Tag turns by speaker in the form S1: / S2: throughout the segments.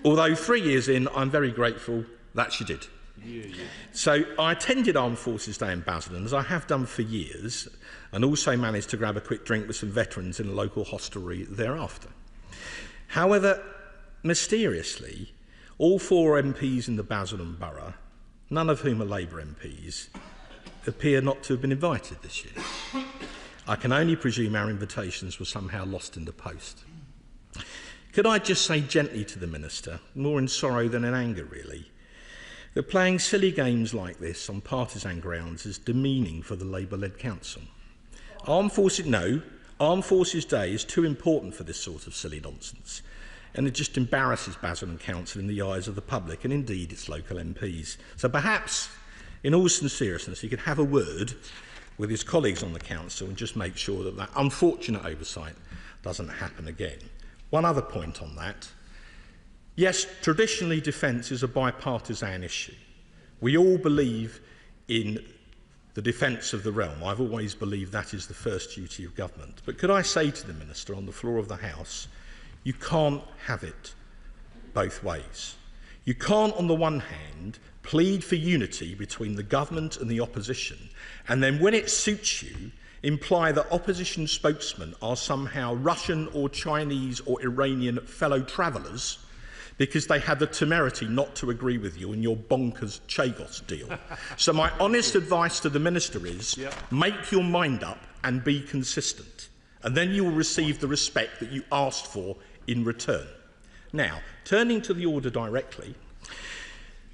S1: Although 3 years in, I'm very grateful that she did. So I attended Armed Forces Day in Basildon, as I have done for years, and also managed to grab a quick drink with some veterans in a local hostelry thereafter. However, mysteriously, all 4 MPs in the Basildon Borough, none of whom are Labour MPs, appear not to have been invited this year. I can only presume our invitations were somehow lost in the post. Could I just say gently to the Minister, more in sorrow than in anger really, that playing silly games like this on partisan grounds is demeaning for the Labour-led council. Armed Forces Day is too important for this sort of silly nonsense, and it just embarrasses Basildon Council in the eyes of the public and indeed its local MPs. So perhaps, in all sincereness, he could have a word with his colleagues on the council and just make sure that that unfortunate oversight doesn't happen again. One other point on that. Yes, traditionally defence is a bipartisan issue. We all believe in the defence of the realm. I've always believed that is the first duty of government. But could I say to the Minister on the floor of the House, you can't have it both ways. You can't, on the one hand, plead for unity between the government and the opposition, and then when it suits you, imply that opposition spokesmen are somehow Russian or Chinese or Iranian fellow travellers because they had the temerity not to agree with you in your bonkers Chagos deal. So my honest advice to the Minister is, make your mind up and be consistent, and then you will receive the respect that you asked for in return. Now, turning to the order directly,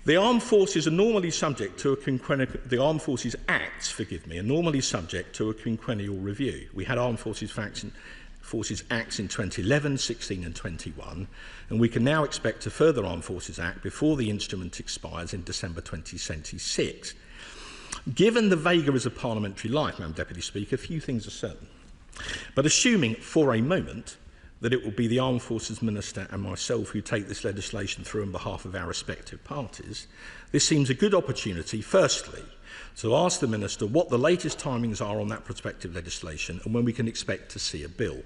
S1: the Armed Forces are normally subject to the Armed Forces Acts, are normally subject to a quinquennial review. We had Armed Forces Acts in 2011, 16 and 21, and we can now expect a further Armed Forces Act before the instrument expires in December 2026. Given the vagaries of parliamentary life, Madam Deputy Speaker, few things are certain. But assuming for a moment that it will be the Armed Forces Minister and myself who take this legislation through on behalf of our respective parties, this seems a good opportunity, firstly, to ask the Minister what the latest timings are on that prospective legislation and when we can expect to see a bill.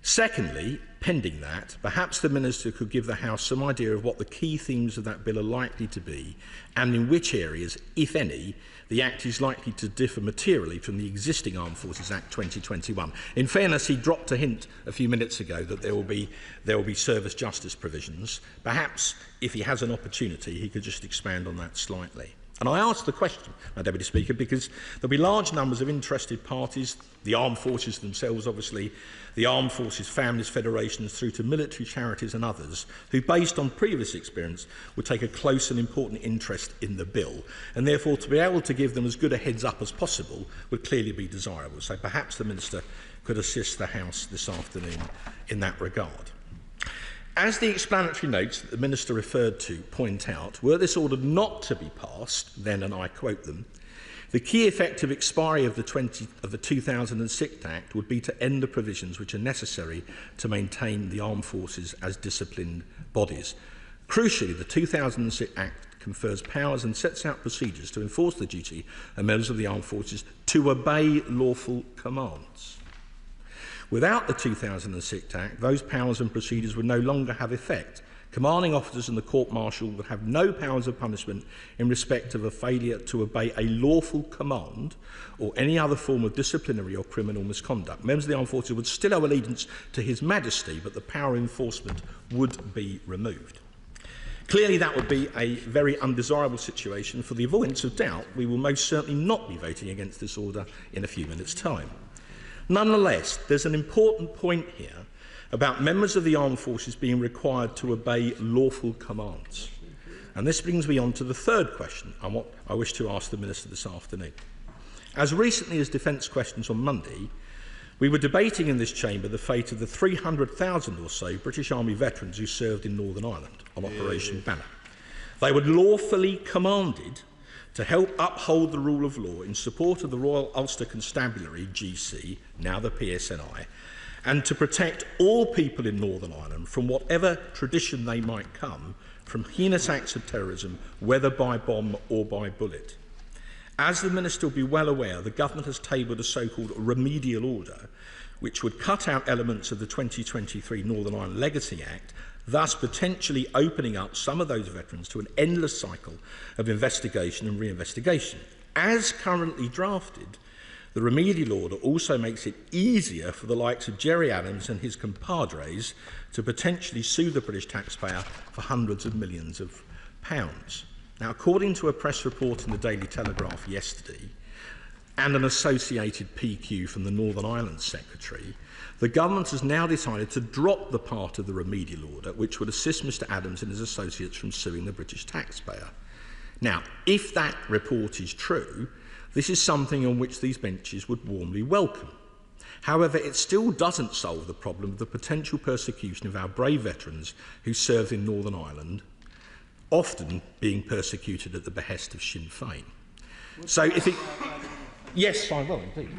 S1: Secondly, pending that, perhaps the Minister could give the House some idea of what the key themes of that bill are likely to be and in which areas, if any, the Act is likely to differ materially from the existing Armed Forces Act 2021. In fairness, he dropped a hint a few minutes ago that there will be service justice provisions. Perhaps, if he has an opportunity, he could just expand on that slightly. And I ask the question, Madam Deputy Speaker, because there will be large numbers of interested parties, the armed forces themselves, obviously, the Armed Forces Families Federations, through to military charities and others, who, based on previous experience, would take a close and important interest in the bill. And therefore, to be able to give them as good a heads up as possible would clearly be desirable. So perhaps the Minister could assist the House this afternoon in that regard. As the explanatory notes that the Minister referred to point out, were this order not to be passed, then, and I quote them, the key effect of expiry of the 2006 Act would be to end the provisions which are necessary to maintain the armed forces as disciplined bodies. Crucially, the 2006 Act confers powers and sets out procedures to enforce the duty of members of the armed forces to obey lawful commands. Without the 2006 Act, those powers and procedures would no longer have effect. Commanding officers and the court-martial would have no powers of punishment in respect of a failure to obey a lawful command or any other form of disciplinary or criminal misconduct. Members of the armed forces would still owe allegiance to His Majesty, but the power of enforcement would be removed. Clearly, that would be a very undesirable situation. For the avoidance of doubt, we will most certainly not be voting against this order in a few minutes' time. Nonetheless, there's an important point here about members of the armed forces being required to obey lawful commands. And this brings me on to the third question and what I wish to ask the Minister this afternoon. As recently as Defence Questions on Monday, we were debating in this chamber the fate of the 300,000 or so British Army veterans who served in Northern Ireland on Operation Banner. They were lawfully commanded to help uphold the rule of law in support of the Royal Ulster Constabulary, GC, now the PSNI, and to protect all people in Northern Ireland from whatever tradition they might come from heinous acts of terrorism, whether by bomb or by bullet. As the Minister will be well aware, the Government has tabled a so-called remedial order which would cut out elements of the 2023 Northern Ireland Legacy Act, thus potentially opening up some of those veterans to an endless cycle of investigation and reinvestigation. As currently drafted, the remedial order also makes it easier for the likes of Jerry Adams and his compadres to potentially sue the British taxpayer for hundreds of millions of pounds. Now, according to a press report in the Daily Telegraph yesterday, and an associated PQ from the Northern Ireland Secretary, the government has now decided to drop the part of the remedial order which would assist Mr Adams and his associates from suing the British taxpayer. Now, if that report is true, this is something on which these benches would warmly welcome. However, it still doesn't solve the problem of the potential persecution of our brave veterans who served in Northern Ireland, often being persecuted at the behest of Sinn Féin. So if it... Yes, I will indeed.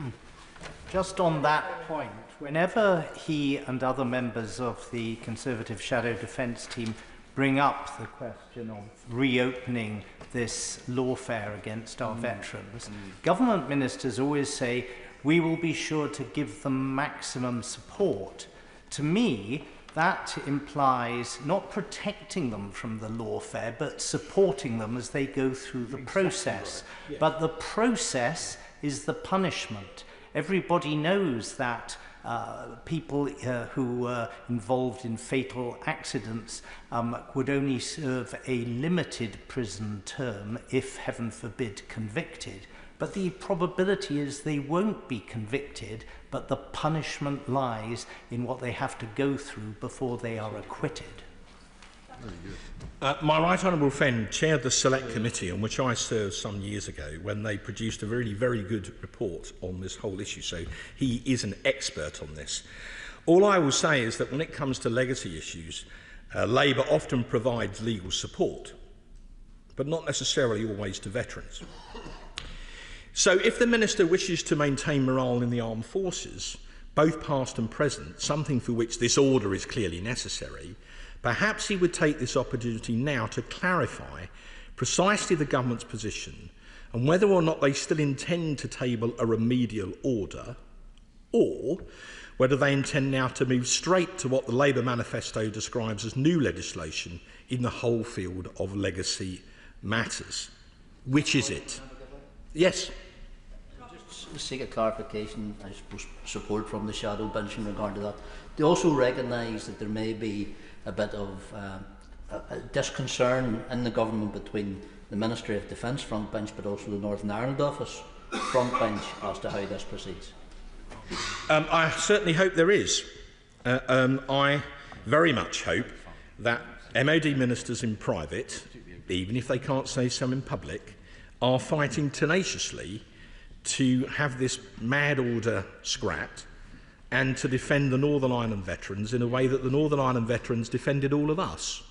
S2: Just on that point, whenever he and other members of the Conservative Shadow Defence team bring up the question of reopening this lawfare against our veterans, government ministers always say, we will be sure to give them maximum support. To me, that implies not protecting them from the lawfare, but supporting them as they go through the process. Yeah. But the process is the punishment. Everybody knows that people who were involved in fatal accidents would only serve a limited prison term if, heaven forbid, convicted. But the probability is they won't be convicted, but the punishment lies in what they have to go through before they are acquitted.
S1: My right honourable friend chaired the select committee on which I served some years ago when they produced a really very good report on this whole issue, so he is an expert on this. All I will say is that when it comes to legacy issues, Labour often provides legal support, but not necessarily always to veterans. So if the Minister wishes to maintain morale in the armed forces, both past and present, something for which this order is clearly necessary, perhaps he would take this opportunity now to clarify precisely the government's position and whether or not they still intend to table a remedial order, or whether they intend now to move straight to what the Labour manifesto describes as new legislation in the whole field of legacy matters. Which is it? Yes.
S3: Just to seek a clarification, I suppose, support from the shadow bench in regard to that. They also recognise that there may be a bit of a disconcern in the government between the Ministry of Defence front bench but also the Northern Ireland office front bench as to how this proceeds.
S1: I certainly hope there is. I very much hope that MOD ministers in private, even if they can't say so in public, are fighting tenaciously to have this mad order scrapped and to defend the Northern Ireland veterans in a way that the Northern Ireland veterans defended all of us.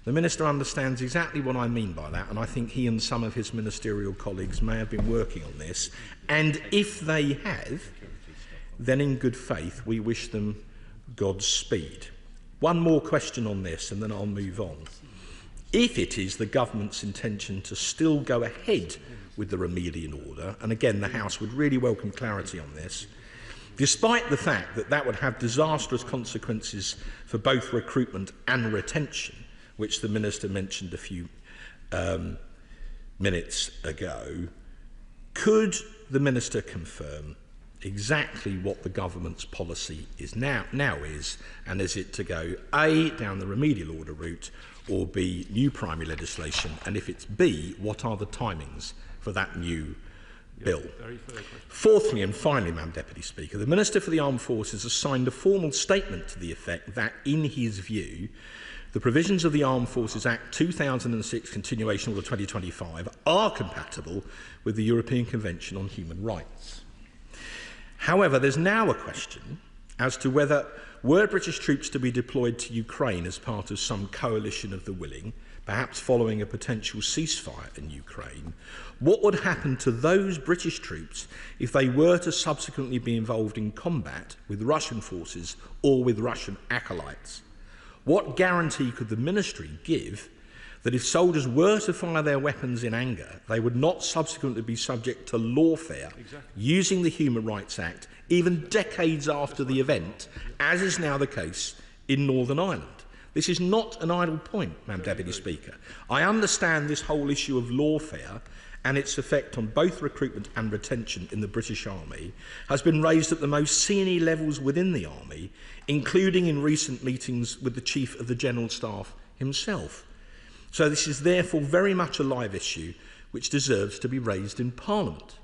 S1: The Minister understands exactly what I mean by that, and I think he and some of his ministerial colleagues may have been working on this. And if they have, then in good faith we wish them Godspeed. One more question on this and then I'll move on. If it is the government's intention to still go ahead with the remedial order, and again the House would really welcome clarity on this, despite the fact that that would have disastrous consequences for both recruitment and retention, which the Minister mentioned a few minutes ago, could the Minister confirm exactly what the government's policy is now is, and is it to go A, down the remedial order route, or B, new primary legislation, and if it's B, what are the timings for that new bill? Fourthly and finally, Madam Deputy Speaker, the Minister for the Armed Forces has signed a formal statement to the effect that, in his view, the provisions of the Armed Forces Act 2006 Continuation Order 2025 are compatible with the European Convention on Human Rights. However, there's now a question as to whether, were British troops to be deployed to Ukraine as part of some coalition of the willing, perhaps following a potential ceasefire in Ukraine, what would happen to those British troops if they were to subsequently be involved in combat with Russian forces or with Russian acolytes? What guarantee could the Ministry give that if soldiers were to fire their weapons in anger, they would not subsequently be subject to lawfare using the Human Rights Act, even decades after the event, as is now the case in Northern Ireland? This is not an idle point, Madam Deputy Speaker. I understand this whole issue of lawfare and its effect on both recruitment and retention in the British Army has been raised at the most senior levels within the Army, including in recent meetings with the Chief of the General Staff himself. So this is therefore very much a live issue which deserves to be raised in Parliament,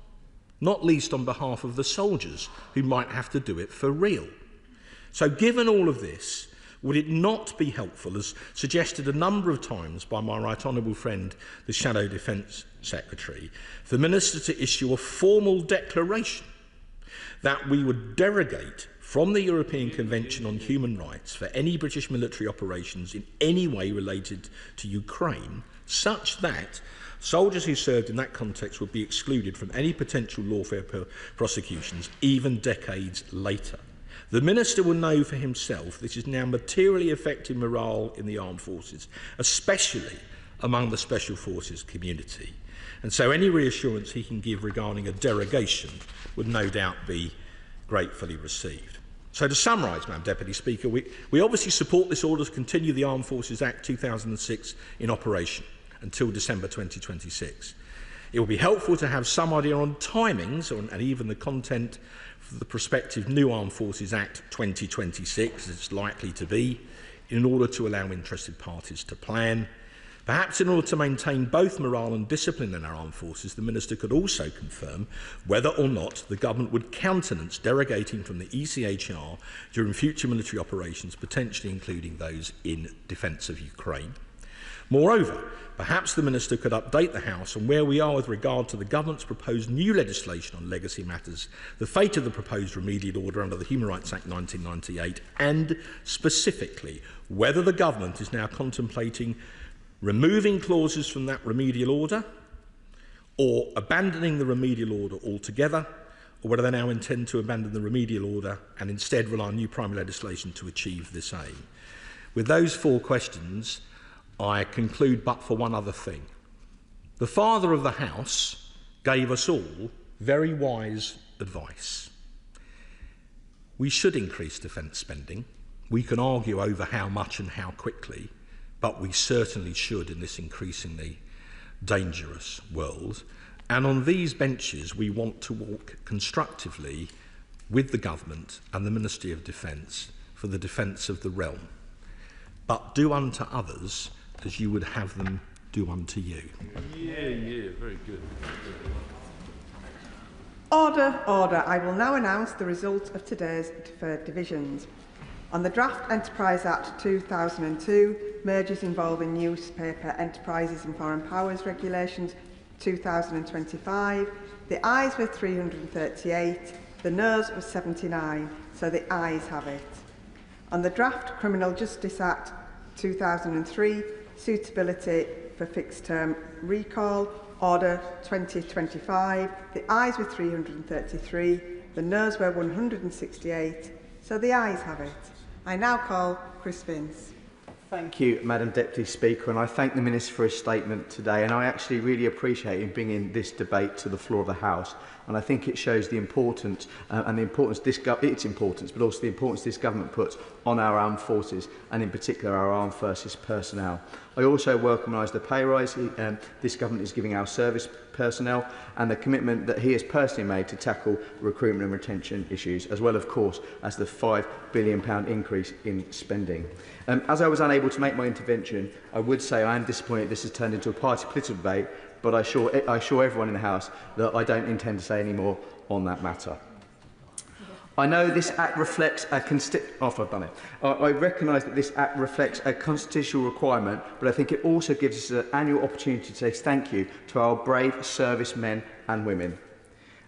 S1: not least on behalf of the soldiers who might have to do it for real. So given all of this, would it not be helpful, as suggested a number of times by my right honourable friend, the Shadow Defence Secretary, for the Minister to issue a formal declaration that we would derogate from the European Convention on Human Rights for any British military operations in any way related to Ukraine, such that soldiers who served in that context would be excluded from any potential lawfare prosecutions, even decades later. The Minister will know for himself this is now materially affecting morale in the armed forces, especially among the Special Forces community. And so any reassurance he can give regarding a derogation would no doubt be gratefully received. So to summarise, Madam Deputy Speaker, we obviously support this order to continue the Armed Forces Act 2006 in operation until December 2026. It will be helpful to have some idea on timings and even the content for the prospective new Armed Forces Act 2026, as it's likely to be, in order to allow interested parties to plan. Perhaps in order to maintain both morale and discipline in our armed forces, the Minister could also confirm whether or not the Government would countenance derogating from the ECHR during future military operations, potentially including those in defence of Ukraine. Moreover, perhaps the Minister could update the House on where we are with regard to the Government's proposed new legislation on legacy matters, the fate of the proposed remedial order under the Human Rights Act 1998, and specifically whether the Government is now contemplating removing clauses from that remedial order, or abandoning the remedial order altogether, or whether they now intend to abandon the remedial order and instead rely on new primary legislation to achieve this aim. With those four questions, I conclude but for one other thing. The Father of the House gave us all very wise advice. We should increase defence spending. We can argue over how much and how quickly, but we certainly should in this increasingly dangerous world. And on these benches, we want to walk constructively with the Government and the Ministry of Defence for the defence of the realm. But do unto others as you would have them do unto you.
S4: Yeah, very good.
S5: Order, order. I will now announce the result of today's deferred divisions. On the Draft Enterprise Act 2002, mergers involving newspaper enterprises and foreign powers regulations 2025, the ayes were 338, the noes were 79, so the ayes have it. On the Draft Criminal Justice Act 2003, suitability for fixed-term recall, Order 2025, the ayes were 333, the noes were 168, so the ayes have it. I now call Chris Vince.
S6: Thank you, Madam Deputy Speaker, and I thank the Minister for his statement today, and I actually really appreciate him bringing this debate to the floor of the House, and I think it shows the importance but also the importance this government puts on our armed forces, and in particular our armed forces personnel. I also recognise the pay rise this government is giving our service personnel and the commitment that he has personally made to tackle recruitment and retention issues, as well, of course, as the £5 billion increase in spending. As I was unable to make my intervention, I would say I am disappointed this has turned into a party political debate, but I assure everyone in the House that I don't intend to say any more on that matter. I know this Act reflects a I recognise that this Act reflects a constitutional requirement, but I think it also gives us an annual opportunity to say thank you to our brave servicemen and women.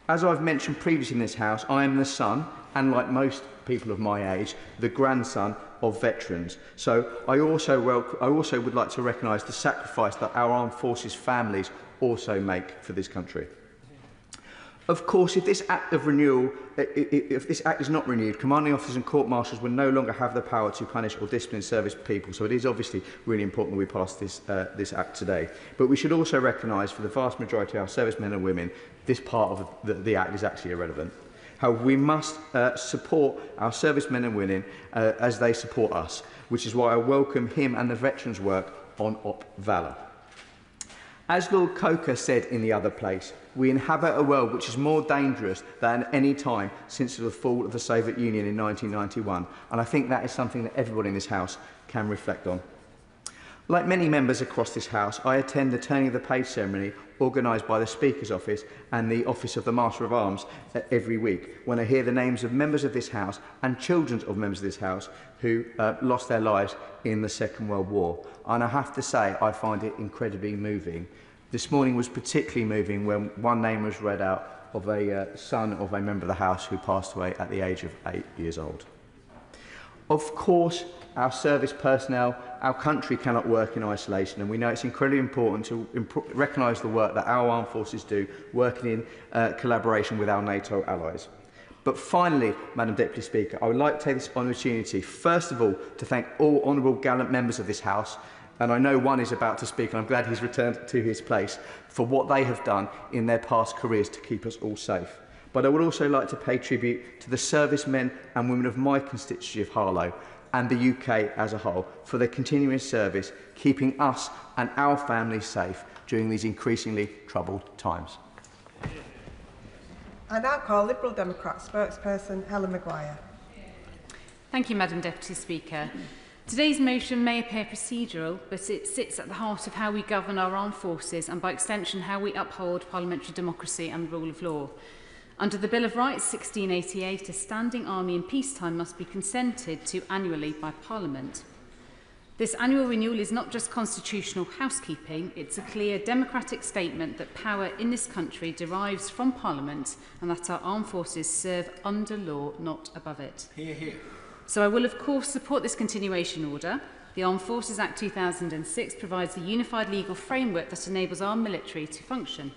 S6: As I've mentioned previously in this House, I am the son, and like most people of my age, the grandson of veterans. So I also would like to recognise the sacrifice that our armed forces families also make for this country. Of course, if this Act is not renewed, commanding officers and court martials will no longer have the power to punish or discipline service people. So it is obviously really important that we pass this Act today. But we should also recognise for the vast majority of our servicemen and women, this part of the Act is actually irrelevant. However, we must support our servicemen and women as they support us, which is why I welcome him and the veterans' work on Op Valour. As Lord Coker said in The Other Place, we inhabit a world which is more dangerous than any time since the fall of the Soviet Union in 1991, and I think that is something that everybody in this House can reflect on. Like many members across this House, I attend the turning of the page ceremony organised by the Speaker's Office and the Office of the Master of Arms every week, when I hear the names of members of this House and children of members of this House who lost their lives in the Second World War. And I have to say, I find it incredibly moving. This morning was particularly moving when one name was read out of a son of a member of the House who passed away at the age of 8 years old. Of course, our service personnel, our country cannot work in isolation, and we know it's incredibly important to recognise the work that our armed forces do, working in collaboration with our NATO allies. But finally, Madam Deputy Speaker, I would like to take this opportunity, first of all, to thank all honourable gallant members of this House, and I know one is about to speak, and I'm glad he's returned to his place, for what they have done in their past careers to keep us all safe. But I would also like to pay tribute to the servicemen and women of my constituency of Harlow and the UK as a whole for their continuing service, keeping us and our families safe during these increasingly troubled times.
S5: I now call Liberal Democrat spokesperson Helen Maguire.
S7: Thank you, Madam Deputy Speaker. Today's motion may appear procedural, but it sits at the heart of how we govern our armed forces and, by extension, how we uphold parliamentary democracy and the rule of law. Under the Bill of Rights 1688, a standing army in peacetime must be consented to annually by Parliament. This annual renewal is not just constitutional housekeeping, it's a clear democratic statement that power in this country derives from Parliament and that our armed forces serve under law, not above it.
S1: Hear, hear.
S7: So I will of course support this continuation order. The Armed Forces Act 2006 provides a unified legal framework that enables our military to function.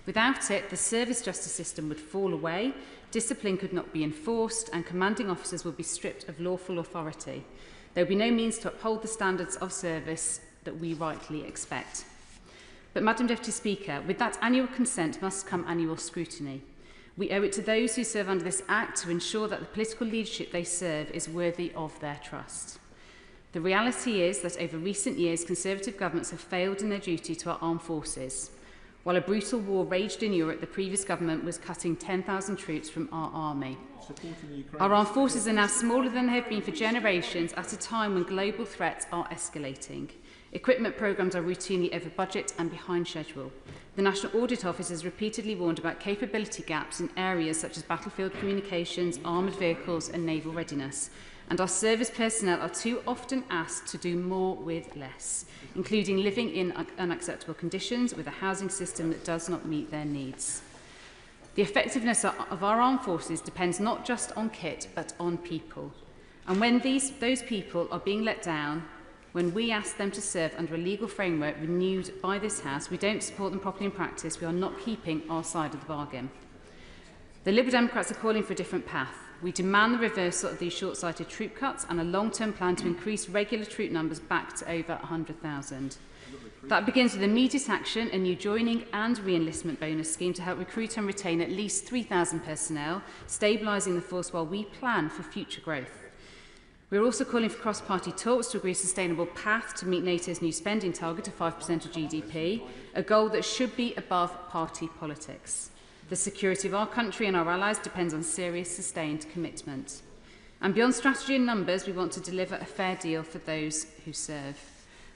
S7: Without it, the service justice system would fall away, discipline could not be enforced, and commanding officers would be stripped of lawful authority. There would be no means to uphold the standards of service that we rightly expect. But, Madam Deputy Speaker, with that annual consent must come annual scrutiny. We owe it to those who serve under this Act to ensure that the political leadership they serve is worthy of their trust. The reality is that over recent years, Conservative governments have failed in their duty to our armed forces. While a brutal war raged in Europe, the previous government was cutting 10,000 troops from our army. Our armed forces are now smaller than they have been for generations at a time when global threats are escalating. Equipment programmes are routinely over budget and behind schedule. The National Audit Office has repeatedly warned about capability gaps in areas such as battlefield communications, armoured vehicles and naval readiness. And our service personnel are too often asked to do more with less, including living in unacceptable conditions with a housing system that does not meet their needs. The effectiveness of our armed forces depends not just on kit, but on people. And when those people are being let down, when we ask them to serve under a legal framework renewed by this House, we don't support them properly in practice, we are not keeping our side of the bargain. The Liberal Democrats are calling for a different path. We demand the reversal of these short-sighted troop cuts and a long-term plan to increase regular troop numbers back to over 100,000. That begins with immediate action, a new joining and re-enlistment bonus scheme to help recruit and retain at least 3,000 personnel, stabilising the force while we plan for future growth. We are also calling for cross-party talks to agree a sustainable path to meet NATO's new spending target of 5% of GDP, a goal that should be above party politics. The security of our country and our allies depends on serious, sustained commitment. And beyond strategy and numbers, we want to deliver a fair deal for those who serve.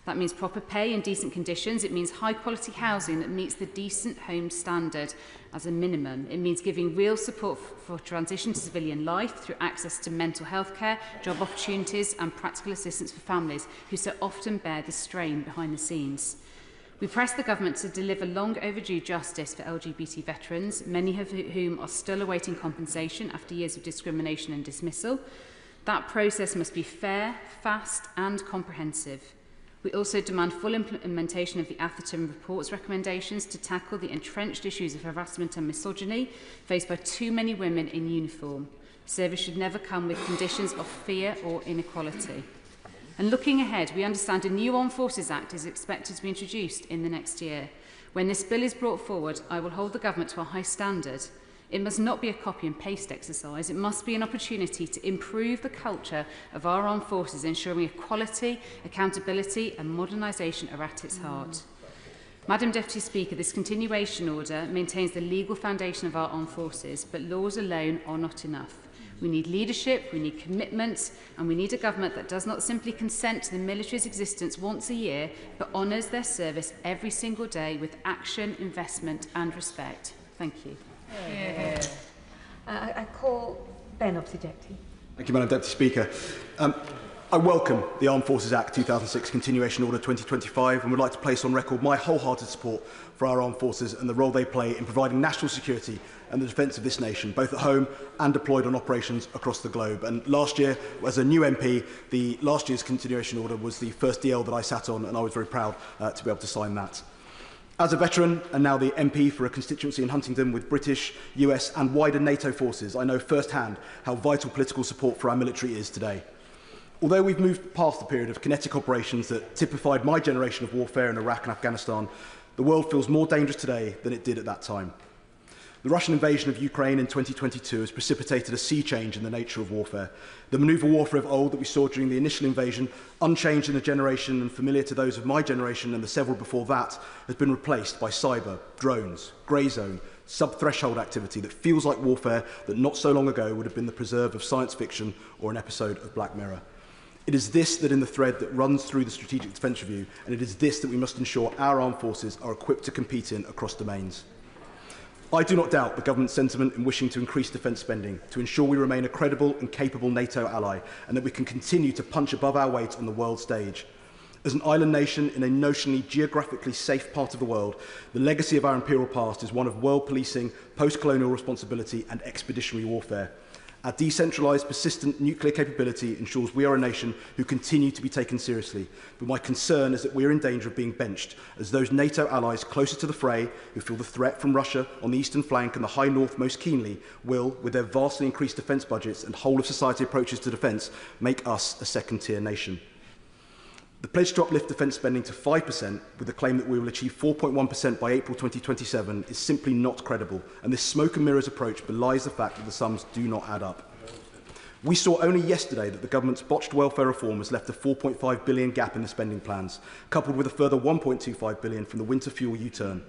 S7: That means proper pay and decent conditions. It means high-quality housing that meets the decent home standard as a minimum. It means giving real support for transition to civilian life through access to mental health care, job opportunities and practical assistance for families who so often bear the strain behind the scenes. We press the government to deliver long overdue justice for LGBT veterans, many of whom are still awaiting compensation after years of discrimination and dismissal. That process must be fair, fast and comprehensive. We also demand full implementation of the Atherton report's recommendations to tackle the entrenched issues of harassment and misogyny faced by too many women in uniform. Service should never come with conditions of fear or inequality. And looking ahead, we understand a new Armed Forces Act is expected to be introduced in the next year. When this bill is brought forward, I will hold the government to a high standard. It must not be a copy and paste exercise. It must be an opportunity to improve the culture of our armed forces, ensuring equality, accountability and modernisation are at its heart. Madam Deputy Speaker, this continuation order maintains the legal foundation of our armed forces, but laws alone are not enough. We need leadership, we need commitment, and we need a government that does not simply consent to the military's existence once a year, but honours their service every single day with action, investment and respect. Thank you.
S8: I call Ben up to Deputy.
S9: Thank you, Madam Deputy Speaker. I welcome the Armed Forces Act 2006 Continuation Order 2025 and would like to place on record my wholehearted support for our armed forces and the role they play in providing national security and the defence of this nation, both at home and deployed on operations across the globe. And last year, as a new MP, last year's Continuation Order was the first DL that I sat on, and I was very proud to be able to sign that. As a veteran and now the MP for a constituency in Huntingdon with British, US and wider NATO forces, I know firsthand how vital political support for our military is today. Although we've moved past the period of kinetic operations that typified my generation of warfare in Iraq and Afghanistan, the world feels more dangerous today than it did at that time. The Russian invasion of Ukraine in 2022 has precipitated a sea change in the nature of warfare. The manoeuvre warfare of old that we saw during the initial invasion, unchanged in a generation and familiar to those of my generation and the several before that, has been replaced by cyber, drones, grey zone, sub-threshold activity that feels like warfare that not so long ago would have been the preserve of science fiction or an episode of Black Mirror. It is this that in the thread that runs through the Strategic Defence Review, and it is this that we must ensure our armed forces are equipped to compete in across domains. I do not doubt the government's sentiment in wishing to increase defence spending to ensure we remain a credible and capable NATO ally and that we can continue to punch above our weight on the world stage. As an island nation in a notionally geographically safe part of the world, the legacy of our imperial past is one of world policing, post-colonial responsibility and expeditionary warfare. Our decentralised, persistent nuclear capability ensures we are a nation who continue to be taken seriously. But my concern is that we are in danger of being benched, as those NATO allies closer to the fray, who feel the threat from Russia on the eastern flank and the high north most keenly, will, with their vastly increased defence budgets and whole-of-society approaches to defence, make us a second-tier nation. The pledge to uplift defence spending to 5%, with the claim that we will achieve 4.1% by April 2027, is simply not credible, and this smoke and mirrors approach belies the fact that the sums do not add up. We saw only yesterday that the government's botched welfare reform has left a £4.5 billion gap in the spending plans, coupled with a further £1.25 billion from the winter fuel U-turn.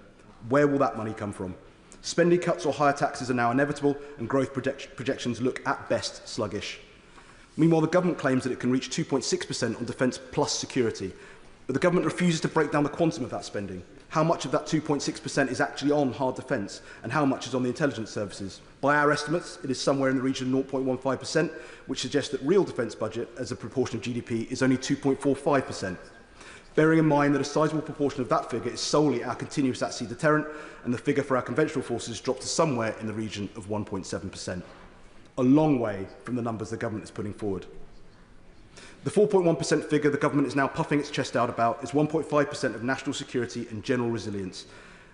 S9: Where will that money come from? Spending cuts or higher taxes are now inevitable, and growth projections look at best sluggish. Meanwhile, the government claims that it can reach 2.6% on defence plus security, but the government refuses to break down the quantum of that spending. How much of that 2.6% is actually on hard defence, and how much is on the intelligence services? By our estimates, it is somewhere in the region of 0.15%, which suggests that real defence budget as a proportion of GDP is only 2.45%. Bearing in mind that a sizable proportion of that figure is solely our continuous at-sea deterrent, and the figure for our conventional forces dropped to somewhere in the region of 1.7%. A long way from the numbers the government is putting forward. The 4.1% figure the government is now puffing its chest out about is 1.5% of national security and general resilience.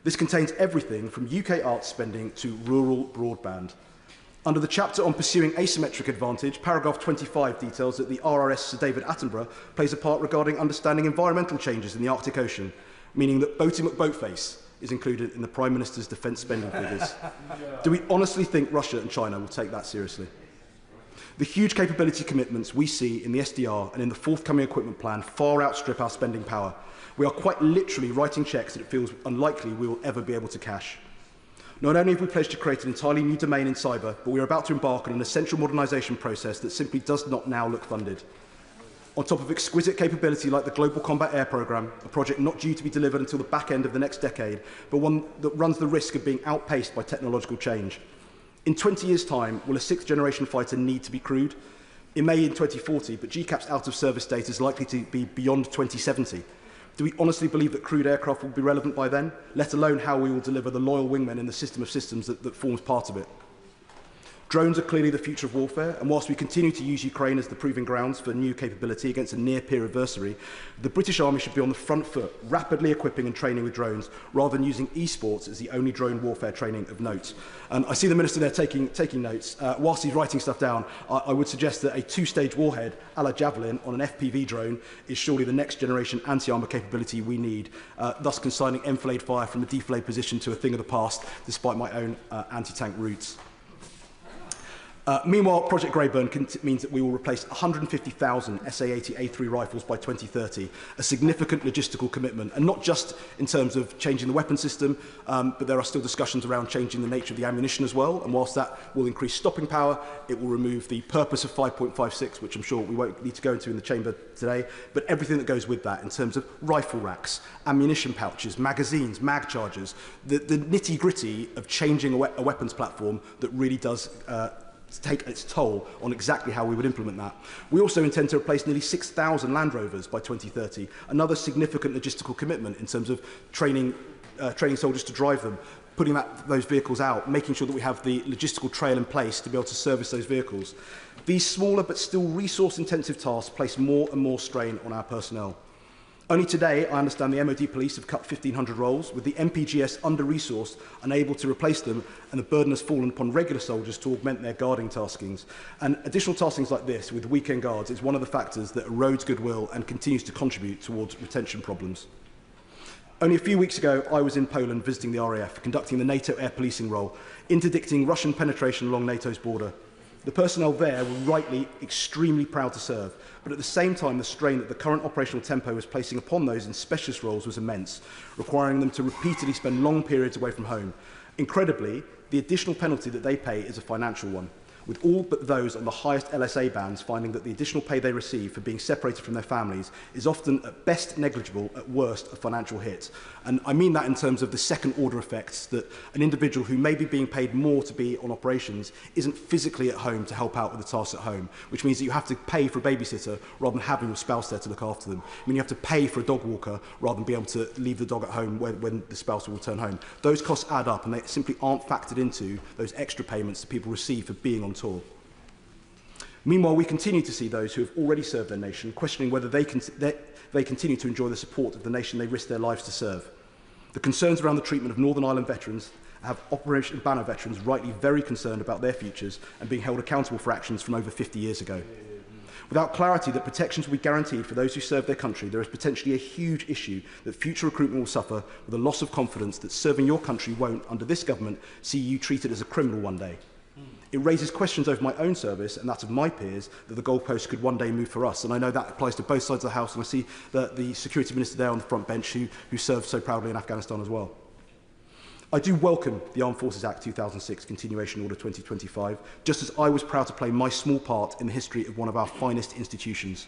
S9: This contains everything from UK arts spending to rural broadband. Under the chapter on pursuing asymmetric advantage, paragraph 25 details that the RRS Sir David Attenborough plays a part regarding understanding environmental changes in the Arctic Ocean, meaning that Boaty McBoatface is included in the Prime Minister's defence spending figures. Do we honestly think Russia and China will take that seriously? The huge capability commitments we see in the SDR and in the forthcoming equipment plan far outstrip our spending power. We are quite literally writing cheques that it feels unlikely we will ever be able to cash. Not only have we pledged to create an entirely new domain in cyber, but we are about to embark on an essential modernisation process that simply does not now look funded. On top of exquisite capability like the Global Combat Air Programme, a project not due to be delivered until the back end of the next decade, but one that runs the risk of being outpaced by technological change. In 20 years' time, will a sixth-generation fighter need to be crewed? It may in 2040, but GCAP's out-of-service date is likely to be beyond 2070. Do we honestly believe that crewed aircraft will be relevant by then, let alone how we will deliver the loyal wingmen in the system of systems that forms part of it? Drones are clearly the future of warfare, and whilst we continue to use Ukraine as the proving grounds for new capability against a near-peer adversary, the British Army should be on the front foot, rapidly equipping and training with drones, rather than using esports as the only drone warfare training of note. I see the Minister there taking notes. Whilst he's writing stuff down, I would suggest that a two-stage warhead, a la Javelin, on an FPV drone is surely the next-generation anti-armour capability we need, thus consigning enfilade fire from a defilade position to a thing of the past, despite my own anti-tank roots. Meanwhile, Project Greyburn means that we will replace 150,000 SA-80A3 rifles by 2030, a significant logistical commitment, and not just in terms of changing the weapon system, but there are still discussions around changing the nature of the ammunition as well, and whilst that will increase stopping power, it will remove the purpose of 5.56, which I'm sure we won't need to go into in the chamber today, but everything that goes with that in terms of rifle racks, ammunition pouches, magazines, mag chargers, the nitty-gritty of changing a weapons platform that really does take its toll on exactly how we would implement that. We also intend to replace nearly 6,000 Land Rovers by 2030, another significant logistical commitment in terms of training soldiers to drive them, putting those vehicles out, making sure that we have the logistical trail in place to be able to service those vehicles. These smaller but still resource-intensive tasks place more and more strain on our personnel. Only today, I understand the MOD police have cut 1,500 roles, with the MPGS under-resourced, unable to replace them, and the burden has fallen upon regular soldiers to augment their guarding taskings. And additional taskings like this, with weekend guards, is one of the factors that erodes goodwill and continues to contribute towards retention problems. Only a few weeks ago, I was in Poland visiting the RAF, conducting the NATO air policing role, interdicting Russian penetration along NATO's border. The personnel there were rightly extremely proud to serve, but at the same time the strain that the current operational tempo was placing upon those in specialist roles was immense, requiring them to repeatedly spend long periods away from home. Incredibly, the additional penalty that they pay is a financial one, with all but those on the highest LSA bands finding that the additional pay they receive for being separated from their families is often at best negligible, at worst a financial hit. And I mean that in terms of the second order effects, that an individual who may be being paid more to be on operations isn't physically at home to help out with the tasks at home, which means that you have to pay for a babysitter rather than having your spouse there to look after them. I mean, you have to pay for a dog walker rather than be able to leave the dog at home when the spouse will return home. Those costs add up and they simply aren't factored into those extra payments that people receive for being on tour. Meanwhile, we continue to see those who have already served their nation questioning whether they continue to enjoy the support of the nation they risk their lives to serve. The concerns around the treatment of Northern Ireland veterans have Operation Banner veterans rightly very concerned about their futures and being held accountable for actions from over 50 years ago. Without clarity that protections will be guaranteed for those who serve their country, there is potentially a huge issue that future recruitment will suffer with a loss of confidence that serving your country won't, under this government, see you treated as a criminal one day. It raises questions over my own service and that of my peers that the goalposts could one day move for us. And I know that applies to both sides of the House, and I see the Security Minister there on the front bench who served so proudly in Afghanistan as well. I do welcome the Armed Forces Act 2006 Continuation Order 2025, just as I was proud to play my small part in the history of one of our finest institutions.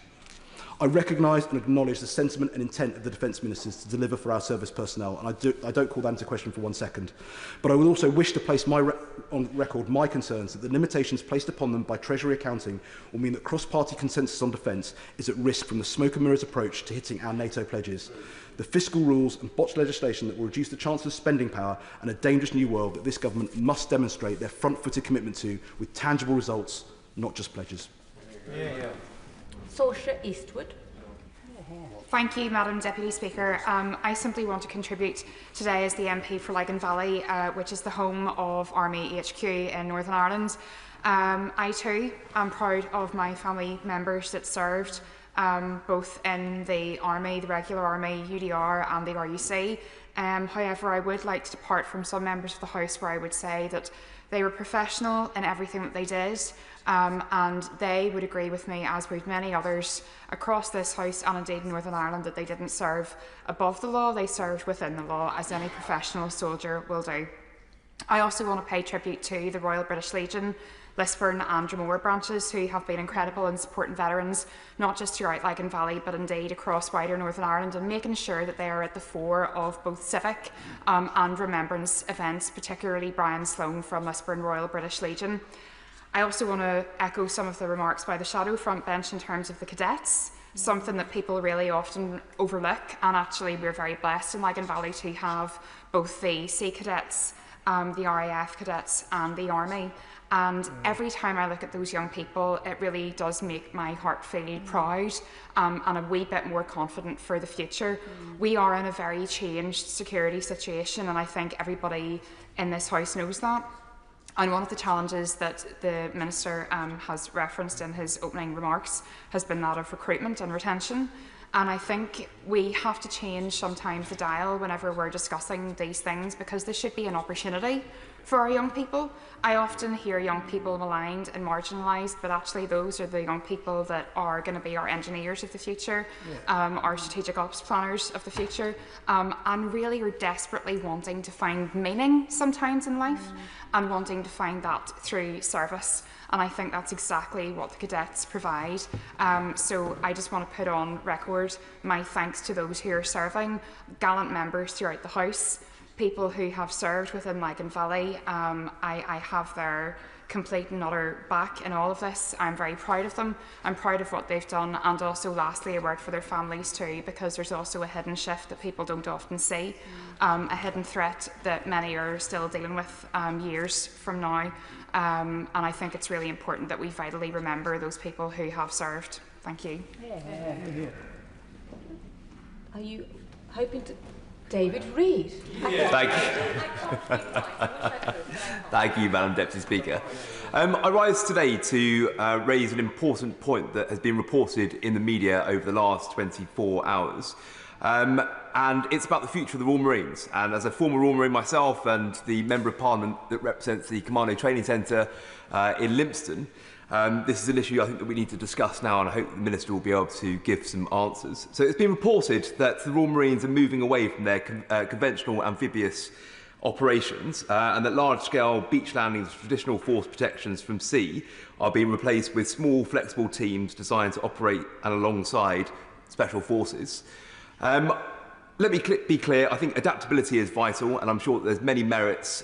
S9: I recognise and acknowledge the sentiment and intent of the Defence Ministers to deliver for our service personnel, and I don't call that into question for 1 second. But I would also wish to place on record my concerns that the limitations placed upon them by Treasury accounting will mean that cross-party consensus on defence is at risk from the smoke and mirrors approach to hitting our NATO pledges. The fiscal rules and botched legislation that will reduce the Chancellor's spending power and a dangerous new world that this government must demonstrate their front-footed commitment to with tangible results, not just pledges.
S8: Saoirse Eastwood.
S10: Thank you, Madam Deputy Speaker. I simply want to contribute today as the MP for Lagan Valley, which is the home of Army HQ in Northern Ireland. I too am proud of my family members that served both in the Army, the regular Army, UDR and the RUC. However, I would like to depart from some members of the House where I would say that they were professional in everything that they did, and they would agree with me, as would many others across this House and indeed in Northern Ireland, that they didn't serve above the law, they served within the law, as any professional soldier will do. I also want to pay tribute to the Royal British Legion, Lisburn and Dromore branches, who have been incredible in supporting veterans, not just throughout Lagan Valley, but indeed across wider Northern Ireland, and making sure that they are at the fore of both civic and remembrance events, particularly Brian Sloan from Lisburn Royal British Legion. I also want to echo some of the remarks by the Shadow Front Bench in terms of the cadets, something that people really often overlook, and actually we're very blessed in Lagan Valley to have both the Sea Cadets, the RAF Cadets and the Army. And every time I look at those young people, it really does make my heart feel proud and a wee bit more confident for the future. We are in a very changed security situation, and I think everybody in this House knows that. And one of the challenges that the Minister has referenced in his opening remarks has been that of recruitment and retention. And I think we have to change sometimes the dial whenever we're discussing these things, because there should be an opportunity for our young people. I often hear young people maligned and marginalised, but actually those are the young people that are going to be our engineers of the future, our strategic ops planners of the future, and really are desperately wanting to find meaning sometimes in life and wanting to find that through service. And I think that's exactly what the cadets provide. So I just want to put on record my thanks to those who are serving, gallant members throughout the House, people who have served within Lagan Valley. I have their complete and utter back in all of this. I'm very proud of them. I'm proud of what they've done, and also lastly a word for their families too, because there's also a hidden shift that people don't often see, a hidden threat that many are still dealing with years from now. And I think it's really important that we vitally remember those people who have served. Thank you.
S8: Are you hoping to... David Reid.
S11: Thank you. Thank you, Madam Deputy Speaker. I rise today to raise an important point that has been reported in the media over the last 24 hours. And it's about the future of the Royal Marines. And as a former Royal Marine myself and the Member of Parliament that represents the Commando Training Centre in Lympstone, this is an issue I think that we need to discuss now, and I hope the Minister will be able to give some answers. So it's been reported that the Royal Marines are moving away from their conventional amphibious operations and that large-scale beach landings of traditional force protections from sea are being replaced with small, flexible teams designed to operate and alongside special forces. Let me be clear, I think adaptability is vital, and I'm sure that there's many merits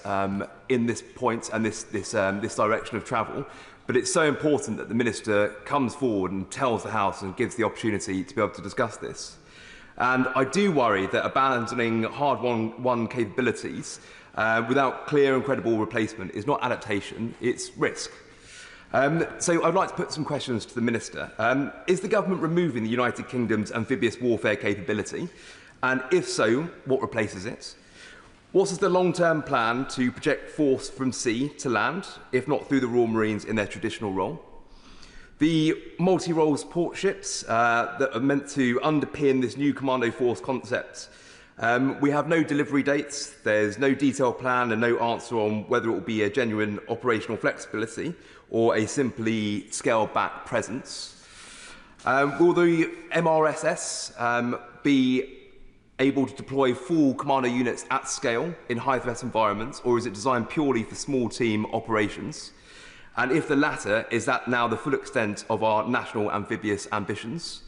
S11: in this point and this direction of travel. But it's so important that the Minister comes forward and tells the House and gives the opportunity to be able to discuss this. And I do worry that abandoning hard-won capabilities without clear and credible replacement is not adaptation, it's risk. So I'd like to put some questions to the Minister. Is the government removing the United Kingdom's amphibious warfare capability? And if so, what replaces it? What is the long-term plan to project force from sea to land, if not through the Royal Marines in their traditional role? The multi-role support ships that are meant to underpin this new commando force concept, we have no delivery dates, there's no detailed plan and no answer on whether it will be a genuine operational flexibility or a simply scaled-back presence. Will the MRSS be able to deploy full commando units at scale in high-threat environments, or is it designed purely for small team operations? And if the latter, is that now the full extent of our national amphibious ambitions?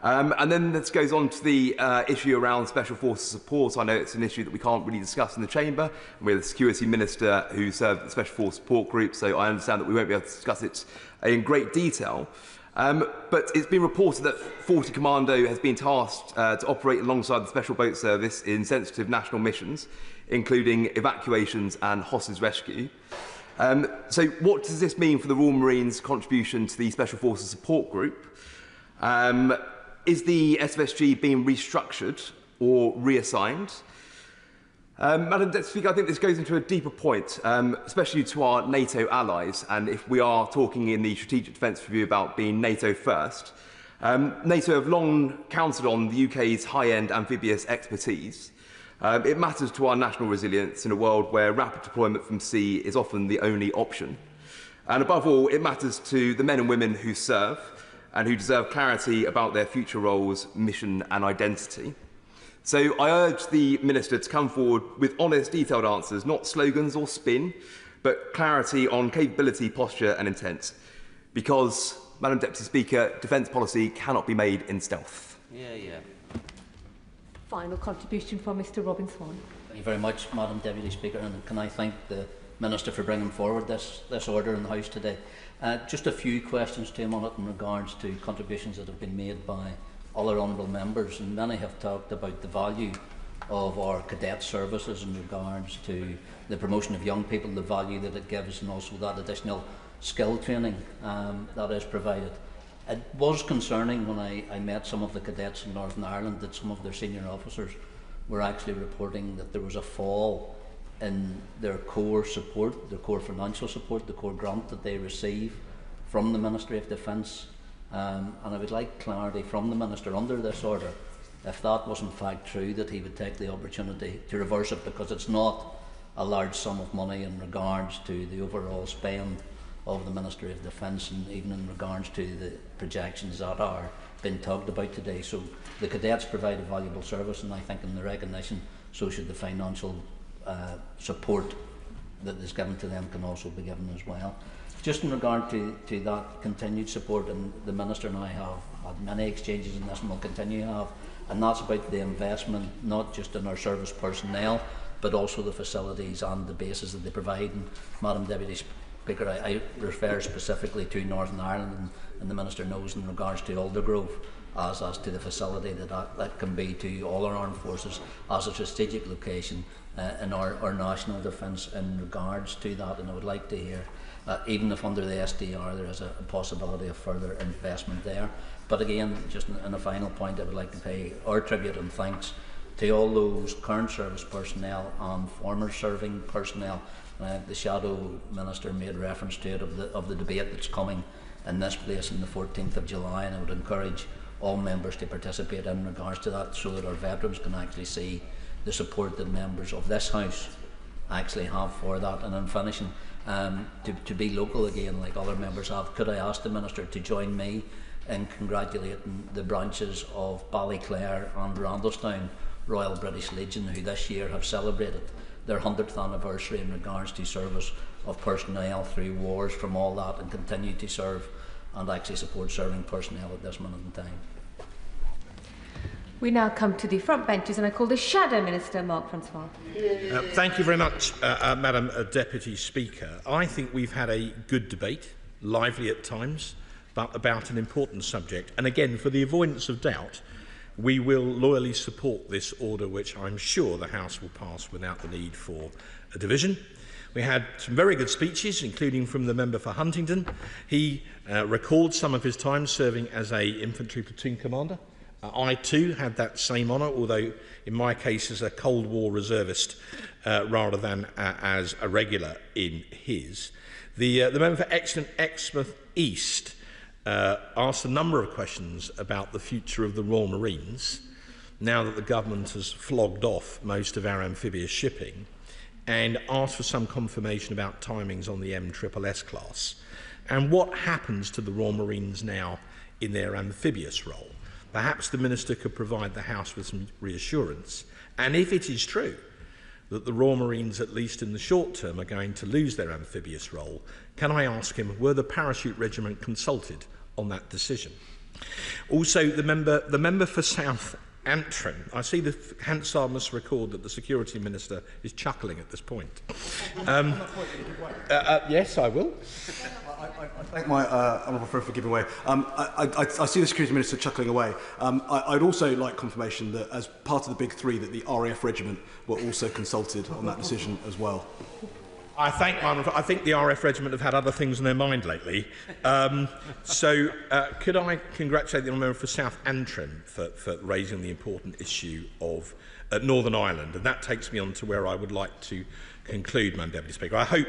S11: And then this goes on to the issue around Special Forces support. I know it's an issue that we can't really discuss in the Chamber. We have the Security Minister who served the Special Forces support group, so I understand that we won't be able to discuss it in great detail. But it's been reported that 40 Commando has been tasked to operate alongside the Special Boat Service in sensitive national missions, including evacuations and hostage rescue. So what does this mean for the Royal Marines' contribution to the Special Forces support group? Is the SFSG being restructured or reassigned? Madam Deputy Speaker, I think this goes into a deeper point, especially to our NATO allies, and if we are talking in the Strategic Defence Review about being NATO first. NATO have long counted on the UK's high-end amphibious expertise. It matters to our national resilience in a world where rapid deployment from sea is often the only option. And above all, it matters to the men and women who serve and who deserve clarity about their future roles, mission and identity. So I urge the Minister to come forward with honest, detailed answers, not slogans or spin, but clarity on capability, posture and intent. Because, Madam Deputy Speaker, defence policy cannot be made in stealth.
S8: Final contribution from Mr Robin Swan.
S3: Thank you very much, Madam Deputy Speaker, and can I thank the Minister for bringing forward this order in the House today. Just a few questions to him on it in regards to contributions that have been made by other honourable members, and many have talked about the value of our cadet services in regards to the promotion of young people, the value that it gives, and also that additional skill training that is provided. It was concerning when I met some of the cadets in Northern Ireland that some of their senior officers were actually reporting that there was a fall in their core support, their core financial support, the core grant that they receive from the Ministry of Defence. And I would like clarity from the Minister under this order, if that was in fact true, that he would take the opportunity to reverse it, because it's not a large sum of money in regards to the overall spend of the Ministry of Defence, and even in regards to the projections that are being talked about today. So the cadets provide a valuable service, and I think in the recognition, so should the financial support that is given to them can also be given as well. Just in regard to that continued support, and the Minister and I have had many exchanges in this and will continue to have, and that's about the investment not just in our service personnel but also the facilities and the bases that they provide. And Madam Deputy Speaker, I refer specifically to Northern Ireland, and the Minister knows in regards to Aldergrove as to the facility that can be to all our armed forces as a strategic location in our national defence in regards to that. And I would like to hear, even if under the SDR there is a possibility of further investment there. But again, just in a final point, I would like to pay our tribute and thanks to all those current service personnel and former serving personnel. The Shadow Minister made reference to it of the debate that's coming in this place on the 14th of July, and I would encourage all members to participate in regards to that, so that our veterans can actually see the support that members of this House actually have for that. And in finishing, to be local again, like other members have, could I ask the Minister to join me in congratulating the branches of Ballyclare and Randalstown Royal British Legion, who this year have celebrated their 100th anniversary in regards to service of personnel through wars from all that, and continue to serve and actually support serving personnel at this moment in time.
S8: We now come to the front benches, and I call the Shadow Minister, Mark Francois.
S1: Thank you very much, Madam Deputy Speaker. I think we've had a good debate, lively at times, but about an important subject. And again, for the avoidance of doubt, we will loyally support this order, which I'm sure the House will pass without the need for a division. We had some very good speeches, including from the member for Huntingdon. He recalled some of his time serving as an infantry platoon commander. I too had that same honour, although in my case as a Cold War reservist rather than as a regular in his. The member for Exmouth East asked a number of questions about the future of the Royal Marines, now that the government has flogged off most of our amphibious shipping, and asked for some confirmation about timings on the MSSS class, and what happens to the Royal Marines now in their amphibious role. Perhaps the Minister could provide the House with some reassurance, and if it is true that the Royal Marines, at least in the short term, are going to lose their amphibious role, can I ask him, were the Parachute Regiment consulted on that decision? Also, the member for South Antrim. I see the Hansard must record that the Security Minister is chuckling at this point. Yes, I will.
S9: I thank my honourable friend for giving way. I see the Security Minister chuckling away. I'd also like confirmation that, as part of the big three, that the RAF Regiment were also consulted on that decision as well.
S1: I think the RF Regiment have had other things on their mind lately. So could I congratulate the member for South Antrim for raising the important issue of Northern Ireland? And that takes me on to where I would like to conclude, Madam Deputy Speaker. I hope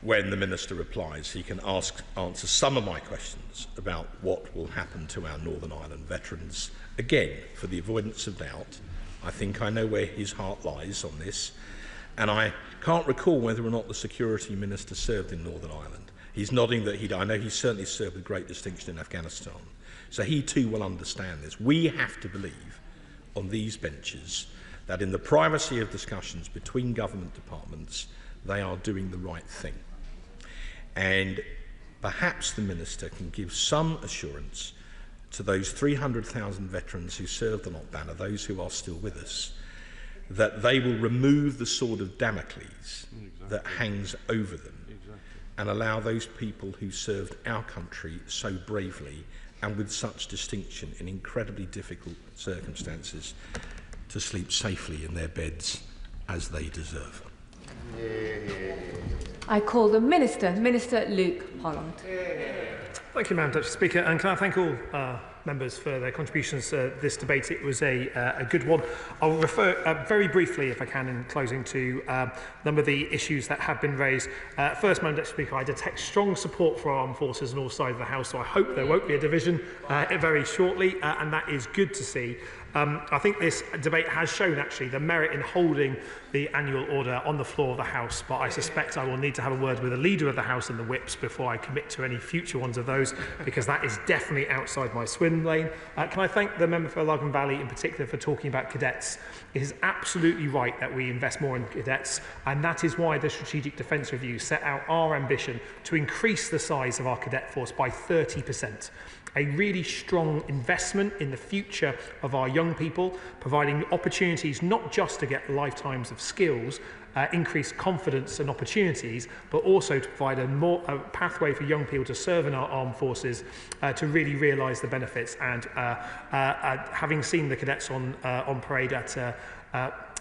S1: when the Minister replies he can answer some of my questions about what will happen to our Northern Ireland veterans. Again, for the avoidance of doubt, I think I know where his heart lies on this. And I can't recall whether or not the Security Minister served in Northern Ireland. He's nodding that I know he certainly served with great distinction in Afghanistan. So he too will understand this. We have to believe on these benches that in the privacy of discussions between government departments, they are doing the right thing. And perhaps the Minister can give some assurance to those 300,000 veterans who served on Op Banner, those who are still with us, that they will remove the sword of Damocles that hangs over them and allow those people who served our country so bravely and with such distinction in incredibly difficult circumstances to sleep safely in their beds as they deserve.
S8: I call the Minister, Minister Luke Holland.
S12: Thank you, Madam Deputy Speaker, and can I thank all members for their contributions to this debate. It was a good one. I'll refer very briefly, if I can, in closing to a number of the issues that have been raised. First, Madam Deputy Speaker, I detect strong support for our armed forces on all sides of the House, so I hope there won't be a division very shortly, and that is good to see. I think this debate has shown actually the merit in holding the annual order on the floor of the House, but I suspect I will need to have a word with the Leader of the House and the whips before I commit to any future ones of those, because that is definitely outside my swim lane. Can I thank the member for Lagan Valley in particular for talking about cadets? It is absolutely right that we invest more in cadets, and that is why the Strategic Defence Review set out our ambition to increase the size of our cadet force by 30%. A really strong investment in the future of our young people, providing opportunities not just to get lifetimes of skills, increase confidence and opportunities, but also to provide a pathway for young people to serve in our armed forces to really realise the benefits. And having seen the cadets on parade at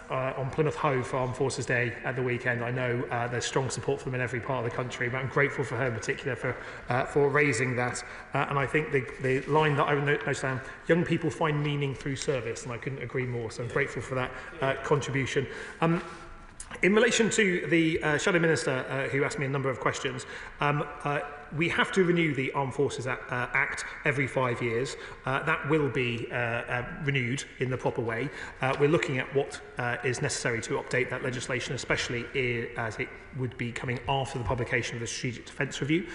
S12: on Plymouth Hoe for Armed Forces Day at the weekend, I know there's strong support for them in every part of the country, but I'm grateful for her in particular for raising that. And I think the line that I noticed down, young people find meaning through service, and I couldn't agree more, so I'm grateful for that contribution. In relation to the Shadow Minister who asked me a number of questions, we have to renew the Armed Forces Act every 5 years. That will be renewed in the proper way. We're looking at what is necessary to update that legislation, especially as it would be coming after the publication of the Strategic Defence Review.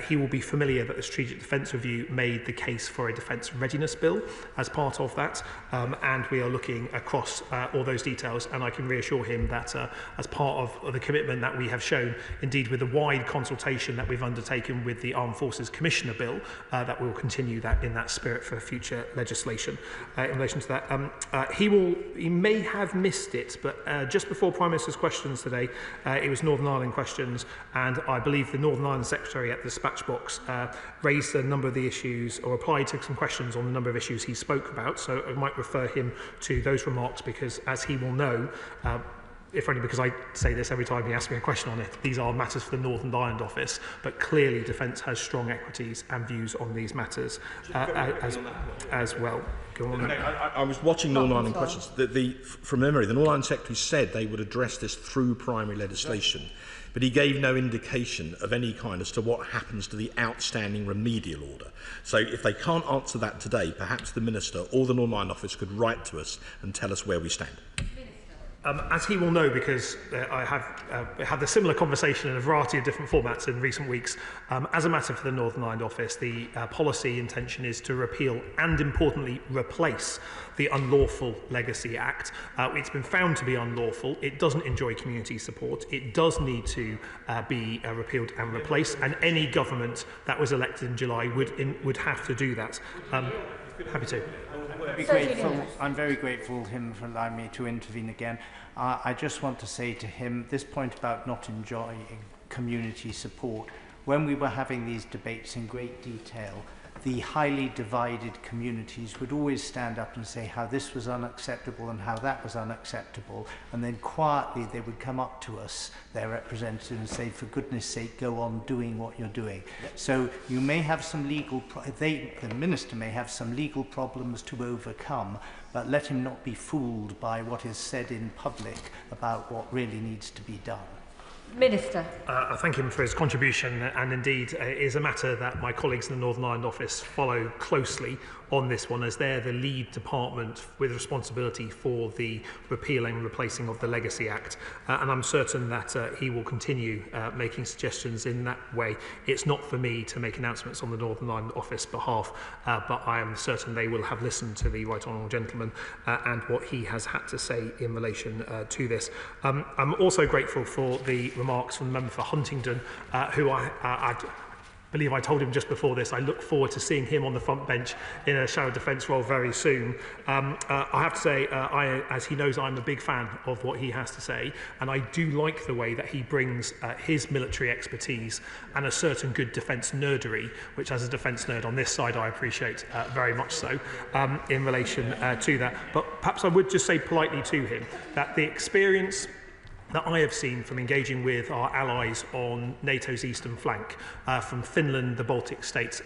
S12: He will be familiar that the Strategic Defence Review made the case for a Defence Readiness Bill as part of that, and we are looking across all those details, and I can reassure him that as part of the commitment that we have shown, indeed with the wide consultation that we've undertaken with the Armed Forces Commissioner Bill, that we will continue that in that spirit for future legislation. In relation to that, he may have missed it, but just before Prime Minister's questions today, it was Northern Ireland questions, and I believe the Northern Ireland Secretary at the dispatch box raised a number of the issues, or replied to some questions on the number of issues he spoke about, so I might refer him to those remarks, because as he will know, if only because I say this every time he asks me a question on it, these are matters for the Northern Ireland Office, but clearly Defence has strong equities and views on these matters as well. Go on.
S1: I was watching Northern Ireland questions. From memory, the Northern Ireland Secretary said they would address this through primary legislation, but he gave no indication of any kind as to what happens to the outstanding remedial order. So if they can't answer that today, perhaps the Minister or the Northern Ireland Office could write to us and tell us where we stand.
S12: As he will know, because I have had a similar conversation in a variety of different formats in recent weeks, as a matter for the Northern Ireland Office, the policy intention is to repeal and, importantly, replace the Unlawful Legacy Act. It's been found to be unlawful. It doesn't enjoy community support. It does need to be repealed and replaced, and any government that was elected in July would have to do that. Happy to.
S2: I'm very grateful to him for allowing me to intervene again. I just want to say to him, this point about not enjoying community support, when we were having these debates in great detail, the highly divided communities would always stand up and say how this was unacceptable and how that was unacceptable, and then quietly they would come up to us, their representatives, and say, for goodness sake, go on doing what you're doing. So you may have some legal, the Minister may have some legal problems to overcome, but let him not be fooled by what is said in public about what really needs to be done.
S8: Minister.
S12: I thank him for his contribution, and indeed it is a matter that my colleagues in the Northern Ireland Office follow closely on this one, as they're the lead department with responsibility for the repealing and replacing of the Legacy Act, and I'm certain that he will continue making suggestions in that way. It's not for me to make announcements on the Northern Ireland Office behalf, but I am certain they will have listened to the Right Honourable Gentleman and what he has had to say in relation to this. I'm also grateful for the remarks from the member for Huntingdon, who believe I told him just before this, I look forward to seeing him on the front bench in a shadow defence role very soon. I have to say, as he knows, I'm a big fan of what he has to say, and I do like the way that he brings his military expertise and a certain good defence nerdery, which as a defence nerd on this side I appreciate very much so, in relation to that. But perhaps I would just say politely to him that the experience that I have seen from engaging with our allies on NATO's eastern flank, from Finland, the Baltic states,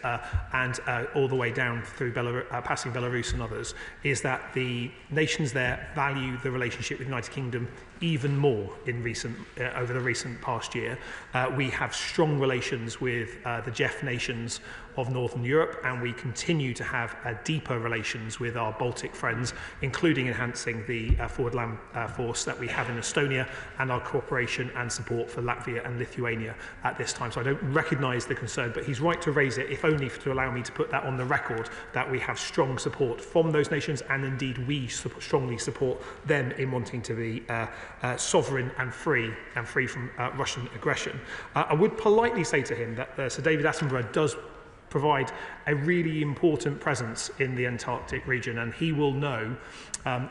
S12: and all the way down through passing Belarus and others, is that the nations there value the relationship with the United Kingdom even more in over the recent past year. We have strong relations with the JEF nations of Northern Europe, and we continue to have deeper relations with our Baltic friends, including enhancing the forward land force that we have in Estonia and our cooperation and support for Latvia and Lithuania at this time. So I don't recognise the concern, but he's right to raise it, if only to allow me to put that on the record, that we have strong support from those nations, and indeed we strongly support them in wanting to be sovereign and free from Russian aggression. I would politely say to him that Sir David Attenborough does provide a really important presence in the Antarctic region, and he will know,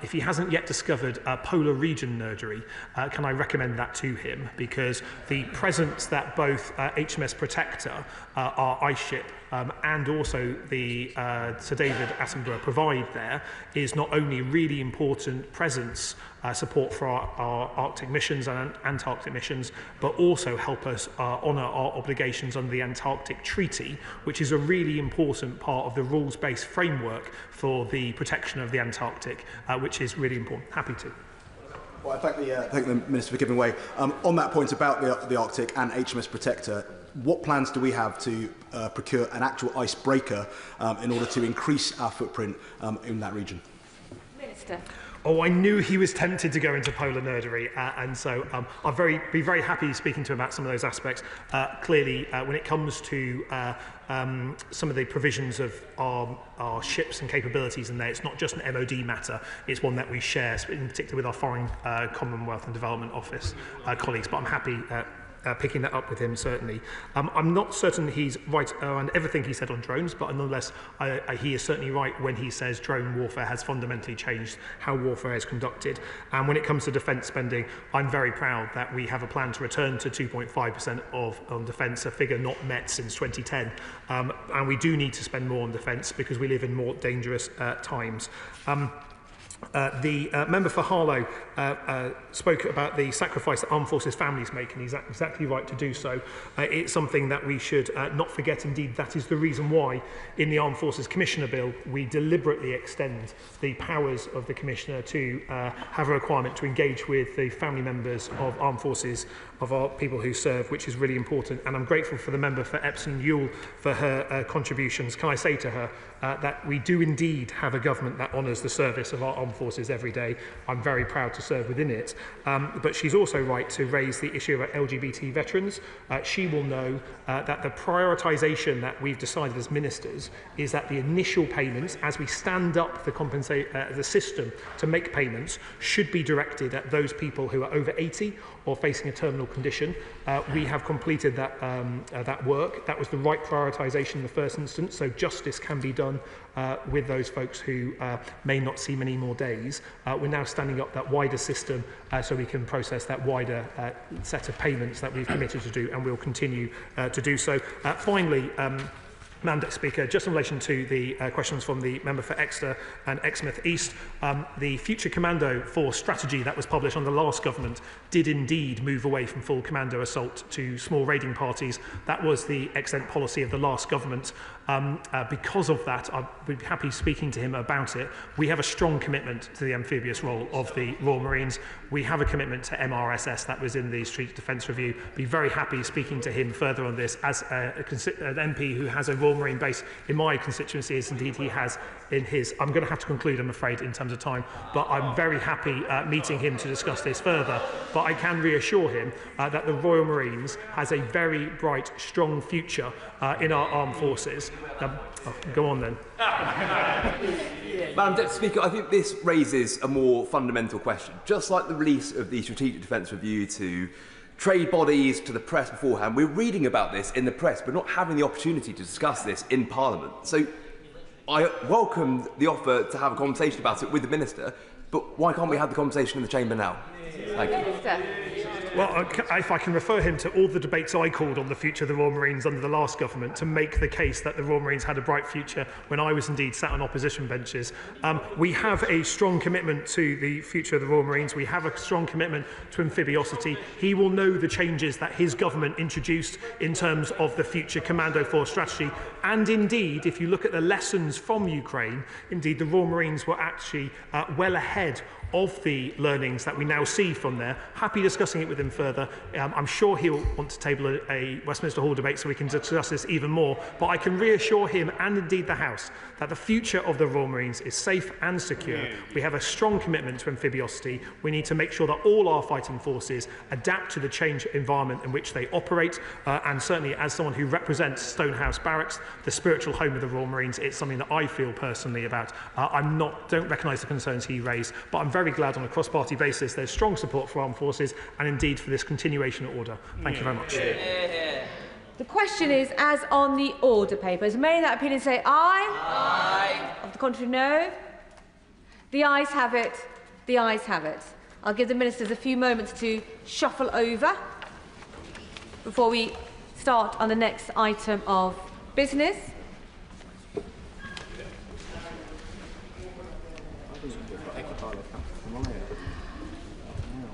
S12: if he hasn't yet discovered polar region nerdery, can I recommend that to him, because the presence that both HMS Protector, our ice ship, and also the Sir David Attenborough provide there is not only really important presence, support for our Arctic missions and Antarctic missions, but also help us honour our obligations under the Antarctic Treaty, which is a really important part of the rules-based framework for the protection of the Antarctic, which is really important. Happy to.
S9: Well, I thank the Minister for giving way. On that point about the Arctic and HMS Protector, what plans do we have to procure an actual icebreaker in order to increase our footprint in that region?
S8: Minister.
S12: Oh, I knew he was tempted to go into polar nerdery, and so I'll be very happy speaking to him about some of those aspects. Clearly, when it comes to some of the provisions of our ships and capabilities in there, it's not just an MOD matter, it's one that we share, in particular with our Foreign Commonwealth and Development Office colleagues, but I'm happy picking that up with him, certainly. I'm not certain he's right on everything he said on drones, but nonetheless, he is certainly right when he says drone warfare has fundamentally changed how warfare is conducted. And when it comes to defence spending, I'm very proud that we have a plan to return to 2.5% on defence, a figure not met since 2010. And we do need to spend more on defence because we live in more dangerous times. The member for Harlow spoke about the sacrifice that armed forces families make, and he's exactly right to do so. It's something that we should not forget. Indeed, that is the reason why in the Armed Forces Commissioner Bill we deliberately extend the powers of the Commissioner to have a requirement to engage with the family members of armed forces, of our people who serve, which is really important. And I'm grateful for the member for Epsom Ewell for her contributions. Can I say to her that we do indeed have a government that honours the service of our armed forces every day. I'm very proud to serve within it. But she's also right to raise the issue of LGBT veterans. She will know that the prioritisation that we've decided as ministers is that the initial payments, as we stand up the system to make payments, should be directed at those people who are over 80 or facing a terminal condition. We have completed that work. That was the right prioritisation in the first instance, so justice can be done with those folks who may not see many more days. We're now standing up that wider system so we can process that wider set of payments that we've committed to do, and we'll continue to do so. Finally, Madam Deputy Speaker, just in relation to the questions from the member for Exeter and Exmouth East, the Future Commando Force strategy that was published under the last government did indeed move away from full commando assault to small raiding parties. That was the extent policy of the last government. Because of that, I'd be happy speaking to him about it. We have a strong commitment to the amphibious role of the Royal Marines. We have a commitment to MRSS that was in the Strategic Defence Review. Be very happy speaking to him further on this as an MP who has a Royal Marine base in my constituency, as indeed he has in his. I'm going to have to conclude, I'm afraid, in terms of time, but I'm very happy meeting him to discuss this further. But I can reassure him that the Royal Marines has a very bright, strong future in our armed forces. Go on then.
S11: Madam Deputy Speaker, I think this raises a more fundamental question. Just like the release of the Strategic Defence Review to trade bodies to the press beforehand. We're reading about this in the press, but not having the opportunity to discuss this in Parliament. So I welcome the offer to have a conversation about it with the Minister, but why can't we have the conversation in the Chamber now? Thank you.
S12: Well, if I can refer him to all the debates I called on the future of the Royal Marines under the last government to make the case that the Royal Marines had a bright future when I was indeed sat on opposition benches. We have a strong commitment to the future of the Royal Marines. We have a strong commitment to amphibiosity. He will know the changes that his government introduced in terms of the future Commando Force strategy. And indeed, if you look at the lessons from Ukraine, indeed the Royal Marines were actually well ahead of the learnings that we now see from there. Happy discussing it with him further. I'm sure he'll want to table a Westminster Hall debate so we can discuss this even more, but I can reassure him and indeed the House that the future of the Royal Marines is safe and secure. We have a strong commitment to amphibiosity. We need to make sure that all our fighting forces adapt to the changed environment in which they operate, and certainly as someone who represents Stonehouse Barracks, the spiritual home of the Royal Marines, it's something that I feel personally about. Don't recognise the concerns he raised, but I'm very glad on a cross-party basis there's strong support for armed forces and indeed for this continuation order. Thank you very much.
S8: The question is, as on the order papers, may that opinion say aye? Aye. Of the contrary, no? The ayes have it. The ayes have it. I'll give the ministers a few moments to shuffle over before we start on the next item of business.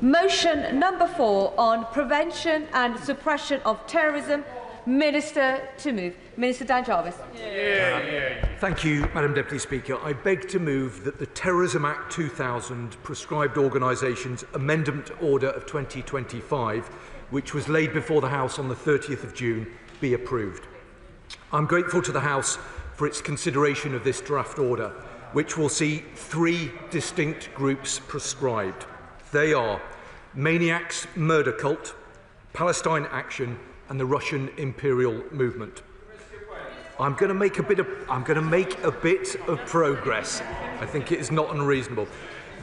S8: Motion number 4 on prevention and suppression of terrorism. Minister to move. Minister Dan Jarvis.
S13: Thank you, Madam Deputy Speaker. I beg to move that the Terrorism Act 2000 Prescribed Organisations Amendment Order of 2025, which was laid before the House on the 30th of June, be approved. I'm grateful to the House for its consideration of this draft order, which will see 3 distinct groups prescribed. They are Maniacs Murder Cult, Palestine Action and the Russian Imperial Movement. I'm going to make a bit of progress. I think it is not unreasonable.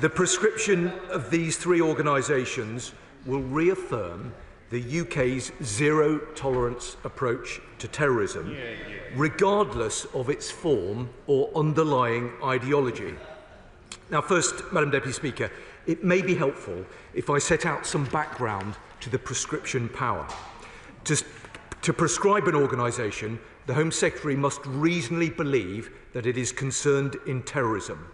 S13: The prescription of these 3 organisations will reaffirm the UK's zero-tolerance approach to terrorism, regardless of its form or underlying ideology. Now, first, Madam Deputy Speaker, it may be helpful if I set out some background to the prescription power. To prescribe an organisation, the Home Secretary must reasonably believe that it is concerned in terrorism.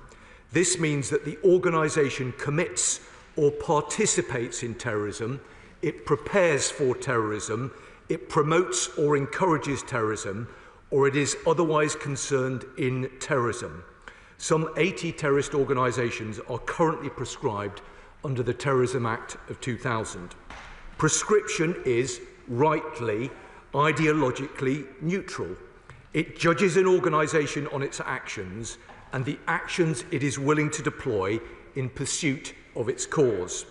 S13: This means that the organisation commits or participates in terrorism, it prepares for terrorism, it promotes or encourages terrorism, or it is otherwise concerned in terrorism. Some 80 terrorist organisations are currently prescribed under the Terrorism Act of 2000. Prescription is, rightly, ideologically neutral. It judges an organisation on its actions and the actions it is willing to deploy in pursuit of its cause.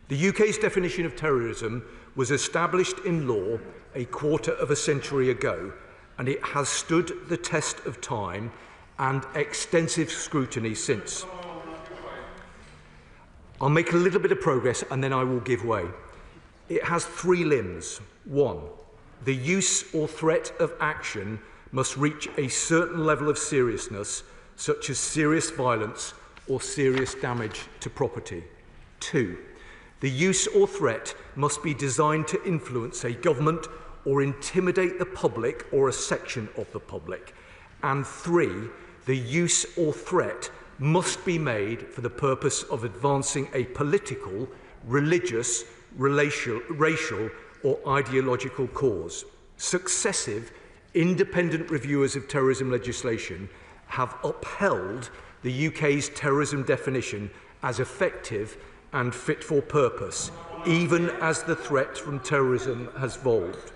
S13: The UK's definition of terrorism was established in law a quarter of a century ago, and it has stood the test of time and extensive scrutiny since. I'll make a little bit of progress and then I will give way. It has 3 limbs. 1, the use or threat of action must reach a certain level of seriousness, such as serious violence or serious damage to property. 2, the use or threat must be designed to influence a government or intimidate the public or a section of the public. And 3, the use or threat must be made for the purpose of advancing a political, religious, racial or ideological cause. Successive independent reviewers of terrorism legislation have upheld the UK's terrorism definition as effective and fit for purpose, even as the threat from terrorism has evolved.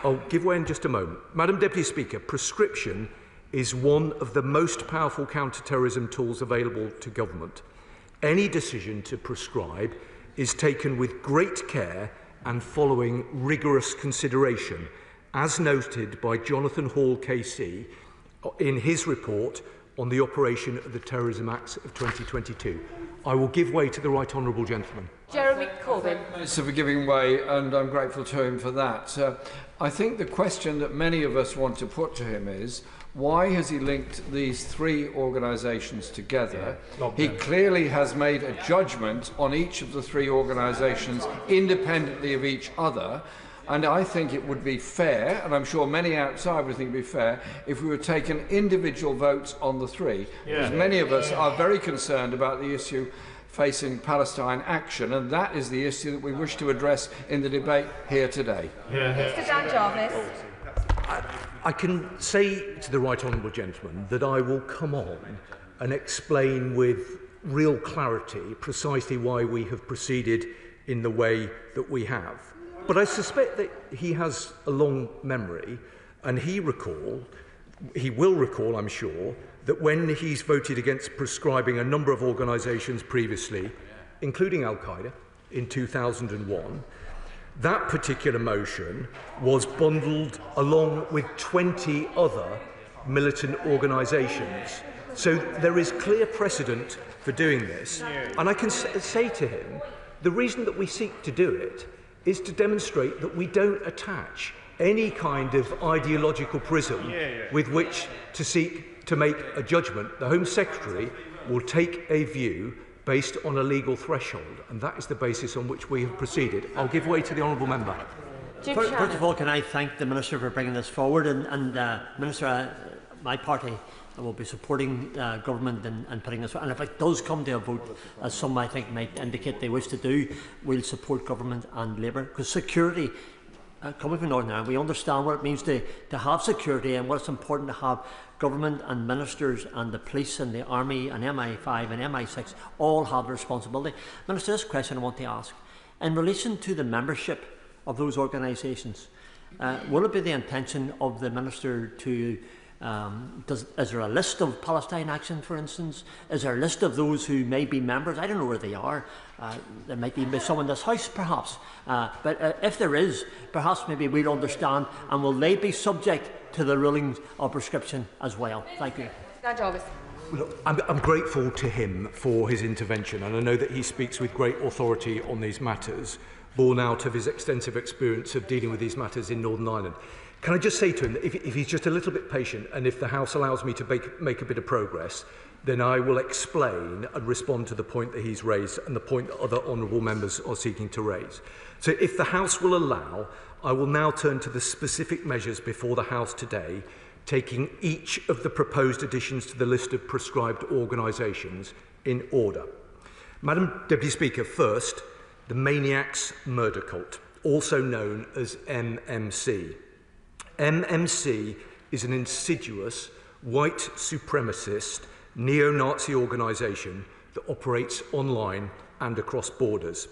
S13: I'll give way in just a moment. Madam Deputy Speaker, prescription is one of the most powerful counter-terrorism tools available to government. Any decision to prescribe is taken with great care and following rigorous consideration, as noted by Jonathan Hall KC in his report on the operation of the Terrorism Acts of 2022. I will give way to the right honourable gentleman.
S8: Jeremy Corbyn. Corbyn.
S14: Minister for giving way, and I'm grateful to him for that. I think the question that many of us want to put to him is, why has he linked these three organisations together? He clearly has made a judgment on each of the three organisations independently of each other. And I think it would be fair, and I'm sure many outside would think it would be fair, if we were taking individual votes on the three. Because many of us are very concerned about the issue facing Palestine action, and that is the issue that we wish to address in the debate here today.
S8: Mr. Dan Jarvis.
S13: I can say to the right honourable gentleman that I will come on and explain with real clarity precisely why we have proceeded in the way that we have. But I suspect that he has a long memory, and he will recall, I'm sure, that when he's voted against prescribing a number of organisations previously, including Al-Qaeda in 2001, that particular motion was bundled along with 20 other militant organisations. So there is clear precedent for doing this. And I can say to him, the reason that we seek to do it is to demonstrate that we don't attach any kind of ideological prism with which to seek to make a judgment. The Home Secretary will take a view based on a legal threshold, and that is the basis on which we have proceeded. I'll give way to the honourable member.
S15: First of all, can I thank the Minister for bringing this forward, and Minister, my party will be supporting government and putting this, and if it does come to a vote, as some I think might indicate they wish to do, we'll support government and Labour, because security, coming from Northern Ireland, we understand what it means to have security and what it's important to have. Government and ministers and the police and the army and MI5 and MI6 all have the responsibility. Minister, this question I want to ask, in relation to the membership of those organisations, will it be the intention of the Minister to is there a list of Palestine Action, for instance? Is there a list of those who may be members? I don't know where they are. There might be some in this House, perhaps. But if there is, perhaps maybe we'll understand, and will they be subject to the rulings of prescription as well? Thank you.
S8: Dan Jarvis.
S13: Look, I'm grateful to him for his intervention, and I know that he speaks with great authority on these matters, born out of his extensive experience of dealing with these matters in Northern Ireland. Can I just say to him that if he's just a little bit patient, and if the House allows me to make a bit of progress, then I will explain and respond to the point that he's raised and the point that other honourable members are seeking to raise. So if the House will allow, I will now turn to the specific measures before the House today, taking each of the proposed additions to the list of prescribed organisations in order. Madam Deputy Speaker, first, the Maniacs Murder Cult, also known as MMC. MMC is an insidious, white supremacist, neo-Nazi organisation that operates online and across borders.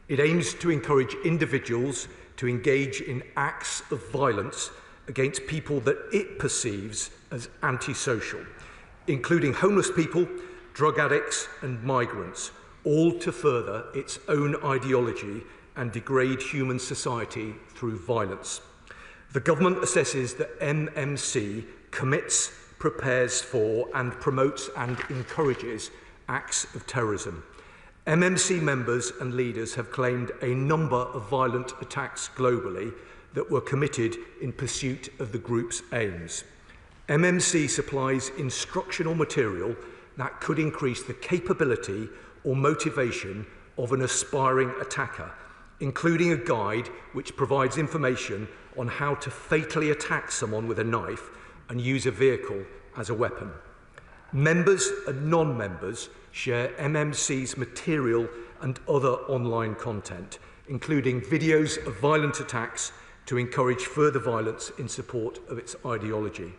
S13: It aims to encourage individuals to engage in acts of violence against people that it perceives as antisocial, including homeless people, drug addicts and migrants, all to further its own ideology and degrade human society through violence. The government assesses that MMC commits, prepares for and promotes and encourages acts of terrorism. MMC members and leaders have claimed a number of violent attacks globally that were committed in pursuit of the group's aims. MMC supplies instructional material that could increase the capability or motivation of an aspiring attacker, including a guide which provides information on how to fatally attack someone with a knife and use a vehicle as a weapon. Members and non-members share MMC's material and other online content, including videos of violent attacks to encourage further violence in support of its ideology.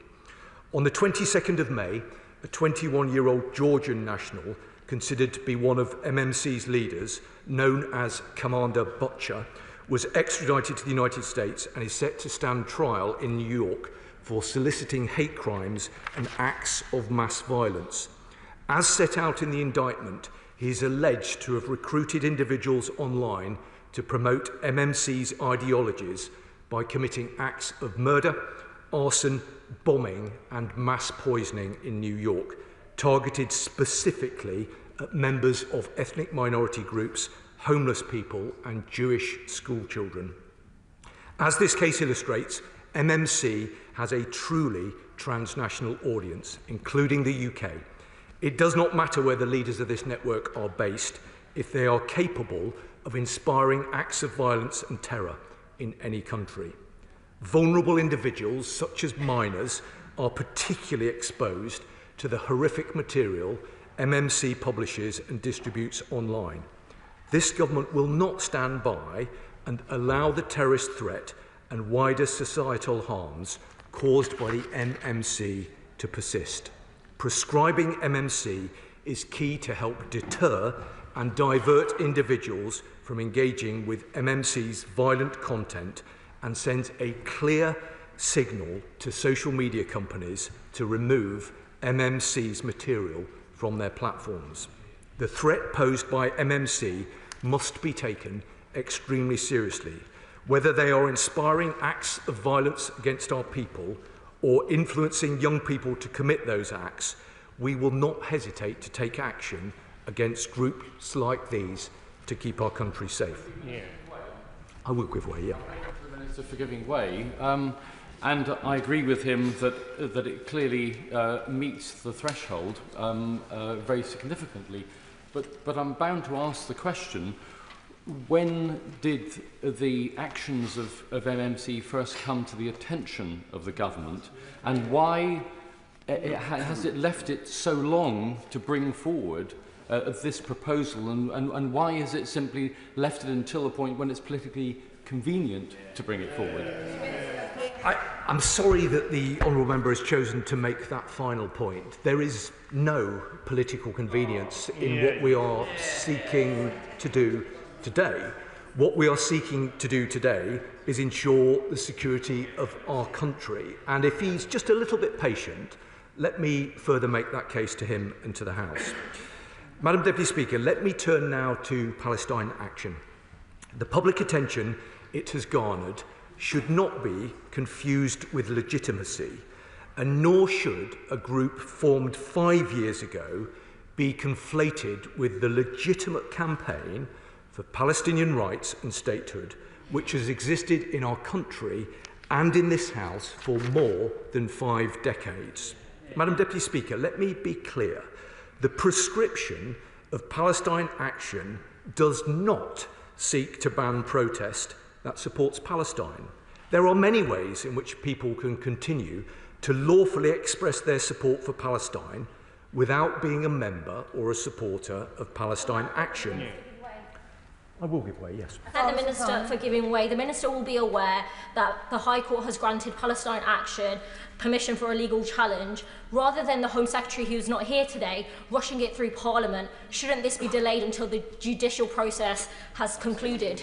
S13: On the 22nd of May, a 21-year-old Georgian national, considered to be one of MMC's leaders, known as Commander Butcher, was extradited to the United States and is set to stand trial in New York for soliciting hate crimes and acts of mass violence. As set out in the indictment, he is alleged to have recruited individuals online to promote MMC's ideologies by committing acts of murder, arson, bombing and mass poisoning in New York, targeted specifically at members of ethnic minority groups, homeless people and Jewish school children. As this case illustrates, MMC has a truly transnational audience, including the UK. It does not matter where the leaders of this network are based if they are capable of inspiring acts of violence and terror in any country. Vulnerable individuals, such as minors, are particularly exposed to the horrific material MMC publishes and distributes online. This government will not stand by and allow the terrorist threat and wider societal harms caused by the MMC to persist. Prescribing MMC is key to help deter and divert individuals from engaging with MMC's violent content and sends a clear signal to social media companies to remove MMC's material from their platforms. The threat posed by MMC must be taken extremely seriously, whether they are inspiring acts of violence against our people or influencing young people to commit those acts. We will not hesitate to take action against groups like these to keep our country safe.
S16: Yeah.
S13: I will give way, yeah.
S16: Thank you, the Minister, for giving way. And I agree with him that it clearly meets the threshold very significantly. But I'm bound to ask the question, when did the actions of MMC first come to the attention of the government, and why has it left it so long to bring forward this proposal, and why is it simply left it until the point when it's politically convenient to bring it forward?
S13: I'm sorry that the honourable member has chosen to make that final point. There is no political convenience in what we are seeking to do today. What we are seeking to do today is ensure the security of our country. And if he's just a little bit patient, let me further make that case to him and to the House. Madam Deputy Speaker, let me turn now to Palestine action. The public attention it has garnered should not be confused with legitimacy, and nor should a group formed 5 years ago be conflated with the legitimate campaign for Palestinian rights and statehood, which has existed in our country and in this House for more than 5 decades. Madam Deputy Speaker, let me be clear. The prescription of Palestine action does not seek to ban protest that supports Palestine. There are many ways in which people can continue to lawfully express their support for Palestine without being a member or a supporter of Palestine action. I will give way, yes.
S17: Thank the Minister for giving way. The Minister will be aware that the High Court has granted Palestine Action permission for a legal challenge. Rather than the Home Secretary, who is not here today, rushing it through Parliament, shouldn't this be delayed until the judicial process has concluded?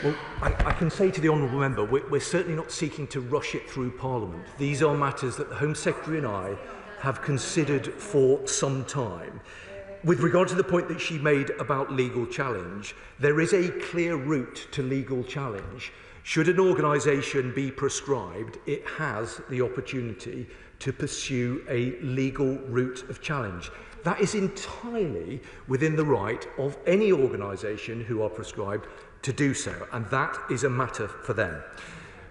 S13: Well, I can say to the honourable member, we're certainly not seeking to rush it through Parliament. These are matters that the Home Secretary and I have considered for some time. With regard to the point that she made about legal challenge, there is a clear route to legal challenge. Should an organisation be proscribed, it has the opportunity to pursue a legal route of challenge. That is entirely within the right of any organisation who are proscribed to do so, and that is a matter for them.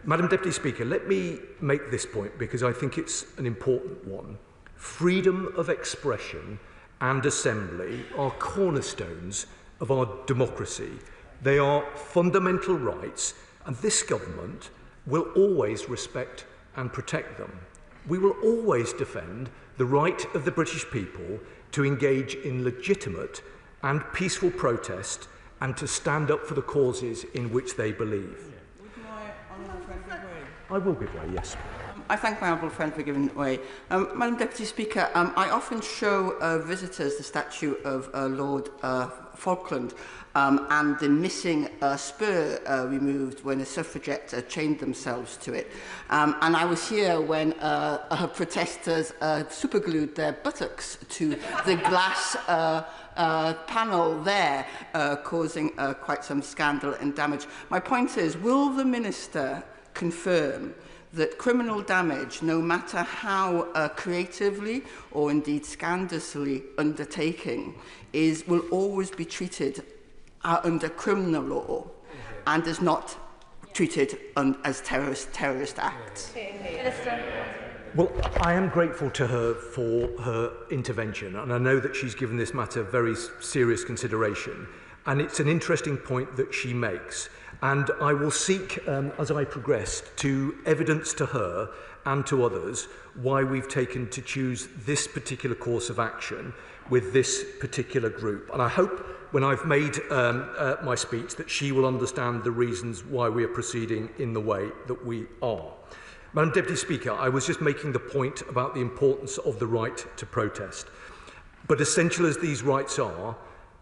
S13: Madam Deputy Speaker, let me make this point because I think it's an important one. Freedom of expression and assembly are cornerstones of our democracy. They are fundamental rights, and this government will always respect and protect them. We will always defend the right of the British people to engage in legitimate and peaceful protest and to stand up for the causes in which they believe.
S18: Would my honourable friend give way?
S13: I will give way, yes.
S18: I thank my honourable friend for giving way. Madam Deputy Speaker, I often show visitors the statue of Lord Falkland and the missing spur removed when the suffragettes chained themselves to it. And I was here when protesters superglued their buttocks to the glass panel there, causing quite some scandal and damage. My point is, will the Minister confirm that criminal damage, no matter how creatively or indeed scandalously undertaken, will always be treated are under criminal law and is not treated as terrorist acts.
S13: Well, I am grateful to her for her intervention, and I know that she's given this matter very serious consideration, and it's an interesting point that she makes. And I will seek, as I progress, to evidence to her and to others why we've taken to choose this particular course of action with this particular group. And I hope when I've made my speech that she will understand the reasons why we are proceeding in the way that we are. Madam Deputy Speaker, I was just making the point about the importance of the right to protest. But essential as these rights are,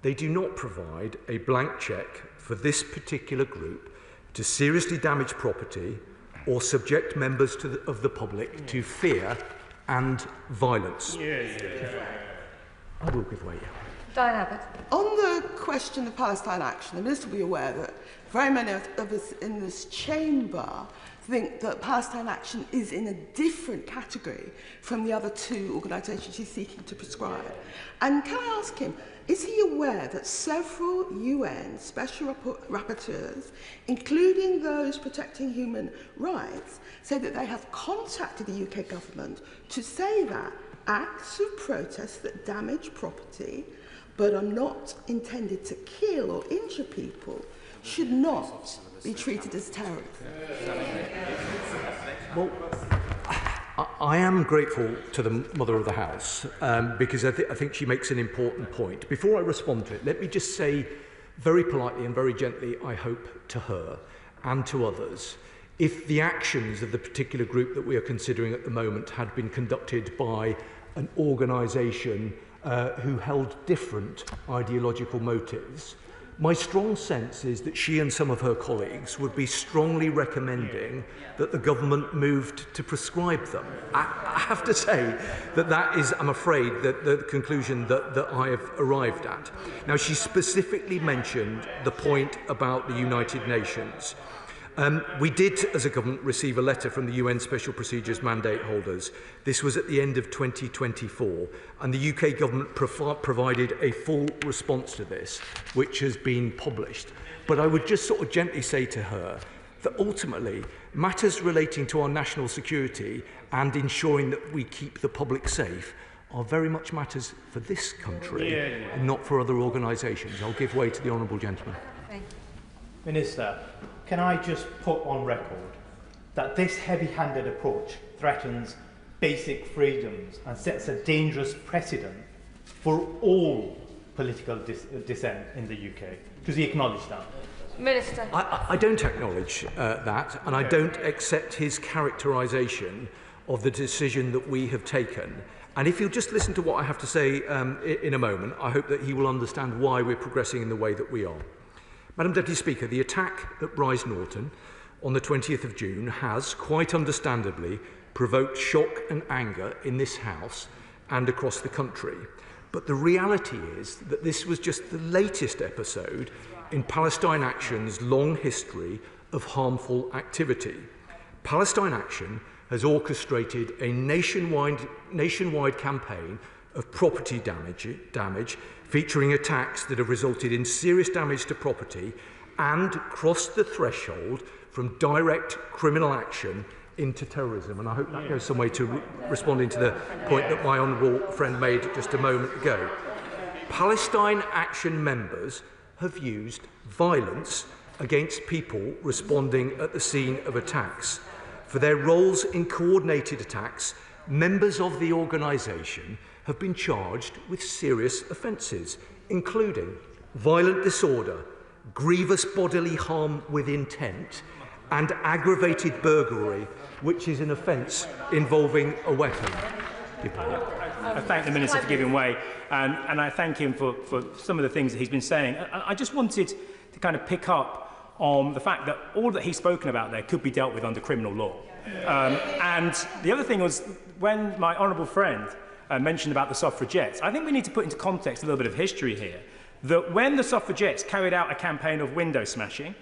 S13: they do not provide a blank cheque for this particular group to seriously damage property or subject members of the public to fear and violence. I will give way.
S8: Diane Abbott.
S19: On the question of Palestine action, the Minister will be aware that very many of us in this chamber think that Palestine action is in a different category from the other two organisations he's seeking to prescribe. And can I ask him, is he aware that several UN special rapporteurs, including those protecting human rights, say that they have contacted the UK government to say that acts of protest that damage property but are not intended to kill or injure people should not be treated as terrorism?
S13: Well, I am grateful to the Mother of the House because I think she makes an important point. Before I respond to it, let me just say very politely and very gently, I hope, to her and to others, if the actions of the particular group that we are considering at the moment had been conducted by an organisation who held different ideological motives, my strong sense is that she and some of her colleagues would be strongly recommending that the government moved to prescribe them. I have to say that that is, I'm afraid, the conclusion that I have arrived at. Now, she specifically mentioned the point about the United Nations. We did, as a government, receive a letter from the UN Special Procedures mandate holders. This was at the end of 2024, and the UK government provided a full response to this, which has been published. But I would just sort of gently say to her that ultimately, matters relating to our national security and ensuring that we keep the public safe are very much matters for this country and not for other organisations. I'll give way to the honourable gentleman.
S20: Minister, can I just put on record that this heavy-handed approach threatens basic freedoms and sets a dangerous precedent for all political dissent in the UK? Does he acknowledge that?
S8: Minister.
S13: I don't acknowledge that, and I don't accept his characterisation of the decision that we have taken. And if you'll just listen to what I have to say in a moment, I hope that he will understand why we're progressing in the way that we are. Madam Deputy Speaker, the attack at Rise Norton on the 20th of June has, quite understandably, provoked shock and anger in this House and across the country. But the reality is that this was just the latest episode in Palestine Action's long history of harmful activity. Palestine Action has orchestrated a nationwide campaign of property damage featuring attacks that have resulted in serious damage to property and crossed the threshold from direct criminal action into terrorism. And I hope that goes some way to responding to the point that my honourable friend made just a moment ago. Palestine Action members have used violence against people responding at the scene of attacks. For their roles in coordinated attacks, members of the organisation have been charged with serious offences, including violent disorder, grievous bodily harm with intent, and aggravated burglary, which is an offence involving a weapon.
S21: I thank the Minister for giving way, and I thank him for some of the things that he's been saying. I just wanted to kind of pick up on the fact that all that he's spoken about there could be dealt with under criminal law. And the other thing was, when my honourable friend mentioned about the suffragettes, I think we need to put into context a little bit of history here, that when the suffragettes carried out a campaign of window smashing,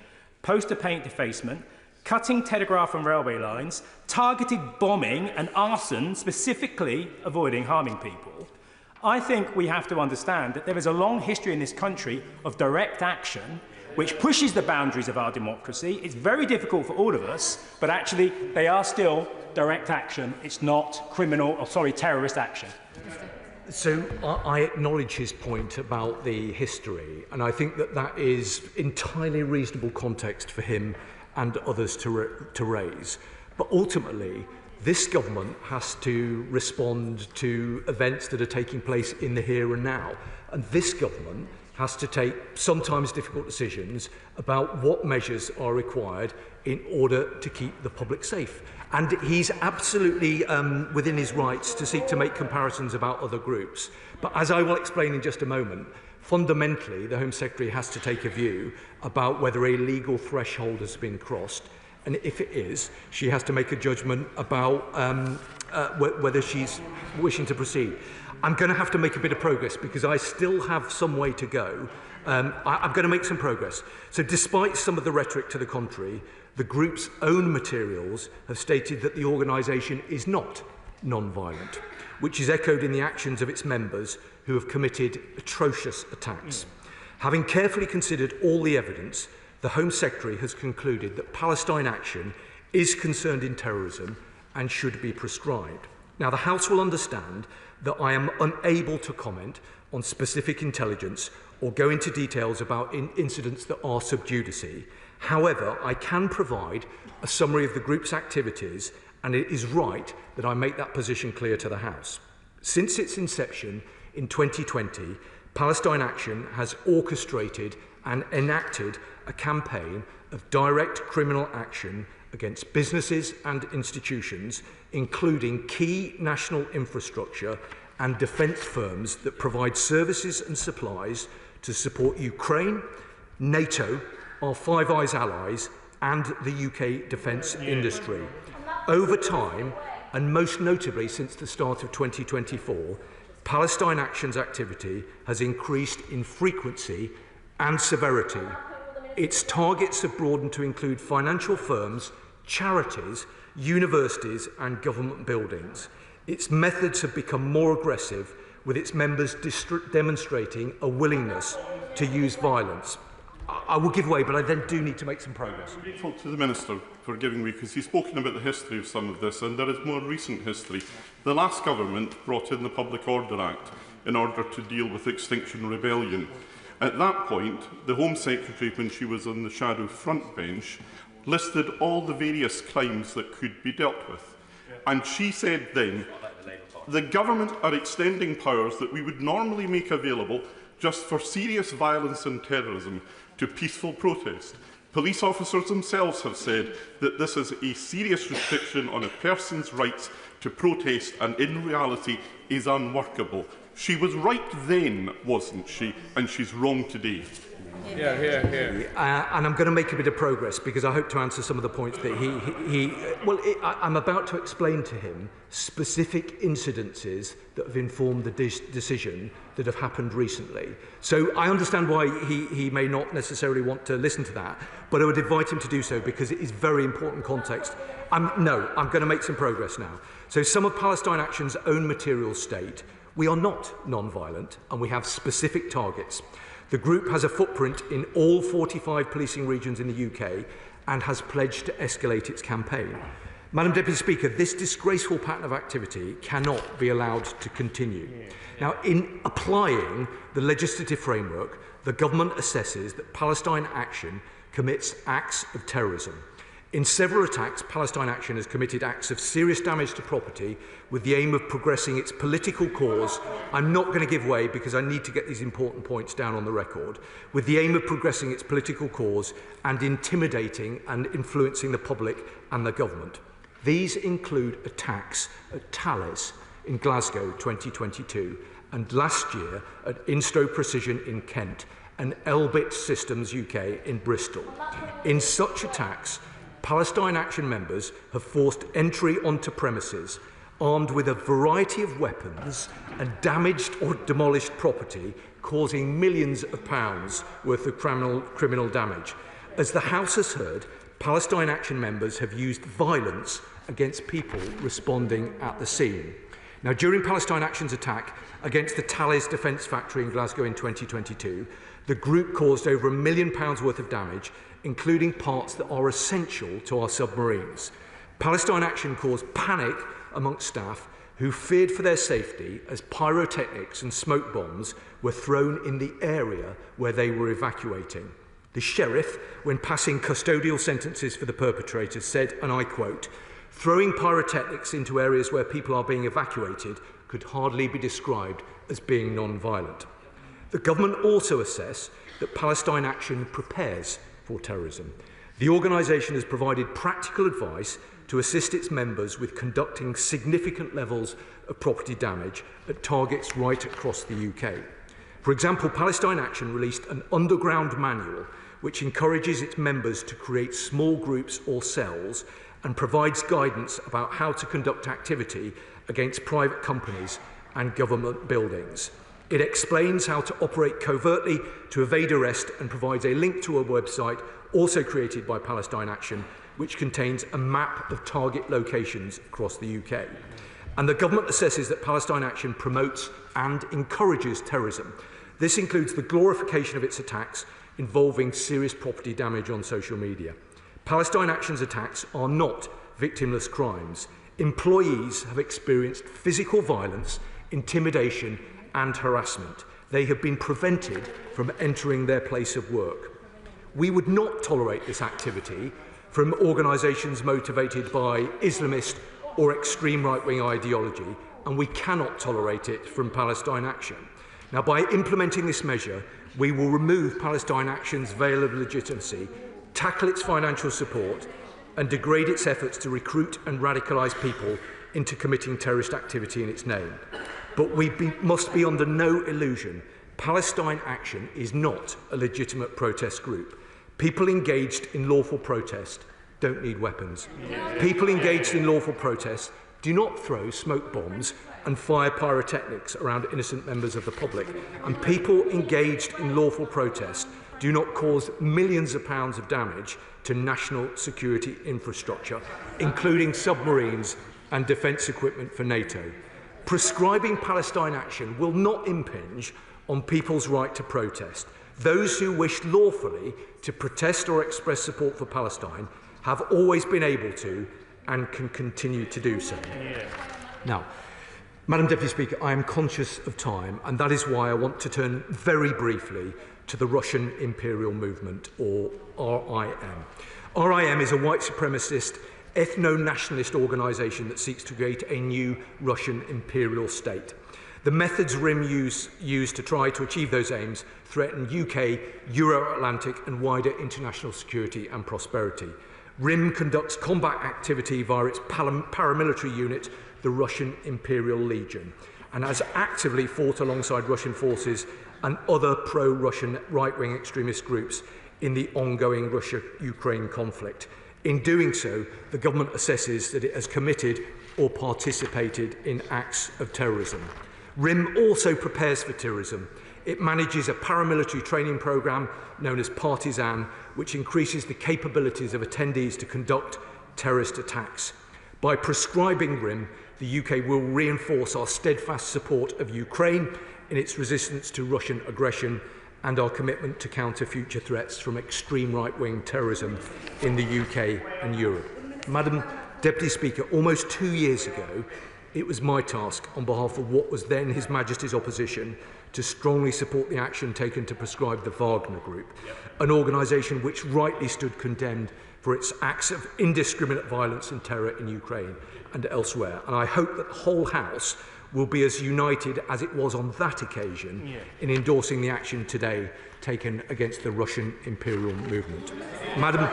S21: poster paint defacement, cutting telegraph and railway lines, targeted bombing and arson, specifically avoiding harming people, I think we have to understand that there is a long history in this country of direct action which pushes the boundaries of our democracy. It's very difficult for all of us, but actually they are still direct action. It's not terrorist action.
S13: So I acknowledge his point about the history, and I think that that is entirely reasonable context for him and others to raise. But ultimately, this government has to respond to events that are taking place in the here and now. And this government has to take sometimes difficult decisions about what measures are required in order to keep the public safe. And he's absolutely within his rights to seek to make comparisons about other groups. But as I will explain in just a moment, fundamentally, the Home Secretary has to take a view about whether a legal threshold has been crossed. And if it is, she has to make a judgment about whether she's wishing to proceed. I'm going to have to make a bit of progress because I still have some way to go. I'm going to make some progress. So despite some of the rhetoric to the contrary, the group's own materials have stated that the organisation is not non-violent, which is echoed in the actions of its members who have committed atrocious attacks. Having carefully considered all the evidence, the Home Secretary has concluded that Palestine action is concerned in terrorism and should be prescribed. Now, the House will understand that I am unable to comment on specific intelligence or go into details about incidents that are sub judice. However, I can provide a summary of the group's activities, and it is right that I make that position clear to the House. Since its inception in 2020, Palestine Action has orchestrated and enacted a campaign of direct criminal action against businesses and institutions, including key national infrastructure and defence firms that provide services and supplies to support Ukraine, NATO, our Five Eyes allies, and the UK defence industry. Over time, and most notably since the start of 2024, Palestine Action's activity has increased in frequency and severity. Its targets have broadened to include financial firms, charities, universities and government buildings. Its methods have become more aggressive, with its members demonstrating a willingness to use violence. I will give way, but I then do need to make some progress.
S4: I'm grateful to the Minister for giving me, because he's spoken about the history of some of this, and there is more recent history. The last government brought in the Public Order Act in order to deal with Extinction Rebellion. At that point, the Home Secretary, when she was on the shadow front bench, listed all the various crimes that could be dealt with. And she said then, the government are extending powers that we would normally make available just for serious violence and terrorism to peaceful protest. Police officers themselves have said that this is a serious restriction on a person's rights to protest and in reality is unworkable. She was right then, wasn't she? And she's wrong today.
S14: Yeah, here.
S13: And I'm going to make a bit of progress because I hope to answer some of the points that I'm about to explain to him specific incidences that have informed the decision that have happened recently. So I understand why he may not necessarily want to listen to that, but I would invite him to do so because it is very important context. I'm going to make some progress now. So some of Palestine Action's own materials state, we are not non-violent and we have specific targets. The group has a footprint in all 45 policing regions in the UK and has pledged to escalate its campaign. Madam Deputy Speaker, this disgraceful pattern of activity cannot be allowed to continue. Now, in applying the legislative framework, the government assesses that Palestine Action commits acts of terrorism. In several attacks, Palestine Action has committed acts of serious damage to property with the aim of progressing its political cause. I'm not going to give way because I need to get these important points down on the record. With the aim of progressing its political cause and intimidating and influencing the public and the government. These include attacks at Talis in Glasgow 2022 and last year at Instro Precision in Kent and Elbit Systems UK in Bristol. In such attacks, Palestine Action members have forced entry onto premises armed with a variety of weapons and damaged or demolished property, causing millions of pounds worth of criminal damage. As the House has heard, Palestine Action members have used violence against people responding at the scene. Now, during Palestine Action's attack against the Thales defence factory in Glasgow in 2022, the group caused over £1 million worth of damage, including parts that are essential to our submarines. Palestine Action caused panic amongst staff who feared for their safety as pyrotechnics and smoke bombs were thrown in the area where they were evacuating. The sheriff, when passing custodial sentences for the perpetrators, said, and I quote, "Throwing pyrotechnics into areas where people are being evacuated could hardly be described as being non-violent." The government also assess that Palestine Action prepares for terrorism. The organisation has provided practical advice to assist its members with conducting significant levels of property damage at targets right across the UK. For example, Palestine Action released an underground manual which encourages its members to create small groups or cells and provides guidance about how to conduct activity against private companies and government buildings. It explains how to operate covertly to evade arrest and provides a link to a website also created by Palestine Action, which contains a map of target locations across the UK. And the government assesses that Palestine Action promotes and encourages terrorism. This includes the glorification of its attacks involving serious property damage on social media. Palestine Action's attacks are not victimless crimes. Employees have experienced physical violence, intimidation, and harassment. They have been prevented from entering their place of work. We would not tolerate this activity from organisations motivated by Islamist or extreme right-wing ideology, and we cannot tolerate it from Palestine Action. Now, by implementing this measure, we will remove Palestine Action's veil of legitimacy, tackle its financial support, and degrade its efforts to recruit and radicalise people into committing terrorist activity in its name. But we must be under no illusion. Palestine Action is not a legitimate protest group. People engaged in lawful protest don't need weapons. People engaged in lawful protest do not throw smoke bombs and fire pyrotechnics around innocent members of the public. And people engaged in lawful protest do not cause millions of pounds of damage to national security infrastructure, including submarines and defence equipment for NATO. Prescribing Palestine Action will not impinge on people's right to protest. Those who wish lawfully to protest or express support for Palestine have always been able to and can continue to do so. Now, Madam Deputy Speaker, I am conscious of time, and that is why I want to turn very briefly to the Russian Imperial Movement, or RIM. RIM is a white supremacist, ethno-nationalist organisation that seeks to create a new Russian imperial state. The methods RIM use to try to achieve those aims threaten UK, Euro-Atlantic and wider international security and prosperity. RIM conducts combat activity via its paramilitary unit, the Russian Imperial Legion, and has actively fought alongside Russian forces and other pro-Russian right-wing extremist groups in the ongoing Russia-Ukraine conflict. In doing so, the government assesses that it has committed or participated in acts of terrorism. RIM also prepares for terrorism. It manages a paramilitary training programme known as Partisan, which increases the capabilities of attendees to conduct terrorist attacks. By prescribing RIM, the UK will reinforce our steadfast support of Ukraine in its resistance to Russian aggression and our commitment to counter future threats from extreme right-wing terrorism in the UK and Europe. Madam Deputy Speaker, almost 2 years ago, it was my task, on behalf of what was then His Majesty's opposition, to strongly support the action taken to proscribe the Wagner Group, an organisation which rightly stood condemned for its acts of indiscriminate violence and terror in Ukraine and elsewhere. And I hope that the whole House will be as united as it was on that occasion in endorsing the action today taken against the Russian imperial movement. Madam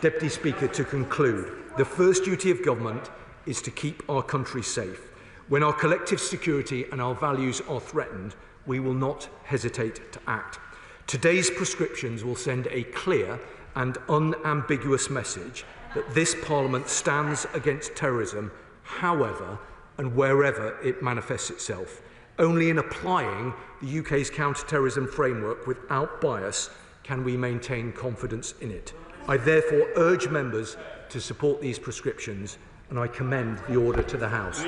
S13: Deputy Speaker, to conclude, the first duty of government is to keep our country safe. When our collective security and our values are threatened, we will not hesitate to act. Today's prescriptions will send a clear and unambiguous message that this Parliament stands against terrorism, however and wherever it manifests itself. Only in applying the UK's counter-terrorism framework without bias can we maintain confidence in it. I therefore urge members to support these prescriptions, and I commend the order to the House.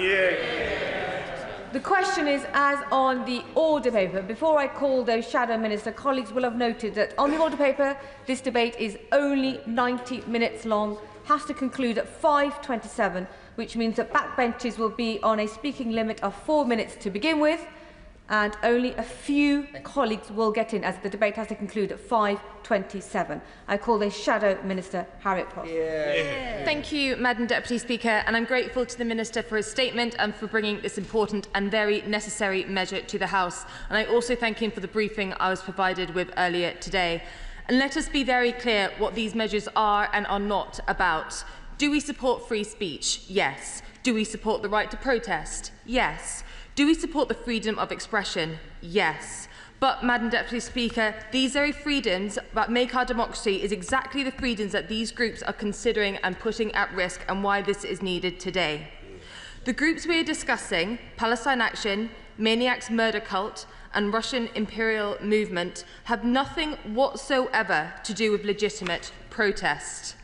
S8: The question is, as on the order paper, before I call those shadow minister, colleagues will have noted that on the order paper, this debate is only 90 minutes long, has to conclude at 5:27, which means that backbenchers will be on a speaking limit of 4 minutes to begin with, and only a few colleagues will get in, as the debate has to conclude at 5:27. I call the Shadow Minister, Harriet Potter.
S6: Thank you, Madam Deputy Speaker, and I'm grateful to the Minister for his statement and for bringing this important and very necessary measure to the House. And I also thank him for the briefing I was provided with earlier today. And let us be very clear what these measures are and are not about. Do we support free speech? Yes. Do we support the right to protest? Yes. Do we support the freedom of expression? Yes. But, Madam Deputy Speaker, these very freedoms that make our democracy is exactly the freedoms that these groups are considering and putting at risk, and why this is needed today. The groups we are discussing, Palestine Action, Maniac's Murder Cult and Russian Imperial Movement, have nothing whatsoever to do with legitimate protest.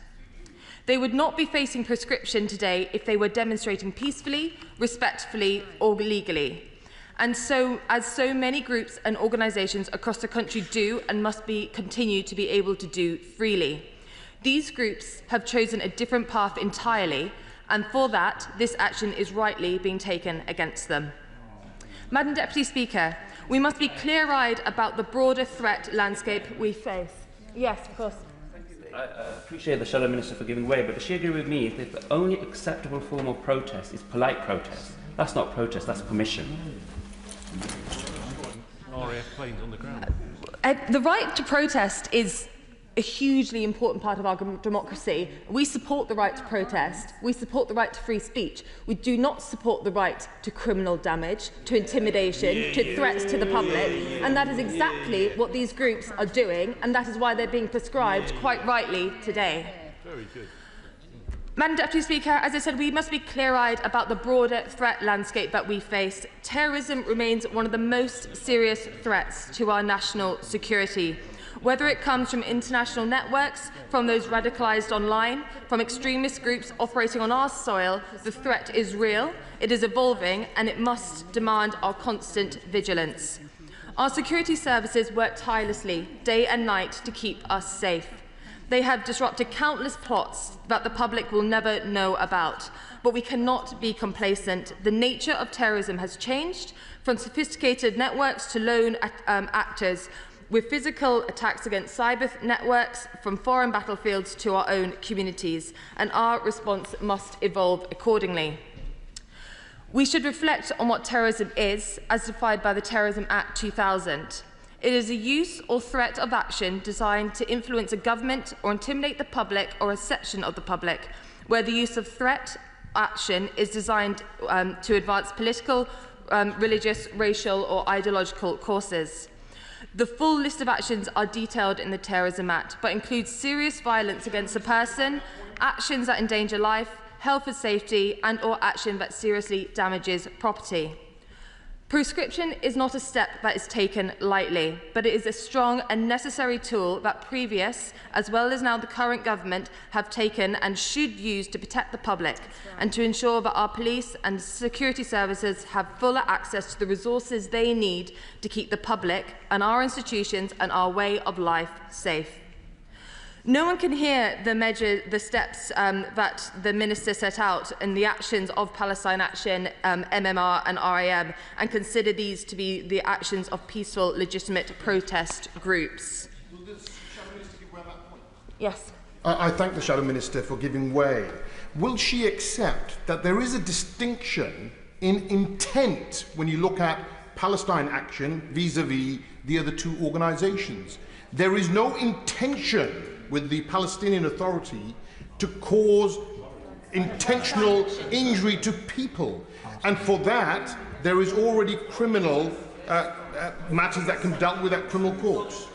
S6: They would not be facing proscription today if they were demonstrating peacefully, respectfully or legally. And so, as so many groups and organisations across the country do and must continue to be able to do freely. These groups have chosen a different path entirely, and for that, this action is rightly being taken against them. Madam Deputy Speaker, we must be clear-eyed about the broader threat landscape we face. Yes, of course.
S22: I appreciate the Shadow Minister for giving way, but does she agree with me that the only acceptable form of protest is polite protest? That's not protest, that's permission.
S23: RAF planes on the ground.
S6: The right to protest is a hugely important part of our democracy. We support the right to protest. We support the right to free speech. We do not support the right to criminal damage, to intimidation, to threats to the public. And that is exactly what these groups are doing, and that is why they're being prescribed, quite rightly, today.
S23: Very good.
S6: Madam Deputy Speaker, as I said, we must be clear-eyed about the broader threat landscape that we face. Terrorism remains one of the most serious threats to our national security. Whether it comes from international networks, from those radicalised online, from extremist groups operating on our soil, the threat is real, it is evolving, and it must demand our constant vigilance. Our security services work tirelessly, day and night, to keep us safe. They have disrupted countless plots that the public will never know about. But we cannot be complacent. The nature of terrorism has changed, from sophisticated networks to lone actors, with physical attacks against cyber networks, from foreign battlefields to our own communities, and our response must evolve accordingly. We should reflect on what terrorism is, as defined by the Terrorism Act 2000. It is a use or threat of action designed to influence a government or intimidate the public or a section of the public, where the use of threat action is designed to advance political, religious, racial or ideological causes. The full list of actions are detailed in the Terrorism Act, but includes serious violence against a person, actions that endanger life, health and safety, and/or action that seriously damages property. Proscription is not a step that is taken lightly, but it is a strong and necessary tool that previous, as well as now the current government, have taken and should use to protect the public and to ensure that our police and security services have fuller access to the resources they need to keep the public and our institutions and our way of life safe. No one can hear the steps that the Minister set out in the actions of Palestine Action, MMR and RAM, and consider these to be the actions of peaceful, legitimate protest groups.
S24: Will the Shadow Minister give way on that point?
S6: Yes.
S24: I thank the Shadow Minister for giving way. Will she accept that there is a distinction in intent when you look at Palestine Action vis-à-vis the other two organisations? There is no intention with the Palestinian Authority to cause intentional injury to people. And for that, there is already criminal matters that can be dealt with at criminal courts.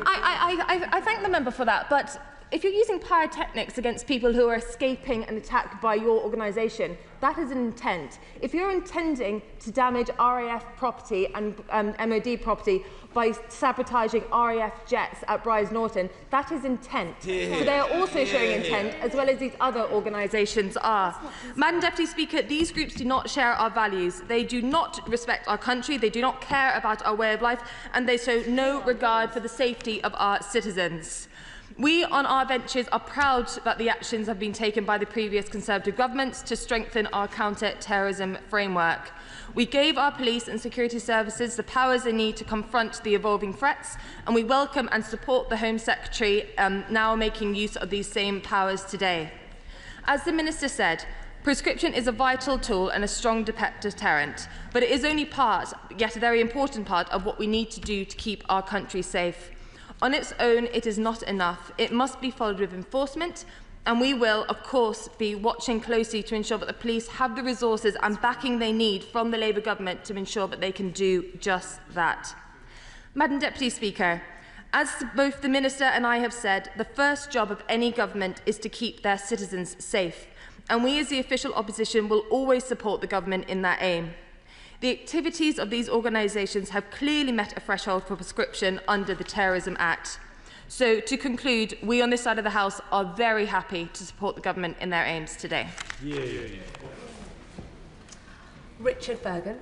S6: I thank the member for that, but if you're using pyrotechnics against people who are escaping an attack by your organisation, that is an intent. If you're intending to damage RAF property and MOD property by sabotaging RAF jets at Brize Norton, that is intent. So they are also showing intent, as well as these other organisations are. Madam Deputy Speaker, these groups do not share our values. They do not respect our country, they do not care about our way of life, and they show no regard for the safety of our citizens. We on our benches are proud that the actions have been taken by the previous Conservative governments to strengthen our counter-terrorism framework. We gave our police and security services the powers they need to confront the evolving threats, and we welcome and support the Home Secretary now making use of these same powers today. As the Minister said, prescription is a vital tool and a strong deterrent, but it is only part, yet a very important part, of what we need to do to keep our country safe. On its own, it is not enough. It must be followed with enforcement, and we will, of course, be watching closely to ensure that the police have the resources and backing they need from the Labour government to ensure that they can do just that. Madam Deputy Speaker, as both the Minister and I have said, the first job of any government is to keep their citizens safe, and we as the official opposition will always support the government in that aim. The activities of these organisations have clearly met a threshold for prescription under the Terrorism Act. So, to conclude, we on this side of the House are very happy to support the government in their aims today.
S8: Richard Bergen.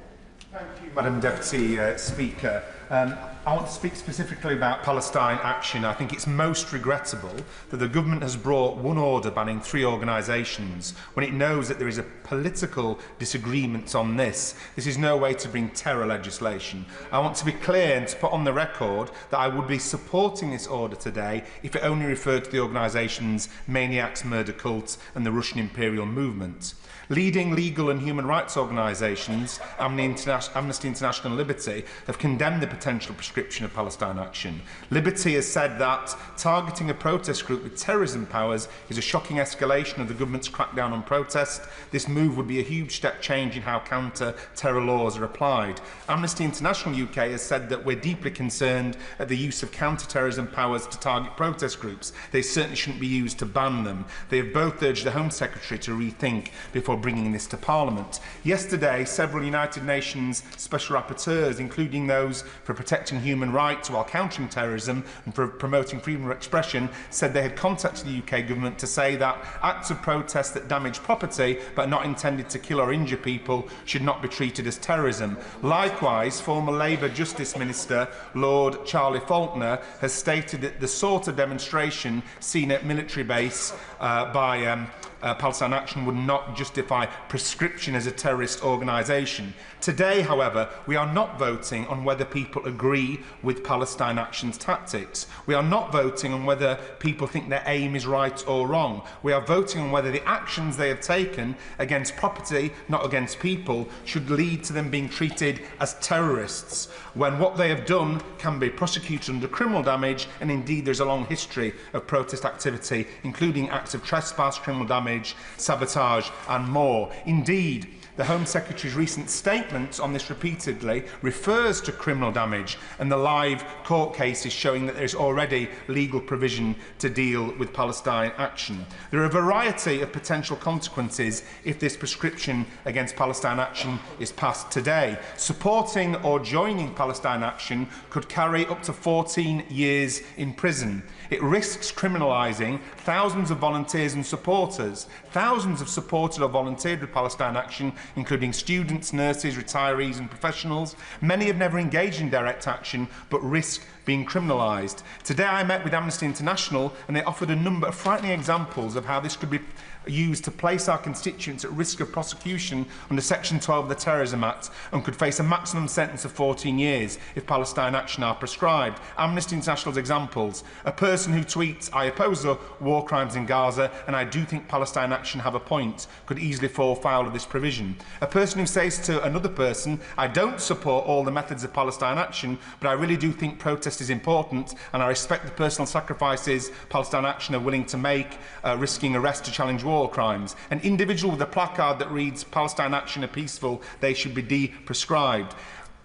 S3: Thank you, Madam Deputy Speaker. I want to speak specifically about Palestine Action. I think it's most regrettable that the government has brought one order banning 3 organisations when it knows that there is a political disagreement on this. This is no way to bring terror legislation. I want to be clear and to put on the record that I would be supporting this order today if it only referred to the organisations Maniacs, Murder Cult and the Russian Imperial Movement. Leading legal and human rights organisations, Amnesty International and Liberty, have condemned the potential prescription of Palestine Action. Liberty has said that targeting a protest group with terrorism powers is a shocking escalation of the government's crackdown on protest. This move would be a huge step change in how counter-terror laws are applied. Amnesty International UK has said that we're deeply concerned at the use of counter-terrorism powers to target protest groups. They certainly shouldn't be used to ban them. They have both urged the Home Secretary to rethink before bringing this to Parliament. Yesterday, several United Nations special rapporteurs, including those for protecting human rights while countering terrorism and for promoting freedom of expression, said they had contacted the UK government to say that acts of protest that damage property but are not intended to kill or injure people should not be treated as terrorism. Likewise, former Labour Justice Minister Lord Charlie Faulkner has stated that the sort of demonstration seen at military base by Palestine Action would not justify prescription as a terrorist organisation. Today, however, we are not voting on whether people agree with Palestine Action's tactics. We are not voting on whether people think their aim is right or wrong. We are voting on whether the actions they have taken against property, not against people, should lead to them being treated as terrorists, when what they have done can be prosecuted under criminal damage, and indeed there is a long history of protest activity, including acts of trespass, criminal damage, sabotage and more. Indeed, the Home Secretary's recent statement on this repeatedly refers to criminal damage and the live court cases showing that there is already legal provision to deal with Palestine Action. There are a variety of potential consequences if this prescription against Palestine Action is passed today. Supporting or joining Palestine Action could carry up to 14 years in prison. It risks criminalising thousands of volunteers and supporters. Thousands have supported or volunteered with Palestine Action, including students, nurses, retirees and professionals. Many have never engaged in direct action, but risk being criminalised. Today I met with Amnesty International and they offered a number of frightening examples of how this could be used to place our constituents at risk of prosecution under Section 12 of the Terrorism Act and could face a maximum sentence of 14 years if Palestine Action are prescribed. Amnesty International's examples: a person who tweets, "I oppose the war crimes in Gaza and I do think Palestine Action have a point," could easily fall foul of this provision. A person who says to another person, "I don't support all the methods of Palestine Action, but I really do think protest is important and I respect the personal sacrifices Palestine Action are willing to make, risking arrest to challenge war crimes." An individual with a placard that reads "Palestine Action are peaceful, they should be de-prescribed."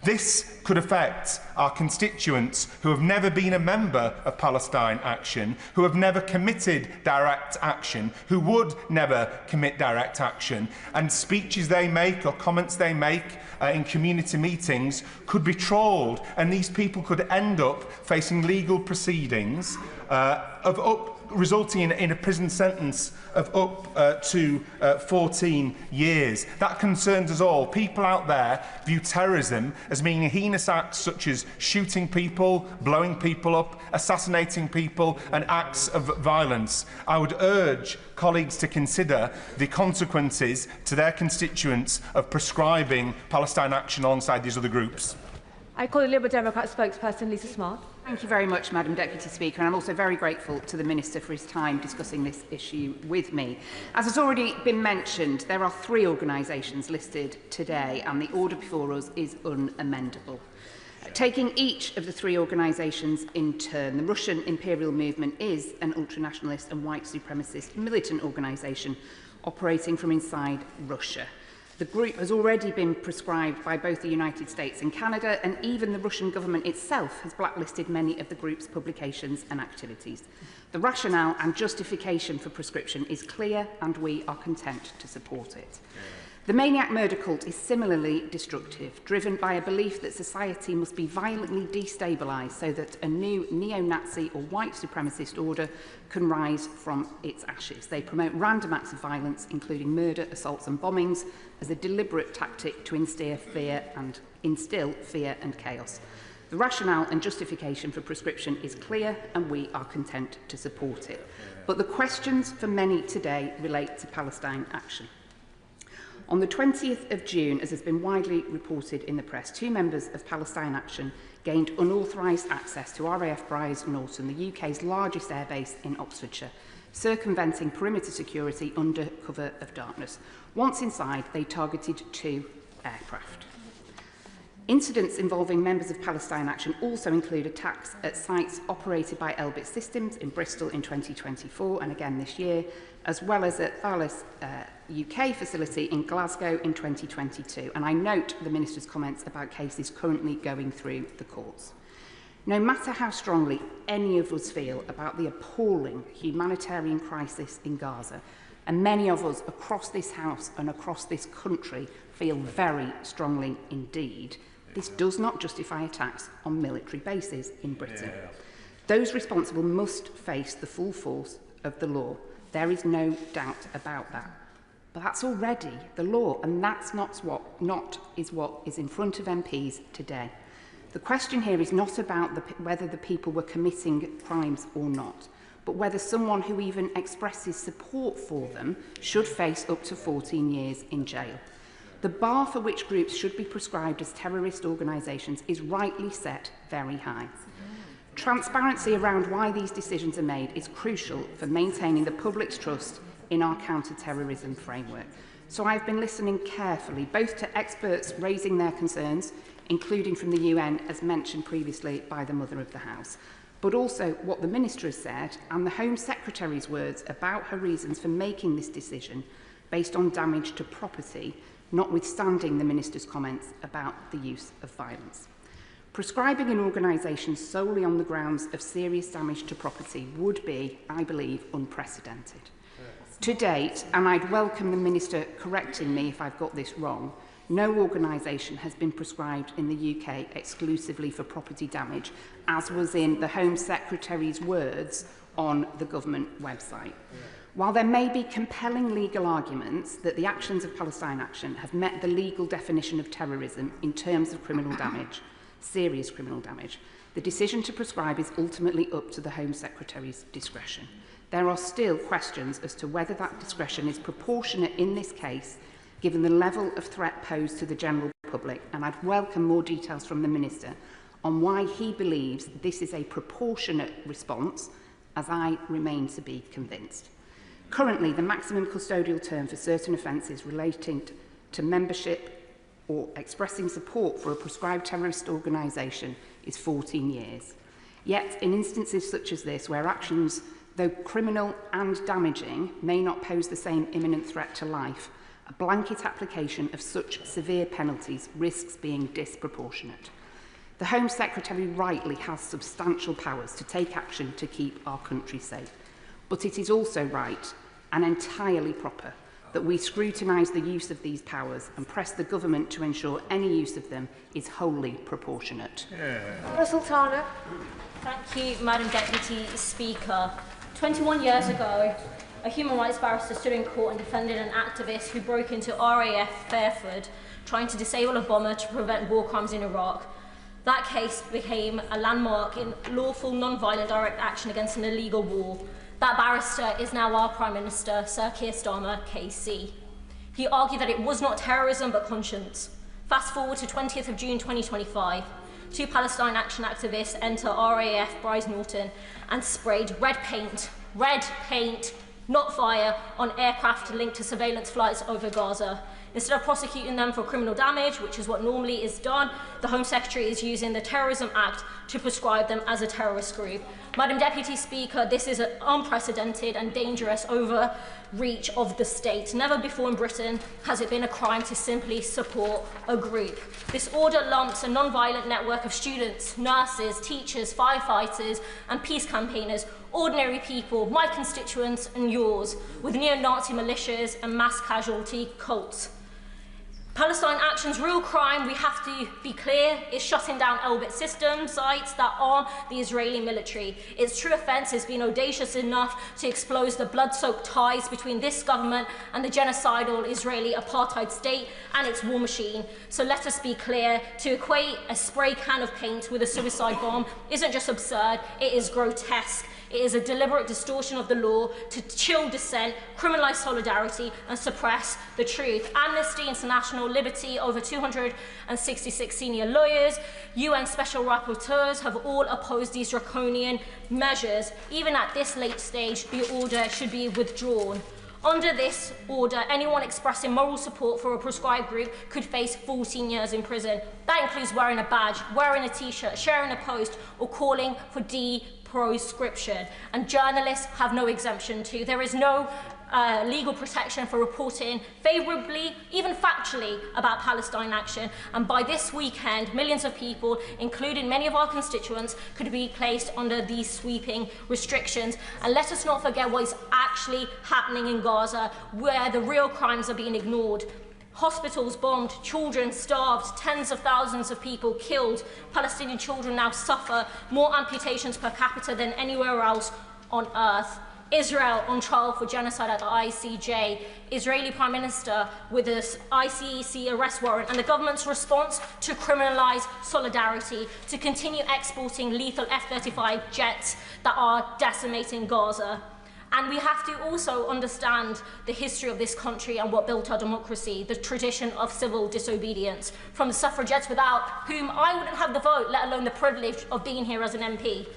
S3: This could affect our constituents who have never been a member of Palestine Action, who have never committed direct action, who would never commit direct action, and speeches they make or comments they make in community meetings could be trawled, and these people could end up facing legal proceedings resulting in a prison sentence of up to 14 years. That concerns us all. People out there view terrorism as meaning heinous acts such as shooting people, blowing people up, assassinating people, and acts of violence. I would urge colleagues to consider the consequences to their constituents of prescribing Palestine Action alongside these other groups.
S8: I call the Liberal Democrat spokesperson Lisa Smart.
S1: Thank you very much, Madam Deputy Speaker, and I'm also very grateful to the Minister for his time discussing this issue with me. As has already been mentioned, there are 3 organisations listed today, and the order before us is unamendable. Taking each of the 3 organisations in turn, the Russian Imperial Movement is an ultranationalist and white supremacist militant organisation operating from inside Russia. The group has already been prescribed by both the United States and Canada, and even the Russian government itself has blacklisted many of the group's publications and activities. The rationale and justification for prescription is clear, and we are content to support it. The maniac murder cult is similarly destructive, driven by a belief that society must be violently destabilised so that a new neo-Nazi or white supremacist order can rise from its ashes. They promote random acts of violence, including murder, assaults and bombings, as a deliberate tactic to instill fear and chaos. The rationale and justification for prescription is clear, and we are content to support it. But the questions for many today relate to Palestine Action. On the 20th of June, as has been widely reported in the press, 2 members of Palestine Action gained unauthorised access to RAF Briars Norton, the UK's largest airbase in Oxfordshire, circumventing perimeter security under cover of darkness. Once inside, they targeted 2 aircraft. Incidents involving members of Palestine Action also include attacks at sites operated by Elbit Systems in Bristol in 2024 and again this year, as well as at Thales UK facility in Glasgow in 2022. And I note the Minister's comments about cases currently going through the courts. No matter how strongly any of us feel about the appalling humanitarian crisis in Gaza, and many of us across this House and across this country feel very strongly indeed, this does not justify attacks on military bases in Britain. Those responsible must face the full force of the law. There is no doubt about that. But that's already the law, and that's not what is in front of MPs today. The question here is not about whether the people were committing crimes or not, but whether someone who even expresses support for them should face up to 14 years in jail. The bar for which groups should be prescribed as terrorist organisations is rightly set very high. Transparency around why these decisions are made is crucial for maintaining the public's trust in our counter-terrorism framework. So I've been listening carefully, both to experts raising their concerns, including from the UN, as mentioned previously by the Mother of the House, but also what the Minister has said and the Home Secretary's words about her reasons for making this decision based on damage to property, notwithstanding the Minister's comments about the use of violence. Prescribing an organisation solely on the grounds of serious damage to property would be, I believe, unprecedented. To date, and I'd welcome the Minister correcting me if I've got this wrong, no organisation has been prescribed in the UK exclusively for property damage, as was in the Home Secretary's words on the government website. While there may be compelling legal arguments that the actions of Palestine Action have met the legal definition of terrorism in terms of criminal damage, serious criminal damage, the decision to prescribe is ultimately up to the Home Secretary's discretion. There are still questions as to whether that discretion is proportionate in this case, given the level of threat posed to the general public, and I'd welcome more details from the Minister on why he believes this is a proportionate response, as I remain to be convinced. Currently, the maximum custodial term for certain offences relating to membership or expressing support for a prescribed terrorist organisation is 14 years. Yet, in instances such as this, where actions, though criminal and damaging, may not pose the same imminent threat to life, a blanket application of such severe penalties risks being disproportionate. The Home Secretary rightly has substantial powers to take action to keep our country safe. But it is also right and entirely proper that we scrutinise the use of these powers and press the government to ensure any use of them is wholly proportionate.
S8: Sultana.
S17: Thank you, Madam Deputy Speaker. 21 years ago, a human rights barrister stood in court and defended an activist who broke into RAF Deferred, trying to disable a bomber to prevent war crimes in Iraq. That case became a landmark in lawful, non-violent direct action against an illegal war. That barrister is now our Prime Minister, Sir Keir Starmer, KC. He argued that it was not terrorism but conscience. Fast forward to 20th of June 2025. 2 Palestine Action activists enter RAF Bryce Norton and sprayed red paint, not fire, on aircraft linked to surveillance flights over Gaza. Instead of prosecuting them for criminal damage, which is what normally is done, the Home Secretary is using the Terrorism Act to prescribe them as a terrorist group. Madam Deputy Speaker, this is an unprecedented and dangerous overreach of the state. Never before in Britain has it been a crime to simply support a group. This order lumps a non-violent network of students, nurses, teachers, firefighters and peace campaigners, ordinary people, my constituents and yours, with neo-Nazi militias and mass casualty cults. Palestine Action's real crime, we have to be clear, is shutting down Elbit system sites that arm the Israeli military. Its true offence has been audacious enough to expose the blood-soaked ties between this government and the genocidal Israeli apartheid state and its war machine. So let us be clear, to equate a spray can of paint with a suicide bomb isn't just absurd, it is grotesque. It is a deliberate distortion of the law to chill dissent, criminalise solidarity and suppress the truth. Amnesty International, Liberty, over 266 senior lawyers, UN special rapporteurs have all opposed these draconian measures. Even at this late stage, the order should be withdrawn. Under this order, anyone expressing moral support for a prescribed group could face 14 years in prison. That includes wearing a badge, wearing a t-shirt, sharing a post or calling for proscription, and journalists have no exemption too. There is no legal protection for reporting favourably, even factually, about Palestine Action, and by this weekend millions of people, including many of our constituents, could be placed under these sweeping restrictions. And let us not forget what is actually happening in Gaza, where the real crimes are being ignored. Hospitals bombed, children starved, tens of thousands of people killed. Palestinian children now suffer more amputations per capita than anywhere else on earth. Israel on trial for genocide at the ICJ. Israeli Prime Minister with an ICC arrest warrant, and the government's response to criminalise solidarity, to continue exporting lethal F-35 jets that are decimating Gaza. And we have to also understand the history of this country and what built our democracy, the tradition of civil disobedience, from the suffragettes without whom I wouldn't have the vote, let alone the privilege of being here as an MP.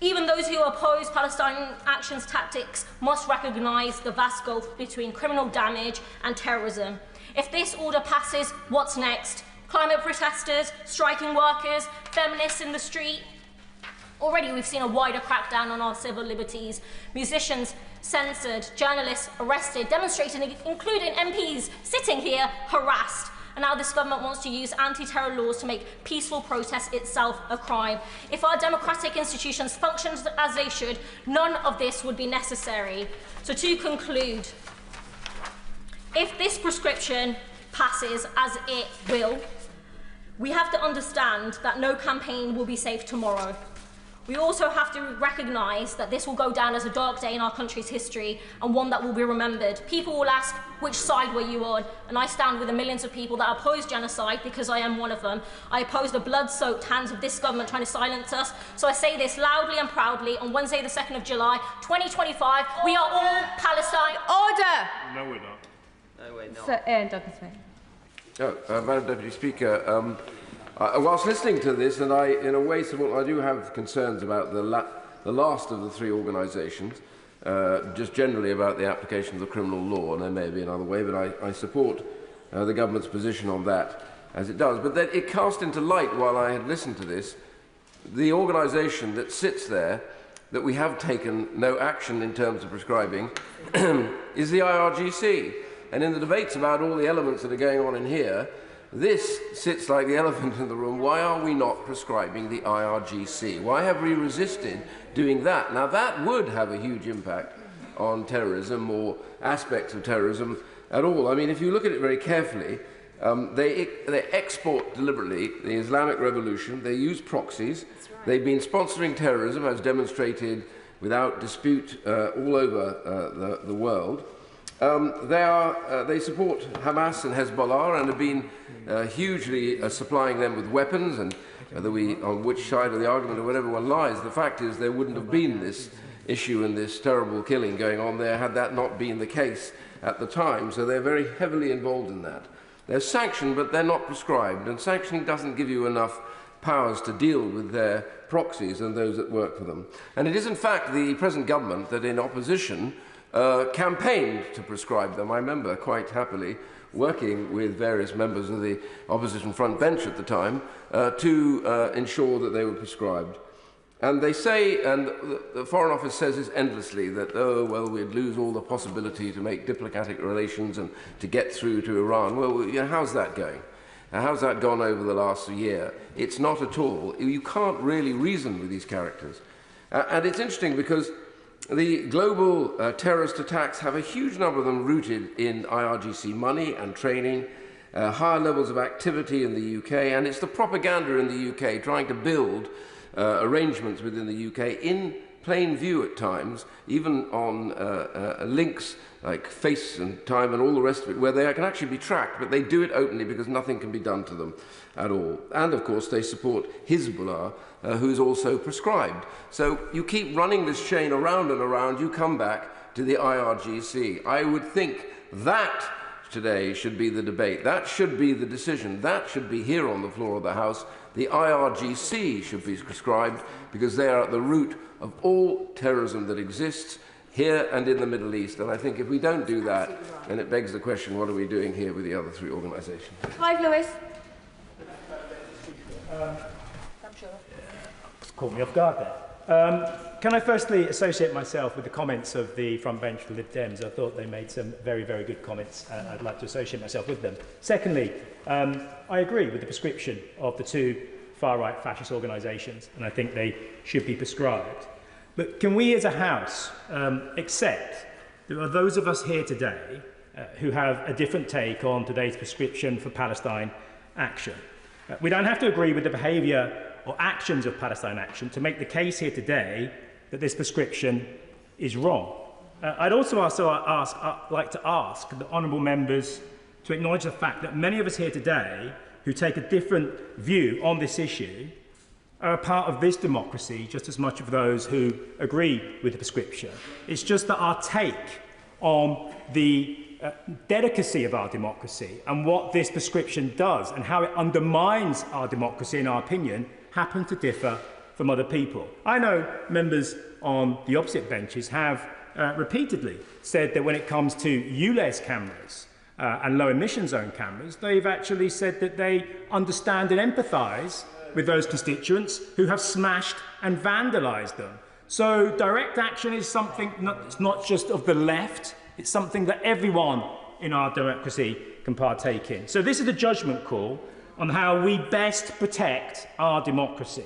S17: Even those who oppose Palestine Action's tactics must recognise the vast gulf between criminal damage and terrorism. If this order passes, what's next? Climate protesters, striking workers, feminists in the street? Already we've seen a wider crackdown on our civil liberties. Musicians censored, journalists arrested, demonstrating, including MPs sitting here harassed. And now this government wants to use anti-terror laws to make peaceful protest itself a crime. If our democratic institutions functioned as they should, none of this would be necessary. So to conclude, if this prescription passes, as it will, we have to understand that no campaign will be safe tomorrow. We also have to recognise that this will go down as a dark day in our country's history, and one that will be remembered. People will ask, which side were you on? And I stand with the millions of people that oppose genocide, because I am one of them. I oppose the blood-soaked hands of this government trying to silence us. So I say this loudly and proudly on Wednesday the 2nd of July, 2025, we are all Palestine.
S8: Order!
S4: No, we're not.
S8: No, we're not. Sir Ian Douglas-Smith.
S2: Madam Deputy Speaker, whilst listening to this, and I, in a way, I do have concerns about the last of the three organisations, just generally about the application of the criminal law, and there may be another way, but I support the government's position on that, as it does. But then it cast into light, while I had listened to this, the organisation that sits there, that we have taken no action in terms of prescribing, is the IRGC. And in the debates about all the elements that are going on in here, this sits like the elephant in the room. Why are we not prescribing the IRGC? Why have we resisted doing that? Now, that would have a huge impact on terrorism or aspects of terrorism at all. I mean, if you look at it very carefully, they export deliberately the Islamic Revolution. They use proxies. Right. They've been sponsoring terrorism, as demonstrated without dispute all over the world. They support Hamas and Hezbollah and have been hugely supplying them with weapons, and whether on which side of the argument or whatever one lies, the fact is there wouldn't have been this issue and this terrible killing going on there had that not been the case at the time. So they're very heavily involved in that. They're sanctioned, but they're not prescribed, and sanctioning doesn't give you enough powers to deal with their proxies and those that work for them. And it is in fact the present government that in opposition campaigned to prescribe them. I remember quite happily working with various members of the opposition front bench at the time to ensure that they were prescribed. And they say, and the Foreign Office says this endlessly, that, oh, well, we'd lose all the possibility to make diplomatic relations and to get through to Iran. Well, you know, how's that going? How's that gone over the last year? It's not at all. You can't really reason with these characters. And it's interesting because the global terrorist attacks have a huge number of them rooted in IRGC money and training, higher levels of activity in the UK, and it's the propaganda in the UK trying to build arrangements within the UK in plain view at times, even on links like Face and Time and all the rest of it, where they can actually be tracked, but they do it openly because nothing can be done to them at all. And of course they support Hezbollah, who's also prescribed. So you keep running this chain around and around, you come back to the IRGC. I would think that today should be the debate. That should be the decision. That should be here on the floor of the House. The IRGC should be prescribed because they are at the root of all terrorism that exists here and in the Middle East. And I think if we don't do that, then it begs the question, what are we doing here with the other three organisations?
S8: Clive Lewis.
S21: Caught me off guard there. Can I firstly associate myself with the comments of the front bench for Lib Dems? I thought they made some very, very good comments, and I'd like to associate myself with them. Secondly, I agree with the prescription of the two far-right fascist organisations, and I think they should be prescribed. But can we as a House accept there are those of us here today who have a different take on today's prescription for Palestine action? We don't have to agree with the behaviour or actions of Palestine action to make the case here today that this prescription is wrong. I'd also like to ask the honourable members to acknowledge the fact that many of us here today who take a different view on this issue are a part of this democracy just as much as those who agree with the prescription. It's just that our take on the delicacy of our democracy and what this prescription does and how it undermines our democracy, in our opinion, happen to differ from other people. I know members on the opposite benches have repeatedly said that when it comes to ULEZ cameras and low emission zone cameras, they've actually said that they understand and empathise with those constituents who have smashed and vandalised them. So direct action is something it's not just of the left, it's something that everyone in our democracy can partake in. So this is a judgment call on how we best protect our democracy,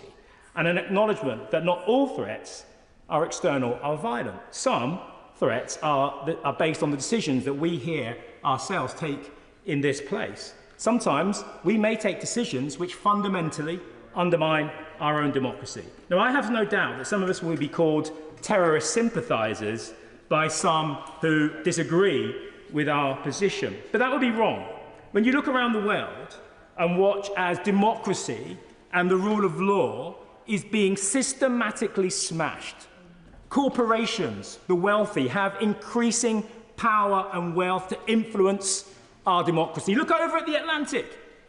S21: and an acknowledgement that not all threats are external or violent. Some threats are based on the decisions that we here ourselves take in this place. Sometimes we may take decisions which fundamentally undermine our own democracy. Now, I have no doubt that some of us will be called terrorist sympathisers by some who disagree with our position, but that would be wrong. When you look around the world and watch as democracy and the rule of law is being systematically smashed, corporations, the wealthy, have increasing power and wealth to influence our democracy. Look over at the Atlantic,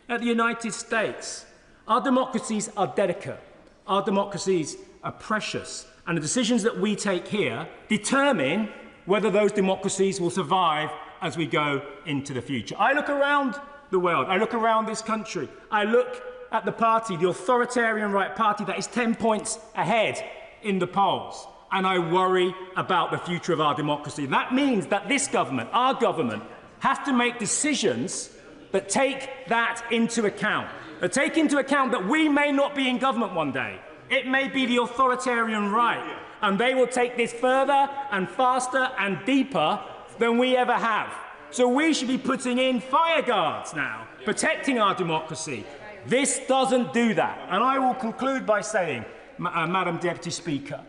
S21: at the United States. Our democracies are delicate. Our democracies are precious. And the decisions that we take here determine whether those democracies will survive as we go into the future. I look around the world. I look around this country. I look at the party, the authoritarian right party, that is 10 points ahead in the polls. And I worry about the future of our democracy. That means that this government, our government, has to make decisions but take that into account. But take into account that we may not be in government one day. It may be the authoritarian right, and they will take this further and faster and deeper than we ever have. So we should be putting in fire guards now, protecting our democracy. This doesn't do that. And I will conclude by saying, Madam Deputy Speaker,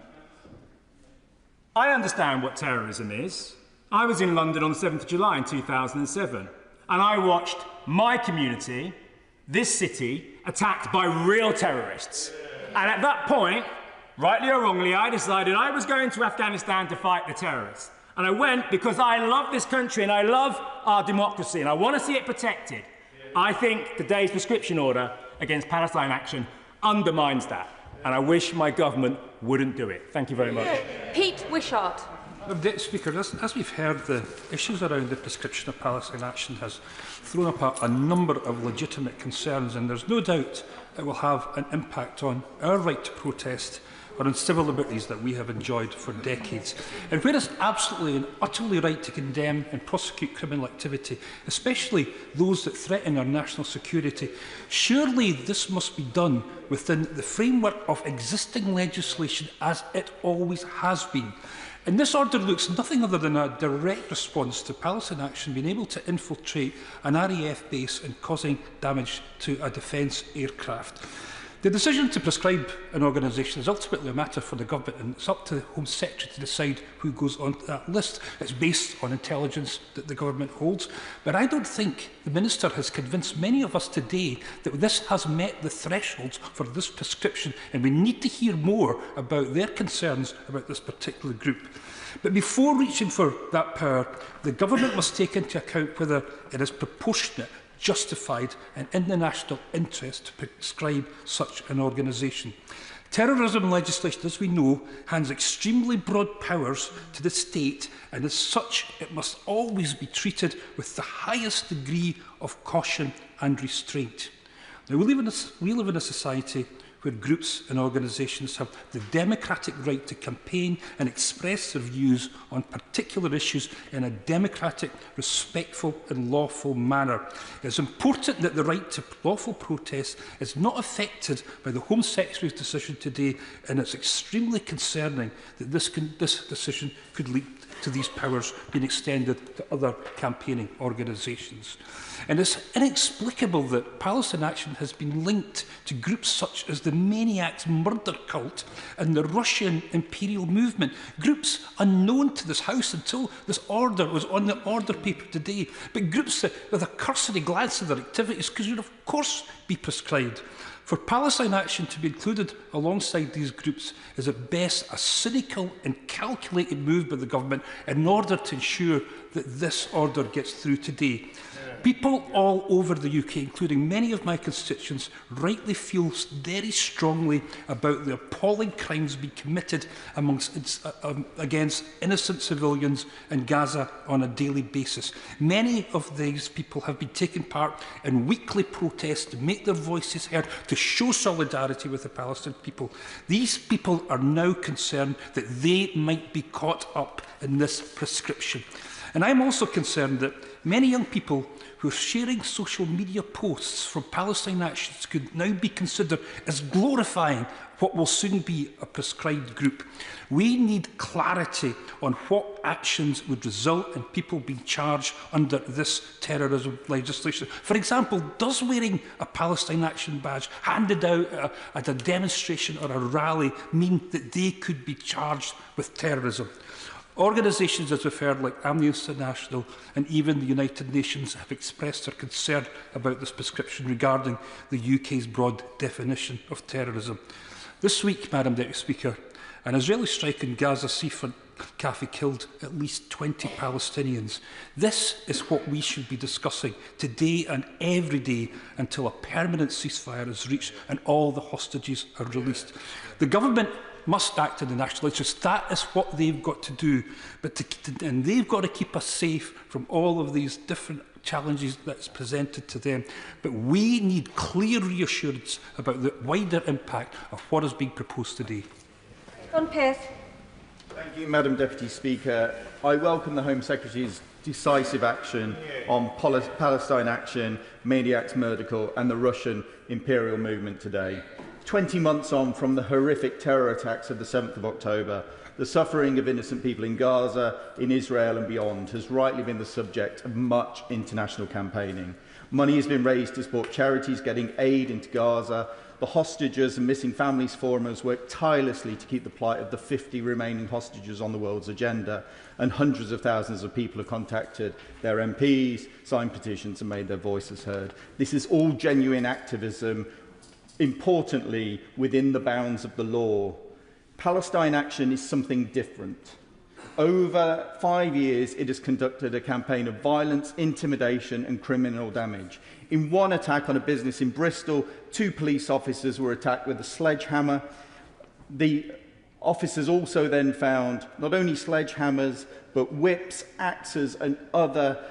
S21: I understand what terrorism is. I was in London on the 7th of July in 2007, and I watched my community, this city, attacked by real terrorists. And at that point, rightly or wrongly, I decided I was going to Afghanistan to fight the terrorists. And I went because I love this country and I love our democracy and I want to see it protected. I think today's prescription order against Palestine Action undermines that. And I wish my government wouldn't do it. Thank you very much.
S8: Pete Wishart.
S5: Deputy Speaker, as we've heard, the issues around the prescription of Palestine Action has thrown up a number of legitimate concerns, and there's no doubt it will have an impact on our right to protest or on civil liberties that we have enjoyed for decades. And where it's absolutely and utterly right to condemn and prosecute criminal activity, especially those that threaten our national security, surely this must be done within the framework of existing legislation as it always has been. And this order looks nothing other than a direct response to Palestine Action being able to infiltrate an RAF base and causing damage to a defence aircraft. The decision to prescribe an organisation is ultimately a matter for the government, and it's up to the Home Secretary to decide who goes on that list. It's based on intelligence that the government holds. But I don't think the Minister has convinced many of us today that this has met the thresholds for this prescription, and we need to hear more about their concerns about this particular group. But before reaching for that power, the government must take into account whether it is proportionate, justified and in the national interest to prescribe such an organisation. Terrorism legislation, as we know, hands extremely broad powers to the state, and as such it must always be treated with the highest degree of caution and restraint. Now, we live in a society where groups and organisations have the democratic right to campaign and express their views on particular issues in a democratic, respectful and lawful manner. It is important that the right to lawful protest is not affected by the Home Secretary's decision today, and it's extremely concerning that this decision could lead to these powers being extended to other campaigning organisations. And it's inexplicable that Palestine Action has been linked to groups such as the Maniacs Murder Cult and the Russian Imperial Movement, groups unknown to this House until this order was on the order paper today, but groups that, with a cursory glance at their activities, could of course be prescribed. For Palestine Action to be included alongside these groups is at best a cynical and calculated move by the government in order to ensure that this order gets through today. People all over the UK, including many of my constituents, rightly feel very strongly about the appalling crimes being committed against innocent civilians in Gaza on a daily basis. Many of these people have been taking part in weekly protests to make their voices heard, to show solidarity with the Palestinian people. These people are now concerned that they might be caught up in this prescription. And I'm also concerned that many young people who are sharing social media posts from Palestine Actions could now be considered as glorifying what will soon be a prescribed group. We need clarity on what actions would result in people being charged under this terrorism legislation. For example, does wearing a Palestine Action badge handed out at a demonstration or a rally mean that they could be charged with terrorism? Organisations, as we've heard, like Amnesty International and even the United Nations have expressed their concern about this prescription regarding the UK's broad definition of terrorism. This week, Madam Deputy Speaker, an Israeli strike in Gaza seafront cafe killed at least 20 Palestinians. This is what we should be discussing today and every day until a permanent ceasefire is reached and all the hostages are released. The government must act in the national interest. That is what they've got to do. And they've got to keep us safe from all of these different challenges that's presented to them. But we need clear reassurance about the wider impact of what is being proposed today.
S8: John Pearce.
S7: Thank you, Madam Deputy Speaker. I welcome the Home Secretary's decisive action on Palestine Action, Maniacs Murdercore and the Russian imperial movement today. 20 months on from the horrific terror attacks of the 7th of October, the suffering of innocent people in Gaza, in Israel and beyond has rightly been the subject of much international campaigning. Money has been raised to support charities getting aid into Gaza. The Hostages and Missing Families Forum has worked tirelessly to keep the plight of the 50 remaining hostages on the world's agenda, and hundreds of thousands of people have contacted their MPs, signed petitions and made their voices heard. This is all genuine activism, importantly within the bounds of the law. Palestine Action is something different. Over 5 years, it has conducted a campaign of violence, intimidation and criminal damage. In one attack on a business in Bristol, 2 police officers were attacked with a sledgehammer. The officers also then found not only sledgehammers, but whips, axes and other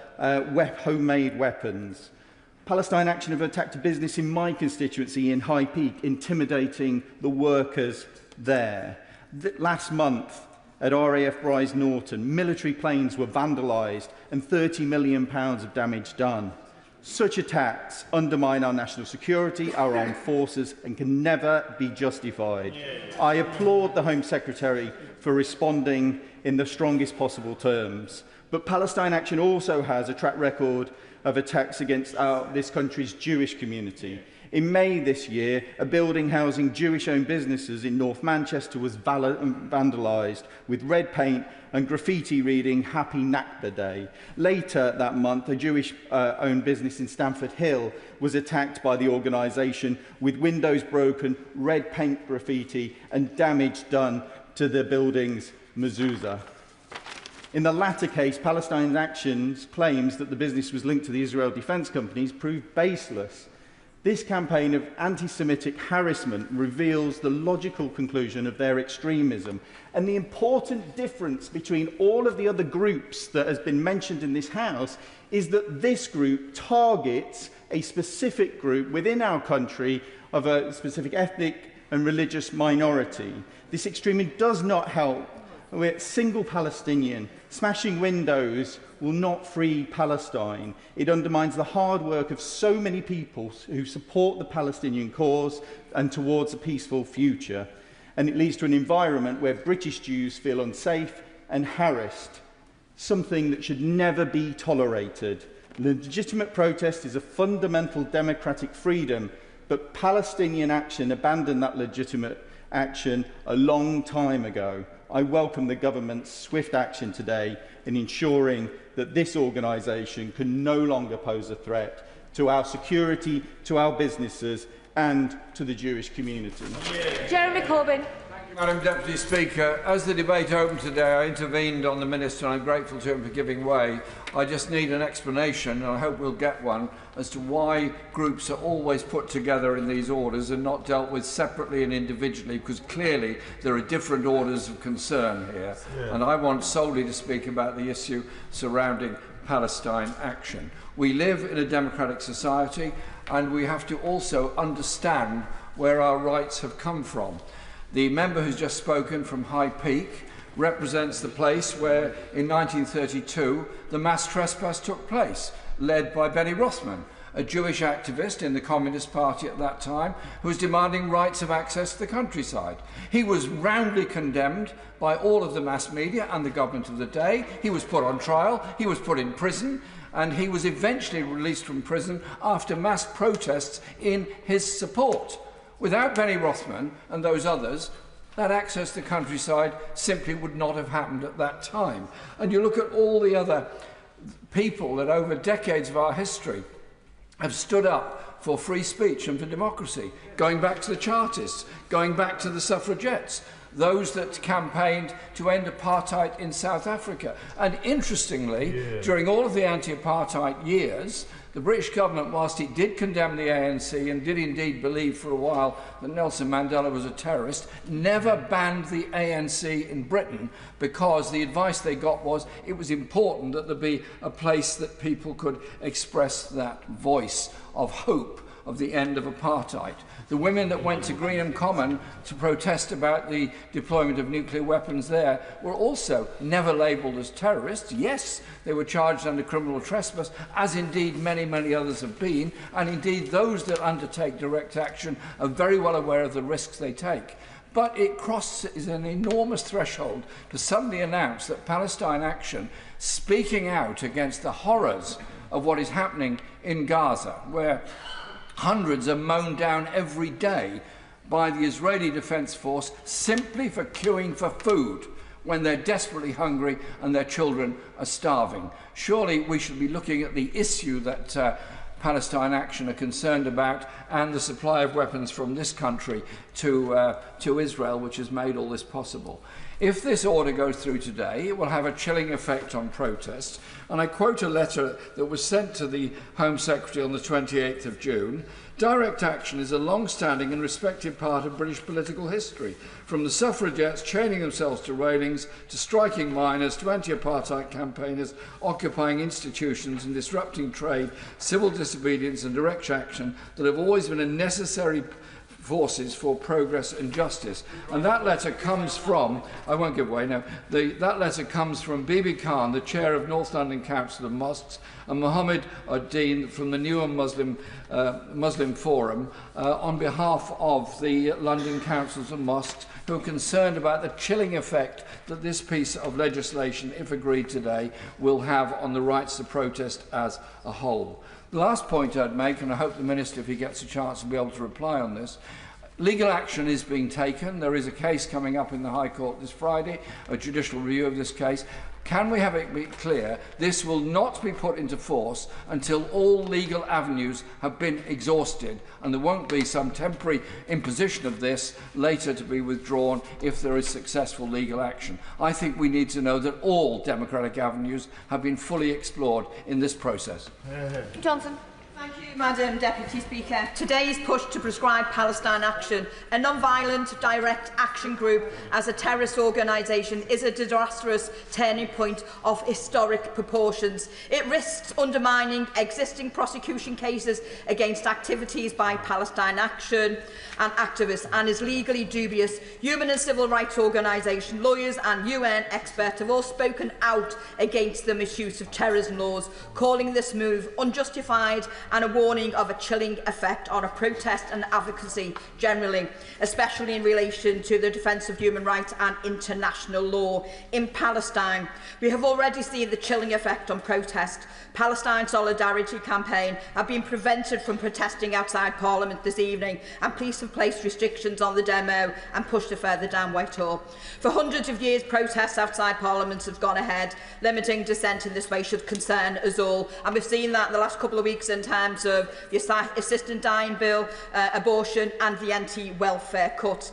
S7: homemade weapons. Palestine Action have attacked a business in my constituency in High Peak, intimidating the workers there. Last month, at RAF Bryce Norton, military planes were vandalised and £30 million of damage done. Such attacks undermine our national security, our armed forces, and can never be justified. I applaud the Home Secretary for responding in the strongest possible terms. But Palestine Action also has a track record of attacks against this country's Jewish community. In May this year, a building housing Jewish-owned businesses in North Manchester was vandalised with red paint and graffiti reading Happy Nakba Day. Later that month, a Jewish-owned business in Stamford Hill was attacked by the organisation with windows broken, red paint graffiti and damage done to the building's mezuzah. In the latter case, Palestine Action's claims that the business was linked to the Israel Defence Companies proved baseless. This campaign of anti-Semitic harassment reveals the logical conclusion of their extremism, and the important difference between all of the other groups that has been mentioned in this House is that this group targets a specific group within our country of a specific ethnic and religious minority. This extremism does not help with single Palestinian. Smashing windows will not free Palestine. It undermines the hard work of so many people who support the Palestinian cause and towards a peaceful future. And it leads to an environment where British Jews feel unsafe and harassed, something that should never be tolerated. Legitimate protest is a fundamental democratic freedom, but Palestinian Action abandoned that legitimate action a long time ago. I welcome the government's swift action today in ensuring that this organisation can no longer pose a threat to our security, to our businesses and to the Jewish community.
S8: Jeremy Corbyn.
S14: Thank you, Madam Deputy Speaker. As the debate opened today, I intervened on the Minister and I'm grateful to him for giving way. I just need an explanation, and I hope we'll get one, as to why groups are always put together in these orders and not dealt with separately and individually, because clearly there are different orders of concern here. Yeah. And I want solely to speak about the issue surrounding Palestine Action. We live in a democratic society, and we have to also understand where our rights have come from. The member who's just spoken from High Peak represents the place where, in 1932, the mass trespass took place, led by Benny Rothman, a Jewish activist in the Communist Party at that time, who was demanding rights of access to the countryside. He was roundly condemned by all of the mass media and the government of the day. He was put on trial, he was put in prison, and he was eventually released from prison after mass protests in his support. Without Benny Rothman and those others, that access to the countryside simply would not have happened at that time. And you look at all the other people that over decades of our history have stood up for free speech and for democracy, going back to the Chartists, going back to the suffragettes, those that campaigned to end apartheid in South Africa. And interestingly, during all of the anti-apartheid years, the British government, whilst it did condemn the ANC and did indeed believe for a while that Nelson Mandela was a terrorist, never banned the ANC in Britain, because the advice they got was it was important that there be a place that people could express that voice of hope of the end of apartheid. The women that went to Greenham Common to protest about the deployment of nuclear weapons there were also never labelled as terrorists. Yes, they were charged under criminal trespass, as indeed many, many others have been, and indeed those that undertake direct action are very well aware of the risks they take. But it crosses an enormous threshold to suddenly announce that Palestine Action, speaking out against the horrors of what is happening in Gaza, where hundreds are mown down every day by the Israeli Defense Force simply for queuing for food when they're desperately hungry and their children are starving. Surely we should be looking at the issue that Palestine Action are concerned about, and the supply of weapons from this country to Israel, which has made all this possible. If this order goes through today, it will have a chilling effect on protests. And I quote a letter that was sent to the Home Secretary on the 28th of June. Direct action is a long-standing and respected part of British political history, from the suffragettes chaining themselves to railings, to striking miners, to anti-apartheid campaigners, occupying institutions and disrupting trade, civil disobedience and direct action that have always been a necessary forces for progress and justice. And that letter comes from, I won't give away now, that letter comes from Bibi Khan, the chair of North London Council of Mosques, and Mohammed Uddin from the Newer Muslim Forum on behalf of the London Councils and Mosques, who are concerned about the chilling effect that this piece of legislation, if agreed today, will have on the rights to protest as a whole. The last point I'd make, and I hope the Minister, if he gets a chance, will be able to reply on this. Legal action is being taken. There is a case coming up in the High Court this Friday, a judicial review of this case. Can we have it be clear this will not be put into force until all legal avenues have been exhausted, and there won't be some temporary imposition of this later to be withdrawn if there is successful legal action? I think we need to know that all democratic avenues have been fully explored in this process.
S8: Johnson.
S9: Thank you, Madam Deputy Speaker. Today's push to prescribe Palestine Action, a non-violent direct action group as a terrorist organisation, is a disastrous turning point of historic proportions. It risks undermining existing prosecution cases against activities by Palestine Action and activists, and is legally dubious. Human and civil rights organisations, lawyers and UN experts have all spoken out against the misuse of terrorism laws, calling this move unjustified and a warning of a chilling effect on a protest and advocacy generally, especially in relation to the defence of human rights and international law in Palestine. We have already seen the chilling effect on protest. Palestine Solidarity Campaign have been prevented from protesting outside Parliament this evening, and police have placed restrictions on the demo and pushed it further down Whitehall. For hundreds of years, protests outside Parliament have gone ahead. Limiting dissent in this way should concern us all, and we've seen that in the last couple of weeks in terms of the assistant dying bill, abortion and the anti-welfare cut.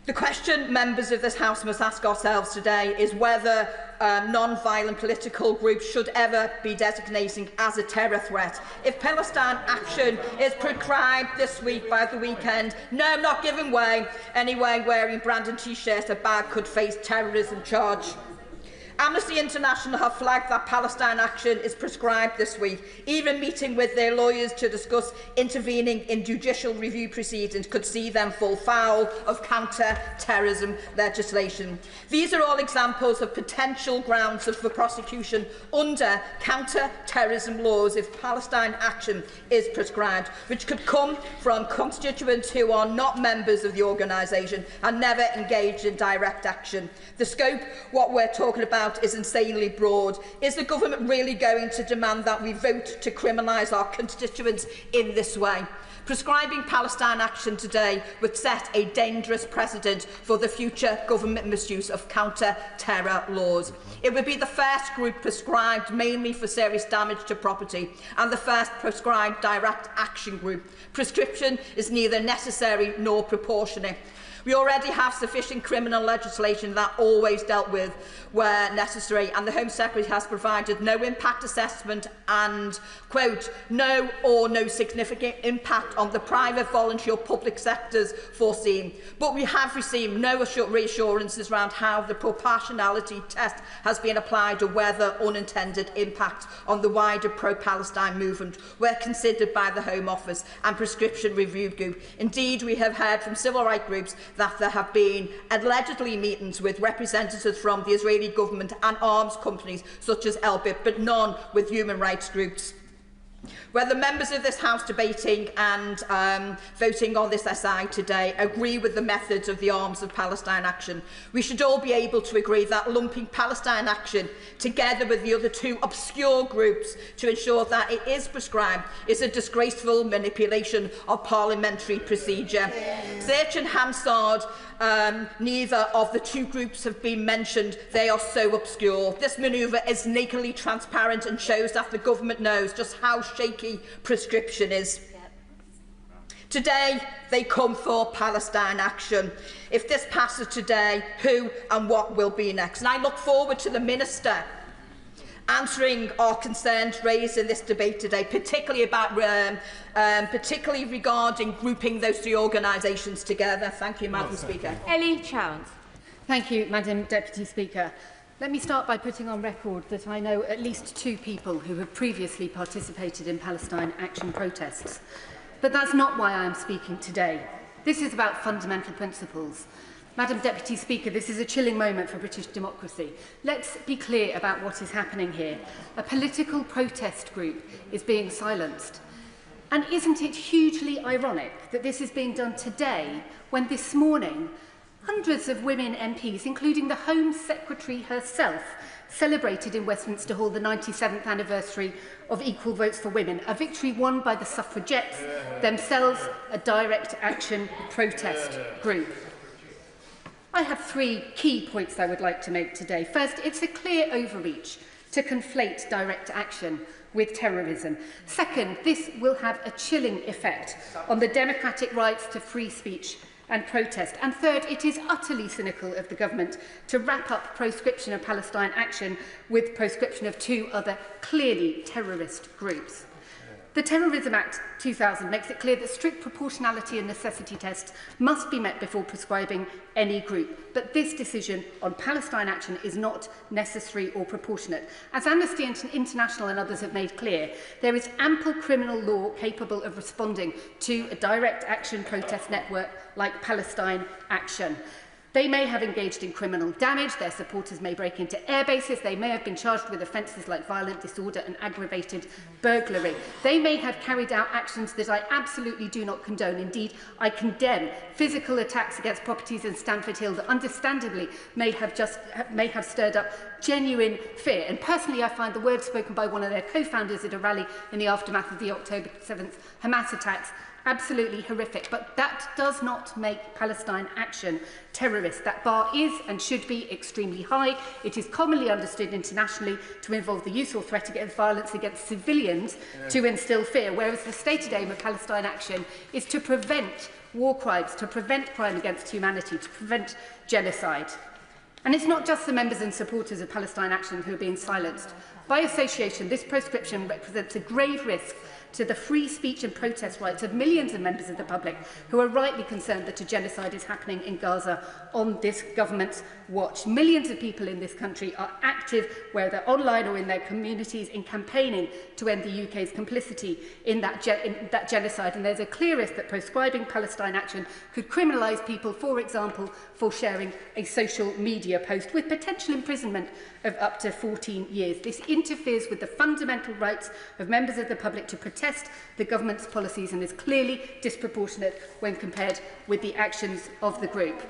S9: The question members of this House must ask ourselves today is whether non-violent political groups should ever be designated as a terror threat. If Palestine Action is prescribed this week by the weekend, no, I'm not giving way. Anyone wearing Brandon T-shirts or bag could face terrorism charge. Amnesty International have flagged that Palestine Action is prescribed this week. Even meeting with their lawyers to discuss intervening in judicial review proceedings could see them fall foul of counter-terrorism legislation. These are all examples of potential grounds for prosecution under counter-terrorism laws if Palestine Action is prescribed, which could come from constituents who are not members of the organisation and never engaged in direct action. The scope, what we're talking about, is insanely broad. Is the government really going to demand that we vote to criminalise our constituents in this way? Prescribing Palestine Action today would set a dangerous precedent for the future government misuse of counter-terror laws. It would be the first group prescribed mainly for serious damage to property and the first prescribed direct action group. Prescription is neither necessary nor proportionate. We already have sufficient criminal legislation that always dealt with where necessary, and the Home Secretary has provided no impact assessment and, quote, no or no significant impact on the private, voluntary or public sectors foreseen. But we have received no reassurances around how the proportionality test has been applied or whether unintended impacts on the wider pro-Palestine movement were considered by the Home Office and Prescription Review Group. Indeed, we have heard from civil rights groups that there have been allegedly meetings with representatives from the Israeli government and arms companies such as Elbit, but none with human rights groups. Whether members of this House debating and voting on this SI today agree with the methods of the arms of Palestine Action, we should all be able to agree that lumping Palestine Action together with the other two obscure groups to ensure that it is prescribed is a disgraceful manipulation of parliamentary procedure. Search and Hansard, neither of the two groups have been mentioned. They are so obscure. This manoeuvre is nakedly transparent and shows that the government knows just how shaky prescription is. Today, they come for Palestine Action. If this passes today, who and what will be next? And I look forward to the Minister answering our concerns raised in this debate today, particularly regarding grouping those three organisations together. Thank you, Madam Speaker.
S8: Ellie Chowns.
S10: Thank you, Madam Deputy Speaker. Let me start by putting on record that I know at least two people who have previously participated in Palestine Action protests. But that's not why I am speaking today. This is about fundamental principles. Madam Deputy Speaker, this is a chilling moment for British democracy. Let's be clear about what is happening here. A political protest group is being silenced. And isn't it hugely ironic that this is being done today when this morning hundreds of women MPs, including the Home Secretary herself, celebrated in Westminster Hall the 97th anniversary of equal votes for women, a victory won by the suffragettes, themselves a direct action protest group. I have three key points I would like to make today. First, it's a clear overreach to conflate direct action with terrorism. Second, this will have a chilling effect on the democratic rights to free speech and protest. And third, it is utterly cynical of the government to wrap up proscription of Palestine Action with proscription of two other clearly terrorist groups. The Terrorism Act 2000 makes it clear that strict proportionality and necessity tests must be met before prescribing any group. But this decision on Palestine Action is not necessary or proportionate. As Amnesty International and others have made clear, there is ample criminal law capable of responding to a direct action protest network like Palestine Action. They may have engaged in criminal damage, their supporters may break into air bases, they may have been charged with offences like violent disorder and aggravated burglary. They may have carried out actions that I absolutely do not condone. Indeed, I condemn physical attacks against properties in Stamford Hill that understandably may have stirred up genuine fear. And personally, I find the words spoken by one of their co-founders at a rally in the aftermath of the October 7th Hamas attacks absolutely horrific, but that does not make Palestine Action terrorist. That bar is and should be extremely high. It is commonly understood internationally to involve the use or threat against violence against civilians to instill fear, whereas the stated aim of Palestine Action is to prevent war crimes, to prevent crime against humanity, to prevent genocide. And it's not just the members and supporters of Palestine Action who are being silenced. By association, this proscription represents a grave risk to the free speech and protest rights of millions of members of the public who are rightly concerned that a genocide is happening in Gaza on this government's watch. Millions of people in this country are active, whether online or in their communities, in campaigning to end the UK's complicity in that genocide. And there's a clear risk that proscribing Palestine Action could criminalise people, for example, for sharing a social media post with potential imprisonment of up to 14 years. This interferes with the fundamental rights of members of the public to protest the government's policies and is clearly disproportionate when compared with the actions of the group.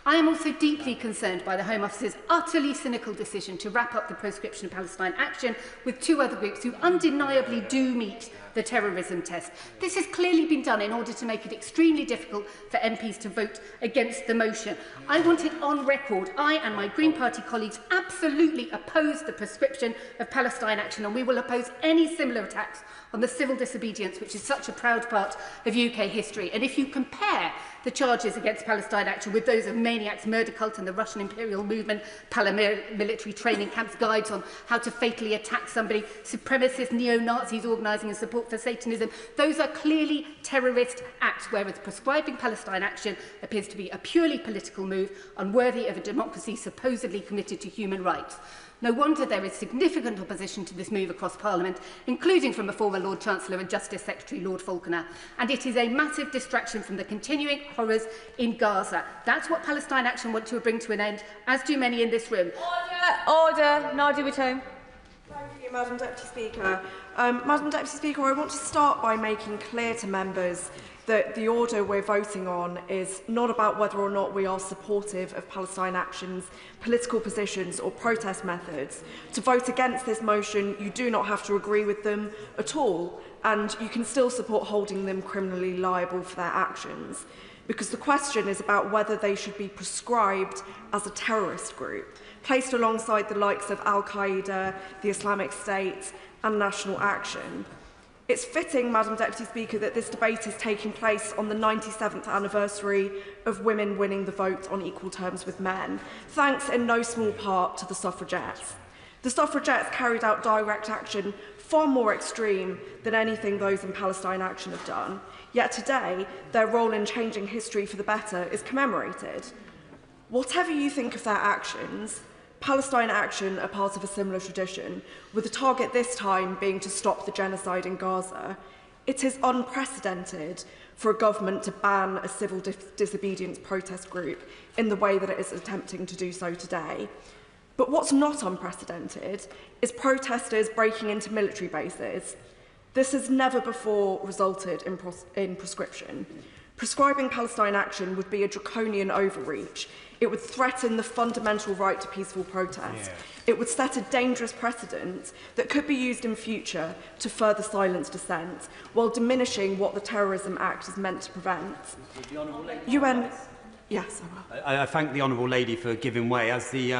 S10: I am also deeply concerned by the Home Office's utterly cynical decision to wrap up the proscription of Palestine Action with two other groups who undeniably do meet the terrorism test. This has clearly been done in order to make it extremely difficult for MPs to vote against the motion. I want it on record. I and my Green Party colleagues absolutely oppose the proscription of Palestine Action, and we will oppose any similar attacks on the civil disobedience which is such a proud part of UK history. And if you compare the charges against Palestine Action with those of maniacs, murder cult and the Russian imperial movement, paramilitary training camps, guides on how to fatally attack somebody, supremacists, neo-Nazis organising in support for Satanism. Those are clearly terrorist acts, whereas prescribing Palestine Action appears to be a purely political move, unworthy of a democracy supposedly committed to human rights. No wonder there is significant opposition to this move across Parliament, including from a former Lord Chancellor and Justice Secretary, Lord Falconer. And it is a massive distraction from the continuing horrors in Gaza. That's what Palestine Action want to bring to an end, as do many in this room.
S8: Order. Nadia Whitome.
S11: Thank you, Madam Deputy Speaker. Madam Deputy Speaker, I want to start by making clear to members that the order we're voting on is not about whether or not we are supportive of Palestine Action's political positions or protest methods. To vote against this motion, you do not have to agree with them at all, and you can still support holding them criminally liable for their actions. Because the question is about whether they should be prescribed as a terrorist group, placed alongside the likes of Al-Qaeda, the Islamic State, and National Action. It's fitting, Madam Deputy Speaker, that this debate is taking place on the 97th anniversary of women winning the vote on equal terms with men, thanks in no small part to the suffragettes. The suffragettes carried out direct action far more extreme than anything those in Palestine Action have done, yet today their role in changing history for the better is commemorated. Whatever you think of their actions, Palestine Action are part of a similar tradition, with the target this time being to stop the genocide in Gaza. It is unprecedented for a government to ban a civil disobedience protest group in the way that it is attempting to do so today. But what's not unprecedented is protesters breaking into military bases. This has never before resulted in prescription. Prescribing Palestine Action would be a draconian overreach. It would threaten the fundamental right to peaceful protest. It would set a dangerous precedent that could be used in future to further silence dissent, while diminishing what the Terrorism Act is meant to prevent. UN... Yes, I will.
S12: I thank the Honourable Lady for giving way. As the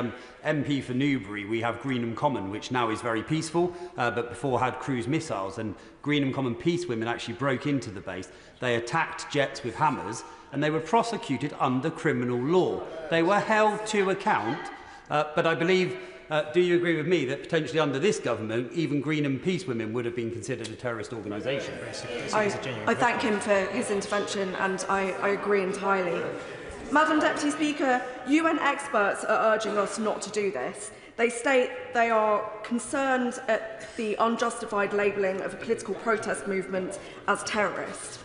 S12: MP for Newbury, we have Greenham Common, which now is very peaceful, but before had cruise missiles. And Greenham Common peace women actually broke into the base. They attacked jets with hammers, and they were prosecuted under criminal law. They were held to account, but I believe, do you agree with me, that potentially under this government, even Greenham peace women would have been considered a terrorist organisation?
S11: I thank him for his intervention, and I agree entirely. Madam Deputy Speaker, UN experts are urging us not to do this. They state they are concerned at the unjustified labelling of a political protest movement as terrorist.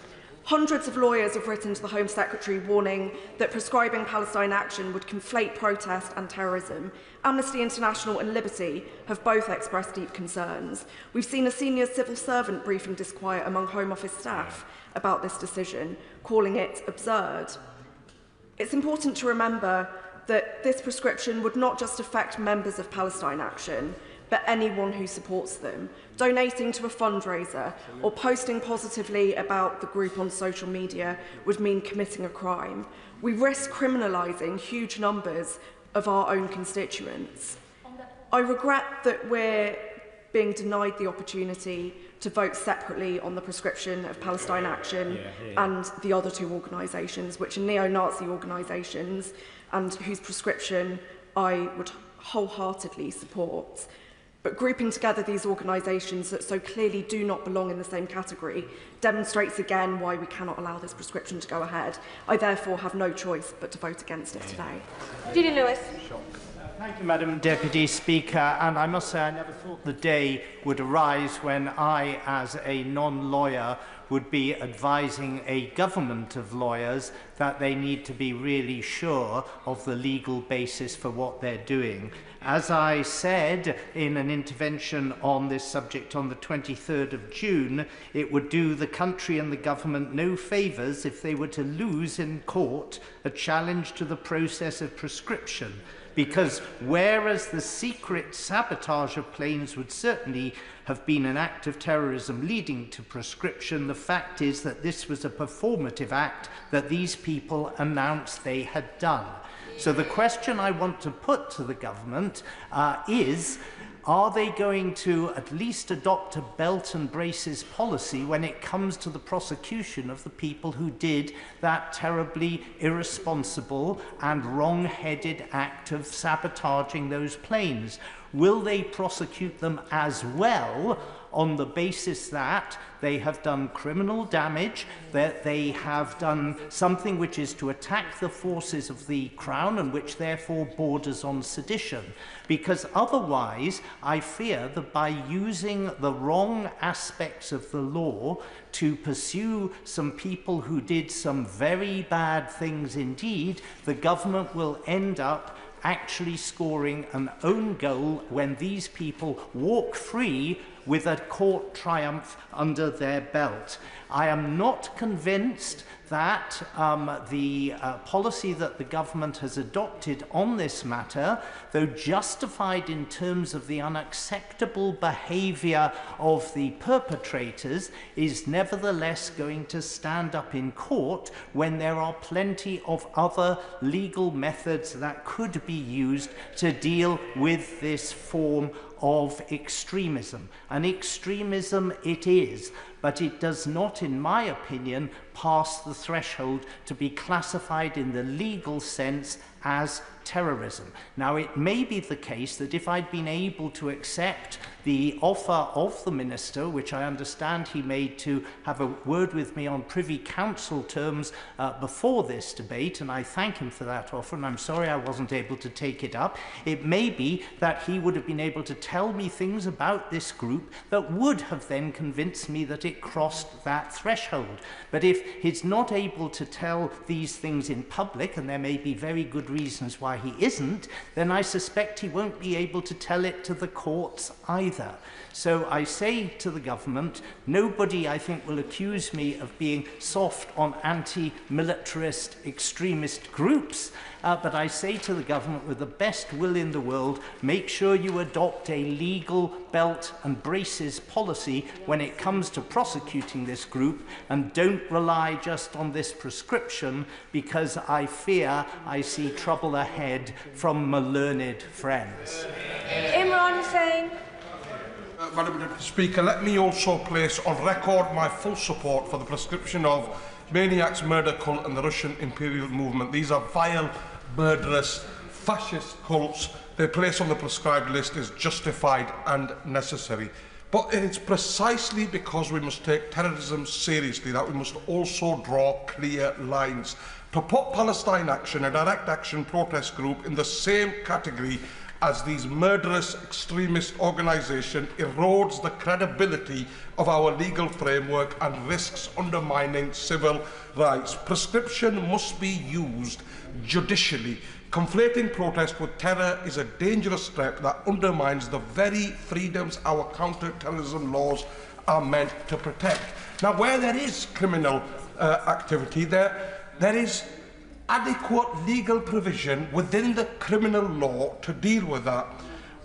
S11: Hundreds of lawyers have written to the Home Secretary warning that prescribing Palestine Action would conflate protest and terrorism. Amnesty International and Liberty have both expressed deep concerns. We've seen a senior civil servant briefing disquiet among Home Office staff about this decision, calling it absurd. It's important to remember that this prescription would not just affect members of Palestine Action, but anyone who supports them. Donating to a fundraiser or posting positively about the group on social media would mean committing a crime. We risk criminalising huge numbers of our own constituents. I regret that we're being denied the opportunity to vote separately on the prescription of Palestine Action and the other two organisations, which are neo-Nazi organisations, and whose prescription I would wholeheartedly support. But grouping together these organisations that so clearly do not belong in the same category demonstrates again why we cannot allow this prescription to go ahead. I therefore have no choice but to vote against it today.
S8: Julian Lewis.
S20: Thank you, Madam Deputy Speaker, and I must say I never thought the day would arise when I, as a non-lawyer, would be advising a government of lawyers that they need to be really sure of the legal basis for what they're doing. As I said in an intervention on this subject on the 23rd of June, it would do the country and the government no favours if they were to lose in court a challenge to the process of prescription. Because whereas the secret sabotage of planes would certainly have been an act of terrorism leading to prescription, the fact is that this was a performative act that these people announced they had done.
S15: So the question I want to put to the government is, are they going to at least adopt a belt and braces policy when it comes to the prosecution of the people who did that terribly irresponsible and wrong-headed act of sabotaging those planes? Will they prosecute them as well on the basis that they have done criminal damage, that they have done something which is to attack the forces of the Crown and which therefore borders on sedition? Because otherwise, I fear that by using the wrong aspects of the law to pursue some people who did some very bad things indeed, the government will end up actually scoring an own goal when these people walk free with a court triumph under their belt. I am not convinced that the policy that the government has adopted on this matter, though justified in terms of the unacceptable behaviour of the perpetrators, is nevertheless going to stand up in court when there are plenty of other legal methods that could be used to deal with this form of extremism. And extremism it is, but it does not, in my opinion, pass the threshold to be classified in the legal sense as terrorism. Now, it may be the case that if I'd been able to accept the offer of the Minister, which I understand he made to have a word with me on Privy Council terms before this debate, and I thank him for that offer, and I'm sorry I wasn't able to take it up, it may be that he would have been able to tell me things about this group that would have then convinced me that it crossed that threshold. But if he's not able to tell these things in public, and there may be very good reasons why he isn't, then I suspect he won't be able to tell it to the courts either. So I say to the government, nobody, I think, will accuse me of being soft on anti-militarist extremist groups, but I say to the government, with the best will in the world, make sure you adopt a legal belt and braces policy when it comes to prosecuting this group, and don't rely just on this prescription, because I fear I see trouble ahead from my learned friends.
S8: Imran Hussain.
S24: Madam Deputy Speaker, let me also place on record my full support for the prescription of maniacs, murder cult and the Russian imperial movement. These are vile, murderous, fascist cults. Their place on the prescribed list is justified and necessary. But it's precisely because we must take terrorism seriously that we must also draw clear lines. To put Palestine Action, a direct action protest group, in the same category as these murderous extremist organisations erodes the credibility of our legal framework and risks undermining civil rights. Prescription must be used judicially. Conflating protest with terror is a dangerous step that undermines the very freedoms our counter-terrorism laws are meant to protect. Now, where there is criminal activity, there is adequate legal provision within the criminal law to deal with that.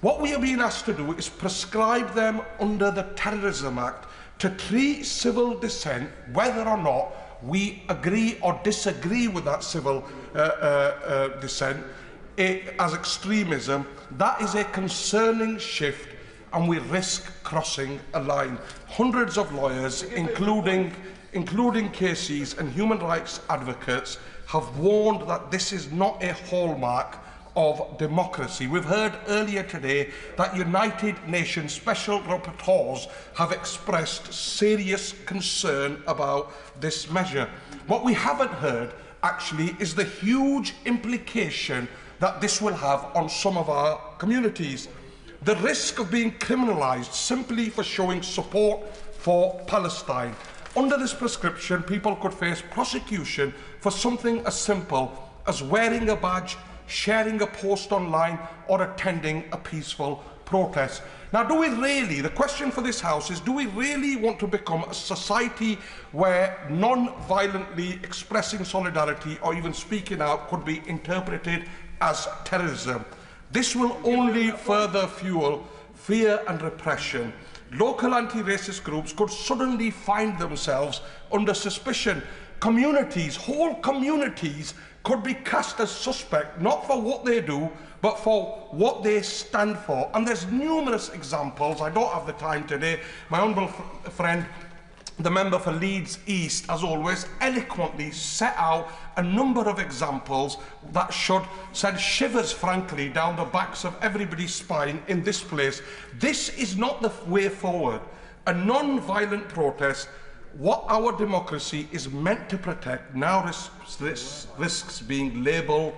S24: What we are being asked to do is prescribe them under the Terrorism Act to treat civil dissent, whether or not we agree or disagree with that civil dissent, as extremism. That is a concerning shift, and we risk crossing a line. Hundreds of lawyers, including KCs and human rights advocates, have warned that this is not a hallmark of democracy. We've heard earlier today that United Nations special rapporteurs have expressed serious concern about this measure. What we haven't heard, actually, is the huge implication that this will have on some of our communities. The risk of being criminalised simply for showing support for Palestine. Under this prescription, people could face prosecution for something as simple as wearing a badge, sharing a post online, or attending a peaceful protest. Now, do we really, the question for this House is, do we really want to become a society where non-violently expressing solidarity or even speaking out could be interpreted as terrorism? This will only further fuel fear and repression. Local anti-racist groups could suddenly find themselves under suspicion. Communities, whole communities,
S13: could be cast as suspect not for what they do, but for what they stand for. And there's numerous examples. I don't have the time today. My honourable friend, the member for Leeds East, as always, eloquently set out a number of examples that should send shivers, frankly, down the backs of everybody's spine in this place. This is not the way forward. A non-violent protest, what our democracy is meant to protect, now risks being labelled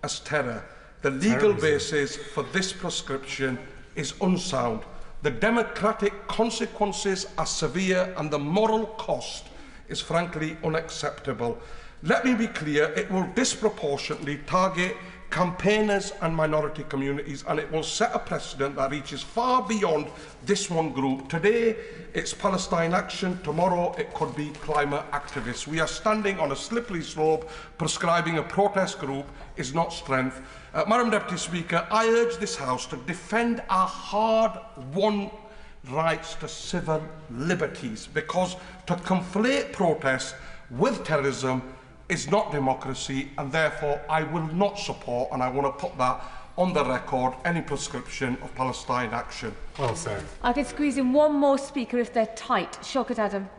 S13: as terror. The legal basis for this prescription is unsound. The democratic consequences are severe and the moral cost is frankly unacceptable. Let me be clear, it will disproportionately target campaigners and minority communities, and it will set a precedent that reaches far beyond this one group. Today it's Palestine Action, tomorrow it could be climate activists. We are standing on a slippery slope. Prescribing a protest group is not strength. Madam Deputy Speaker, I urge this House to defend our hard-won rights to civil liberties, because to conflate protest with terrorism is not democracy, and therefore I will not support, and I want to put that on the record, any prescription of Palestine Action.
S24: Well said.
S8: I can squeeze in one more speaker if they're tight. Shaukat Adam.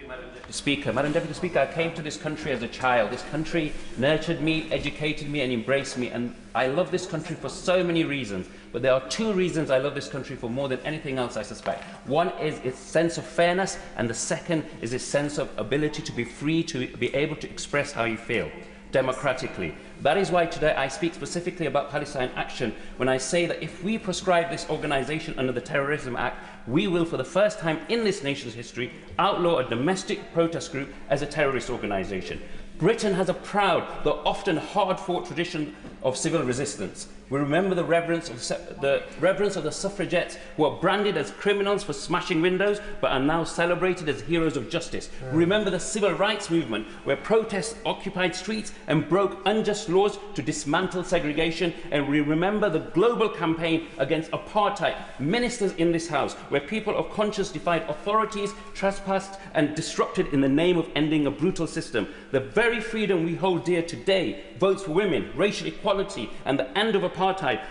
S22: Madam Deputy Speaker. Madam Deputy Speaker, I came to this country as a child. This country nurtured me, educated me and embraced me, and I love this country for so many reasons. But there are two reasons I love this country for more than anything else, I suspect. One is its sense of fairness, and the second is its sense of ability to be free, to be able to express how you feel democratically. That is why today I speak specifically about Palestine Action when I say that if we proscribe this organisation under the Terrorism Act, we will, for the first time in this nation's history, outlaw a domestic protest group as a terrorist organisation. Britain has a proud, though often hard-fought tradition of civil resistance. We remember the reverence of the suffragettes who are branded as criminals for smashing windows but are now celebrated as heroes of justice. We remember the civil rights movement where protests occupied streets and broke unjust laws to dismantle segregation. And we remember the global campaign against apartheid, ministers in this House where people of conscience defied authorities, trespassed and disrupted in the name of ending a brutal system. The very freedom we hold dear today, votes for women, racial equality and the end of apartheid,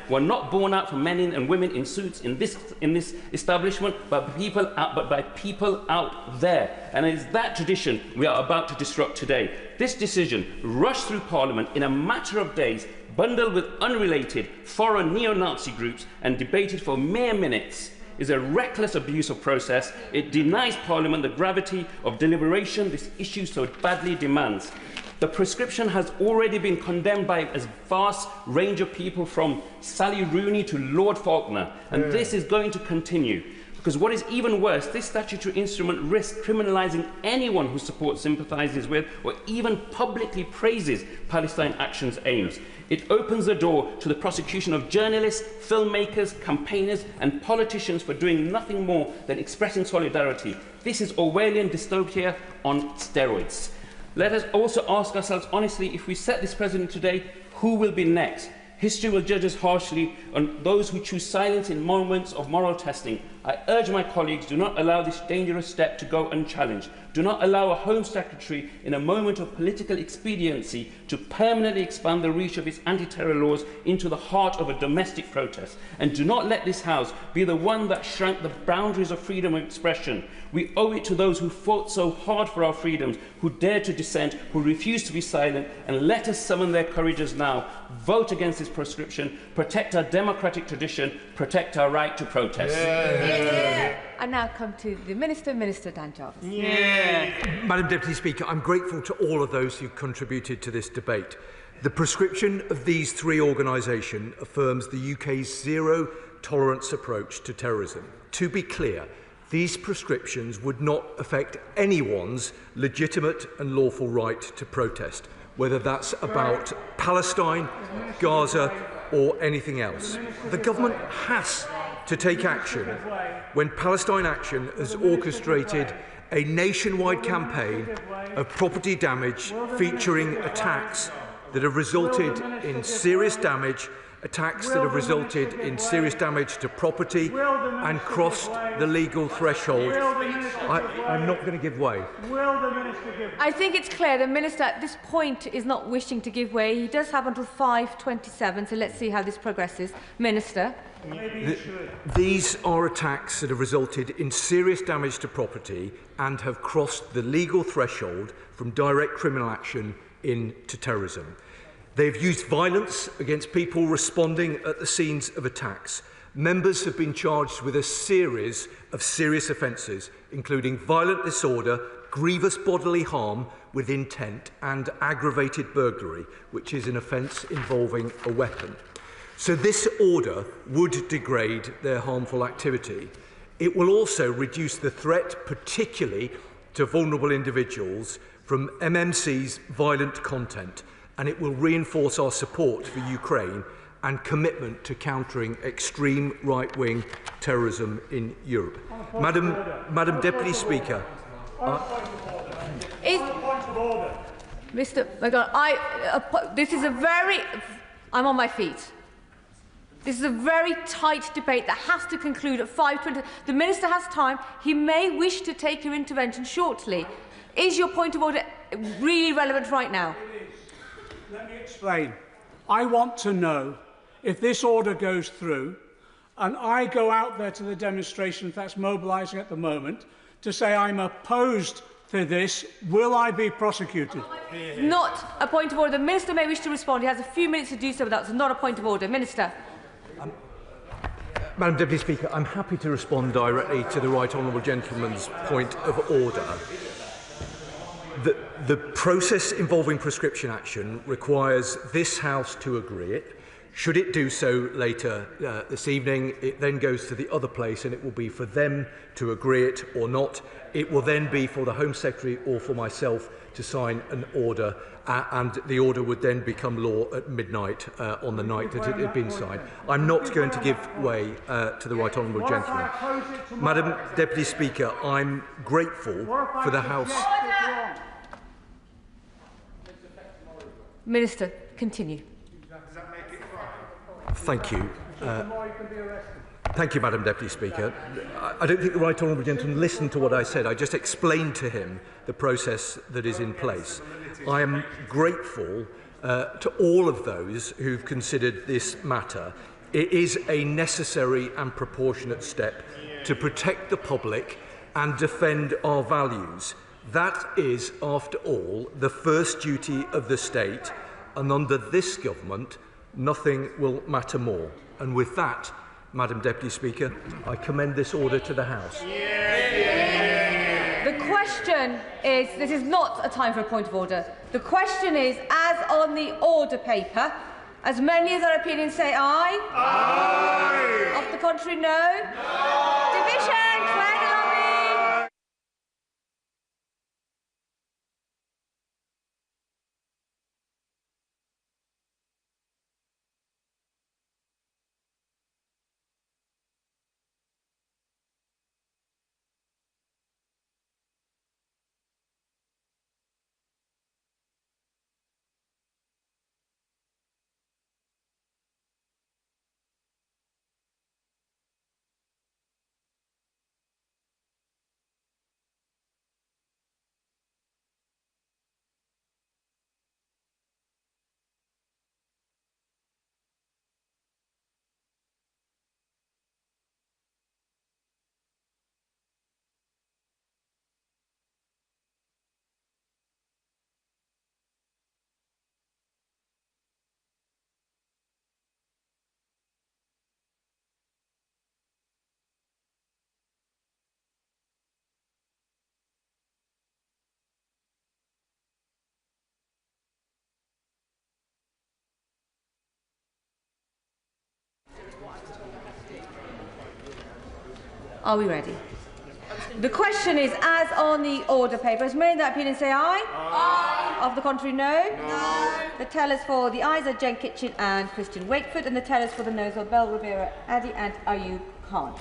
S22: were not born out from men and women in suits in this establishment, but by people out there. And it is that tradition we are about to disrupt today. This decision, rushed through Parliament in a matter of days, bundled with unrelated foreign neo-Nazi groups and debated for mere minutes, is a reckless abuse of process. It denies Parliament the gravity of deliberation this issue so badly demands. The prescription has already been condemned by a vast range of people, from Sally Rooney to Lord Faulkner, and this is going to continue. Because what is even worse, this statutory instrument risks criminalising anyone who supports, sympathises with, or even publicly praises Palestine Action's aims. It opens the door to the prosecution of journalists, filmmakers, campaigners and politicians for doing nothing more than expressing solidarity. This is Orwellian dystopia on steroids. Let us also ask ourselves honestly, if we set this precedent today, who will be next? History will judge us harshly on those who choose silence in moments of moral testing. I urge my colleagues, do not allow this dangerous step to go unchallenged. Do not allow a Home Secretary, in a moment of political expediency, to permanently expand the reach of its anti-terror laws into the heart of a domestic protest. And do not let this House be the one that shrank the boundaries of freedom of expression. We owe it to those who fought so hard for our freedoms, who dared to dissent, who refused to be silent, and let us summon their courages now. Vote against this proscription, protect our democratic tradition, protect our right to protest.
S8: I now come to the Minister, Minister Dan Jarvis.
S16: Madam Deputy Speaker, I'm grateful to all of those who contributed to this debate. The prescription of these three organisations affirms the UK's zero-tolerance approach to terrorism. To be clear, these prescriptions would not affect anyone's legitimate and lawful right to protest, whether that's about Palestine, Gaza or anything else. The government has to take action when Palestine Action has orchestrated a nationwide campaign of property damage featuring attacks that have resulted in serious damage attacks that have resulted in serious damage to property and crossed the legal threshold. I'm not going to give way.
S8: Will the Minister give way? I think it's clear the Minister at this point is not wishing to give way. He does have until 5:27, so let's see how this progresses. Minister.
S16: These are attacks that have resulted in serious damage to property and have crossed the legal threshold from direct criminal action into terrorism. They've used violence against people responding at the scenes of attacks. Members have been charged with a series of serious offences, including violent disorder, grievous bodily harm with intent, and aggravated burglary, which is an offence involving a weapon. So this order would degrade their harmful activity. It will also reduce the threat, particularly to vulnerable individuals, from MMC's violent content, and it will reinforce our support for Ukraine and commitment to countering extreme right-wing terrorism in Europe. Madam Deputy Speaker.
S8: Mr. McGovern, this is a very... I'm on my feet. This is a very tight debate that has to conclude at 5:20. The Minister has time. He may wish to take your intervention shortly. Is your point of order really relevant right now?
S6: Let me explain. I want to know if this order goes through and I go out there to the demonstration that's mobilising at the moment to say I'm opposed to this, will I be prosecuted?
S8: Not a point of order. The Minister may wish to respond. He has a few minutes to do so, but that's not a point of order. Minister.
S16: Madam Deputy Speaker, I'm happy to respond directly to the Right Honourable Gentleman's point of order. The process involving prescription action requires this House to agree it. Should it do so later this evening, it then goes to the other place and it will be for them to agree it or not. It will then be for the Home Secretary or for myself to sign an order, and the order would then become law at midnight on the night that it had been signed. I'm not going to give way to the Right Honourable Gentleman. Madam Deputy Speaker, I'm grateful for the House...
S8: Minister, continue.
S16: Thank you. Thank you, Madam Deputy Speaker. I don't think the Right Honourable Gentleman listened to what I said. I just explained to him the process that is in place. I am grateful to all of those who've considered this matter. It is a necessary and proportionate step to protect the public and defend our values. That is, after all, the first duty of the state, and under this government, nothing will matter more. And with that, Madam Deputy Speaker, I commend this order to the House.
S8: The question is, this is not a time for a point of order. The question is, as on the order paper, as many as are opinions say aye. Aye. Of the contrary, no. No. Division, tread along me. Are we ready? The question is, as on the order paper, as many that opinion say aye. Aye. Of the contrary, no. No. The tellers for the ayes are Jen Kitchen and Christian Wakeford, and the tellers for the noes are Bell Rivera Addy and Ayub Khan.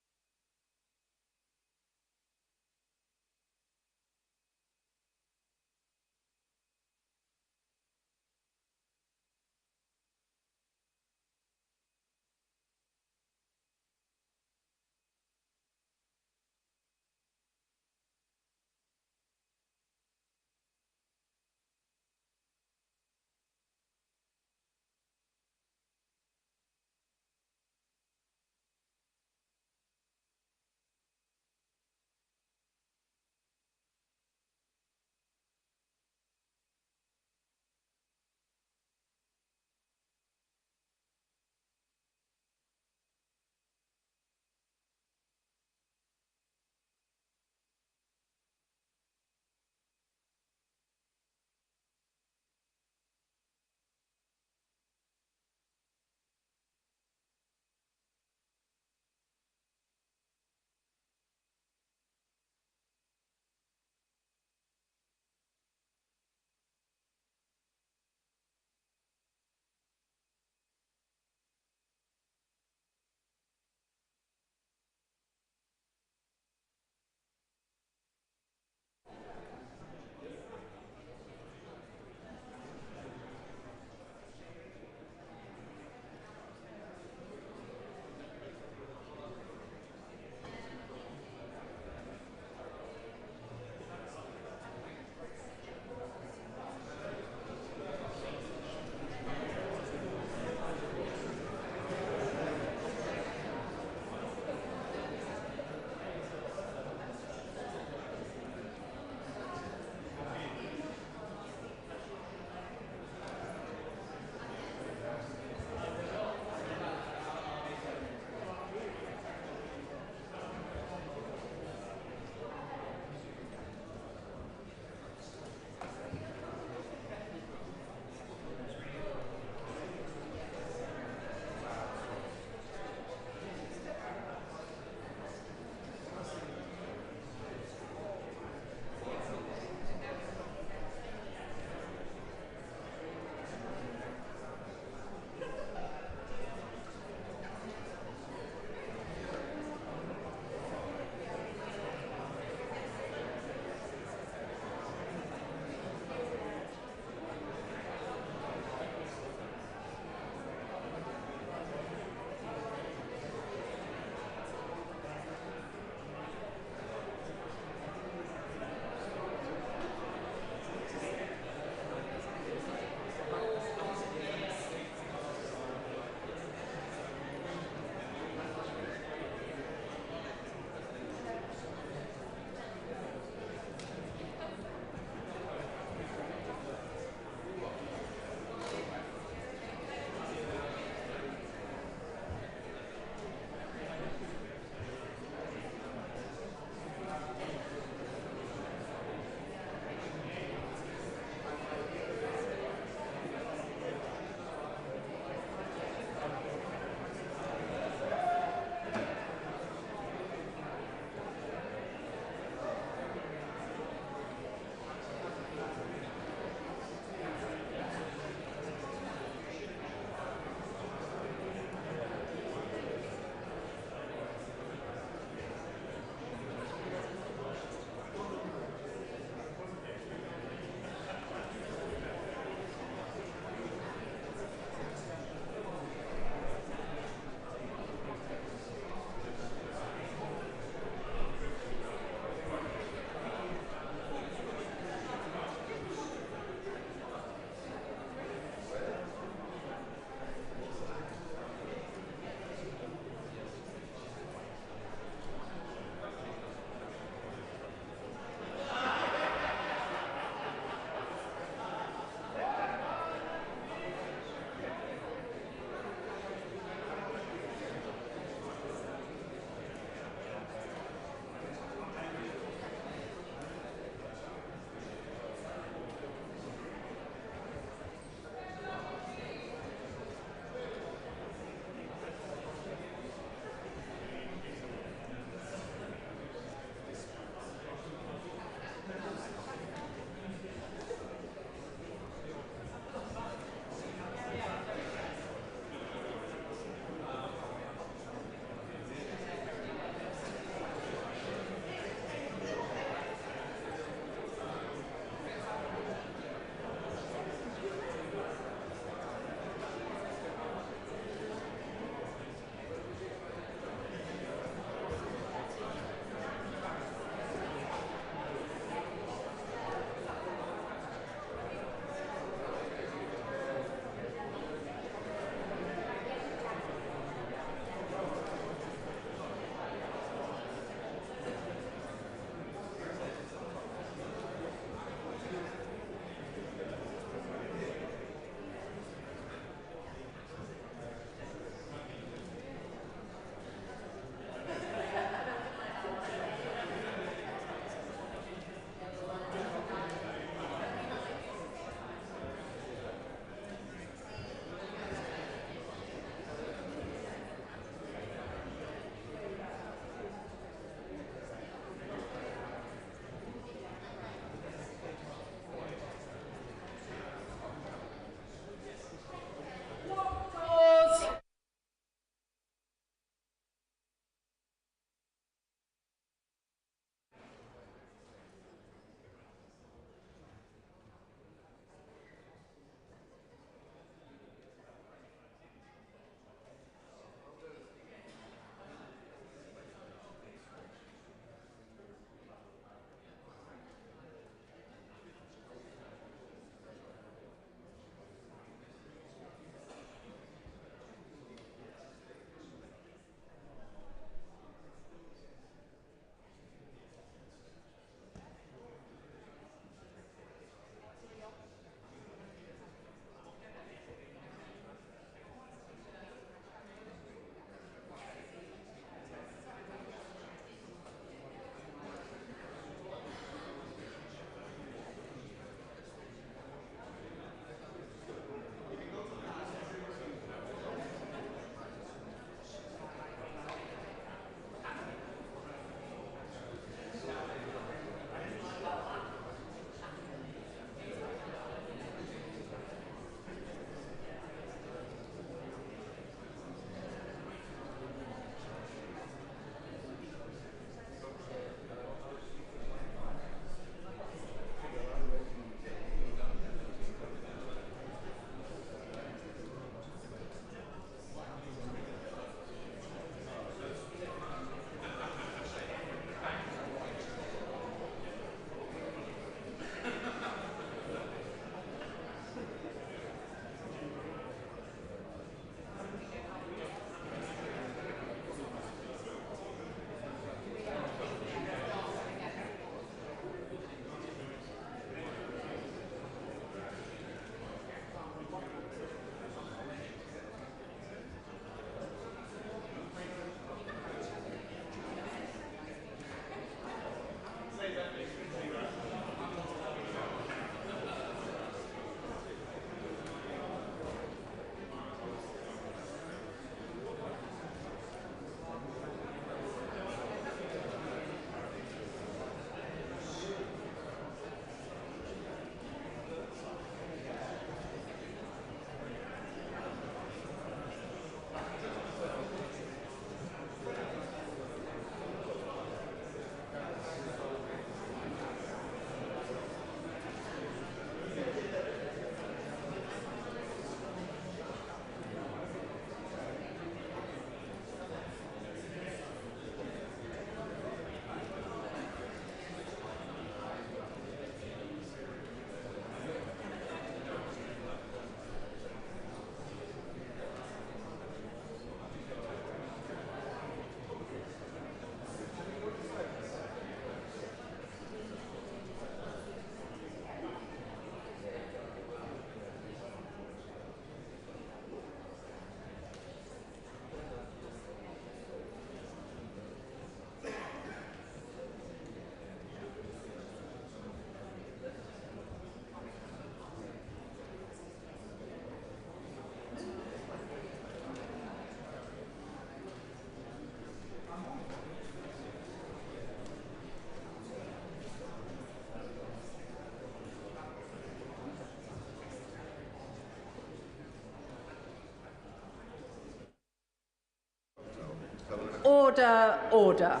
S8: Order, order.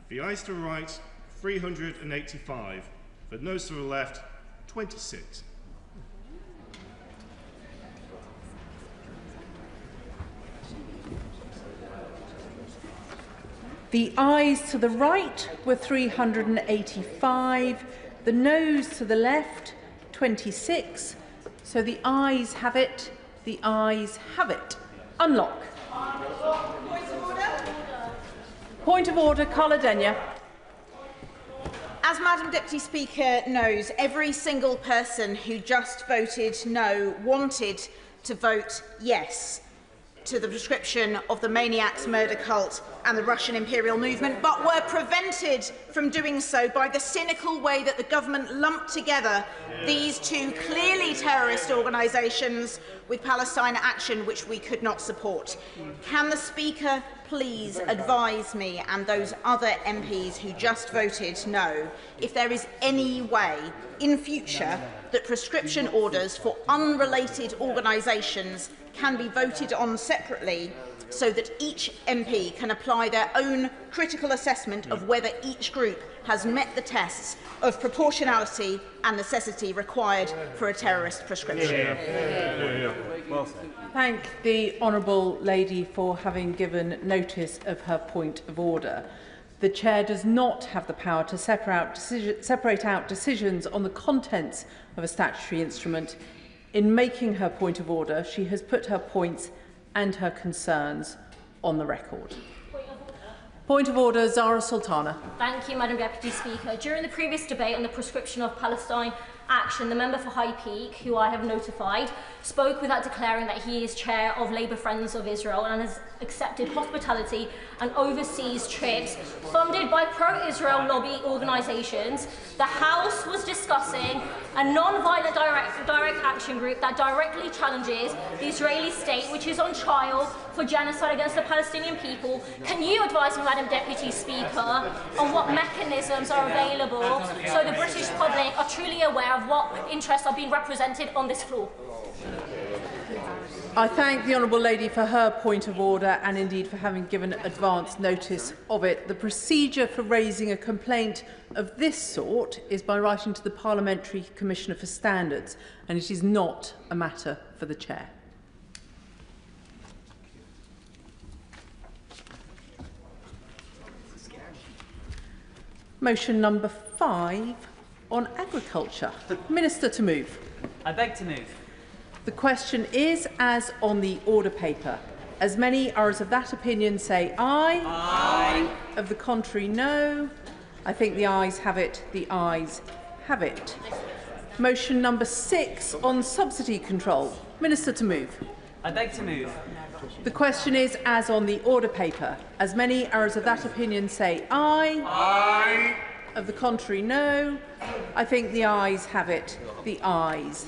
S3: The ayes to the right, 385. The noes to the left, 26.
S18: The ayes to the right were 385. The noes to the left, 26. So the ayes have it. The ayes have it. Unlock. Point of order, Carla Denyer.
S9: As Madam Deputy Speaker knows, every single person who just voted no wanted to vote yes to the prescription of the maniacs, murder cult and the Russian imperial movement, but were prevented from doing so by the cynical way that the government lumped together these two clearly terrorist organisations with Palestine Action, which we could not support. Can the Speaker please advise me and those other MPs who just voted no if there is any way in future that prescription orders for unrelated organisations can be voted on separately so that each MP can apply their own critical assessment of whether each group has met the tests of proportionality and necessity required for a terrorist prescription.
S18: Well said. Thank the honourable lady for having given notice of her point of order. The Chair does not have the power to separate out decisions on the contents of a statutory instrument. In making her point of order, she has put her points and her concerns on the record. Point of order, Zara Sultana.
S17: Thank you, Madam Deputy Speaker. During the previous debate on the prescription of Palestine Action, the member for High Peak, who I have notified, spoke without declaring that he is chair of Labour Friends of Israel and has accepted hospitality and overseas trips funded by pro-Israel lobby organisations. The House was discussing a non-violent direct action group that directly challenges the Israeli state, which is on trial for genocide against the Palestinian people. Can you advise me, Madam Deputy Speaker, on what mechanisms are available so the British public are truly aware of what interests are being represented on this floor?
S18: I thank the honourable lady for her point of order and indeed for having given advance notice of it. The procedure for raising a complaint of this sort is by writing to the Parliamentary Commissioner for Standards, and it is not a matter for the Chair. Motion number 5 on agriculture. Minister to move.
S19: I beg to move.
S18: The question is as on the order paper. As many are as of that opinion say aye. Aye. Of the contrary, no. I think the ayes have it. The ayes have it. Motion number 6 on subsidy control. Minister to move.
S19: I beg to move.
S18: The question is as on the order paper. As many are as of that opinion say aye. Aye. Of the contrary, no. I think the ayes have it. The ayes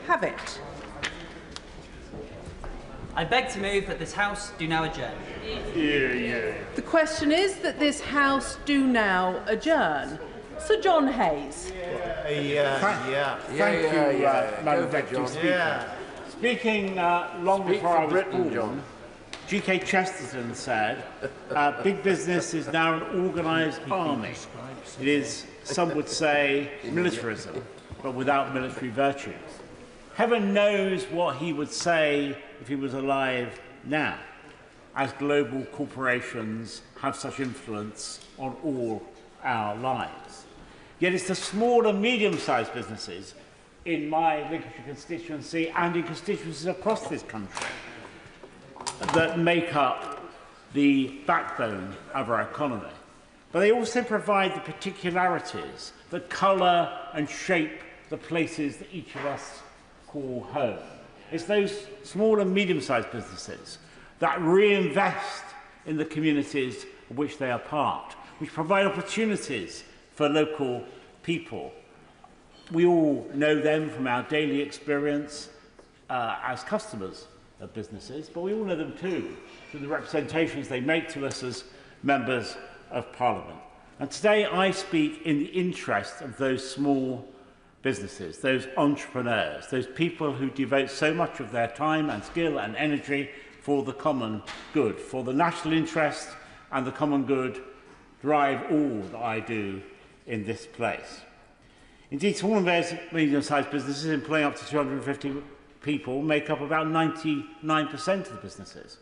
S18: have it.
S19: I beg to move that this House do now adjourn.
S18: The question is that this House do now adjourn. Sir John Hayes.
S23: Thank you, Madam Deputy Speaker. Speaking long before I was born, G.K. Chesterton said, big business is now an organised army. It is, some would say, militarism, but without military virtues. Heaven knows what he would say if he was alive now, as global corporations have such influence on all our lives. Yet it's the small and medium-sized businesses in my Lincolnshire constituency and in constituencies across this country that make up the backbone of our economy. But they also provide the particularities that colour and shape the places that each of us call home. It's those small and medium-sized businesses that reinvest in the communities of which they are part, which provide opportunities for local people. We all know them from our daily experience as customers of businesses, but we all know them too through the representations they make to us as members of Parliament. And today I speak in the interest of those small businesses, those entrepreneurs, those people who devote so much of their time and skill and energy for the common good, for the national interest and the common good, drive all that I do in this place. Indeed, small and medium-sized businesses employing up to 250 people make up about 99% of the businesses.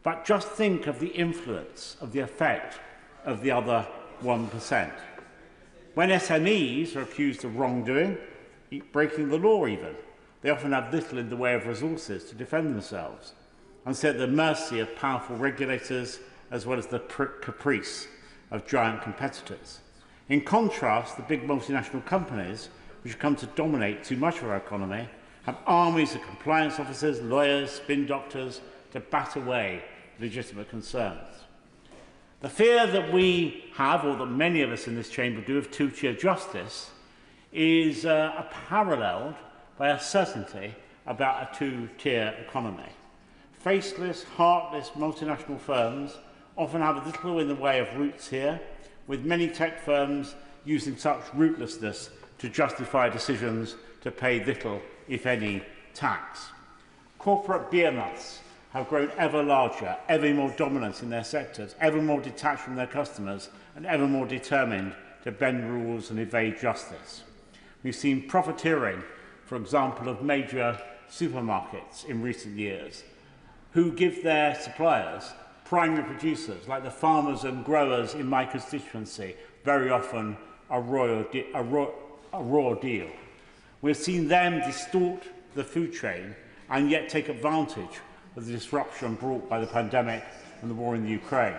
S23: But just think of the influence, of the effect of the other 1%. When SMEs are accused of wrongdoing, breaking the law even, they often have little in the way of resources to defend themselves and sit at the mercy of powerful regulators as well as the caprice of giant competitors. In contrast, the big multinational companies, which have come to dominate too much of our economy, have armies of compliance officers, lawyers, spin doctors to bat away legitimate concerns. The fear that we have, or that many of us in this chamber do, of two-tier justice is paralleled by a certainty about a two-tier economy. Faceless, heartless multinational firms often have little in the way of roots here, with many tech firms using such rootlessness to justify decisions to pay little, if any, tax. Corporate behemoths have grown ever larger, ever more dominant in their sectors, ever more detached from their customers, and ever more determined to bend rules and evade justice. We've seen profiteering, for example, of major supermarkets in recent years, who give their suppliers, primary producers, like the farmers and growers in my constituency, very often a raw deal. We've seen them distort the food chain and yet take advantage of the disruption brought by the pandemic and the war in the Ukraine.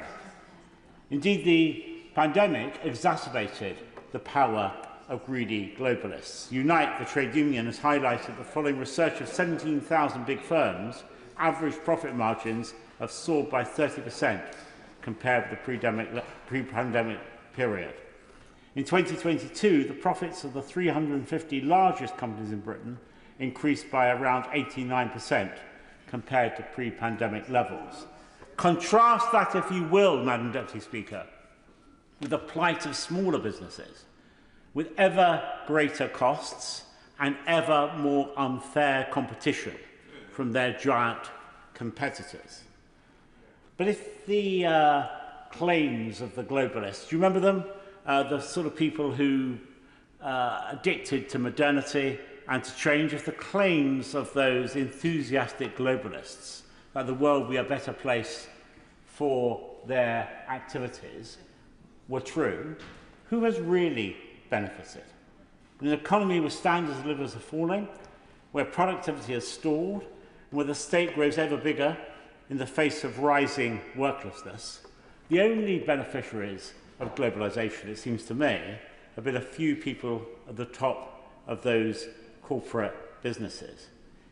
S23: Indeed, the pandemic exacerbated the power of greedy globalists. Unite, the trade union, has highlighted the following research of 17,000 big firms, average profit margins have soared by 30% compared with the pre-pandemic period. In 2022, the profits of the 350 largest companies in Britain increased by around 89% compared to pre-pandemic levels. Contrast that, if you will, Madam Deputy Speaker, with the plight of smaller businesses, with ever greater costs and ever more unfair competition from their giant competitors. But if the claims of the globalists, do you remember them? The sort of people who addicted to modernity and to change, if the claims of those enthusiastic globalists that the world will be a better place for their activities were true, who has really benefited? In an economy where standards of living are falling, where productivity has stalled, and where the state grows ever bigger in the face of rising worklessness, the only beneficiaries of globalisation, it seems to me, have been a few people at the top of those corporate businesses.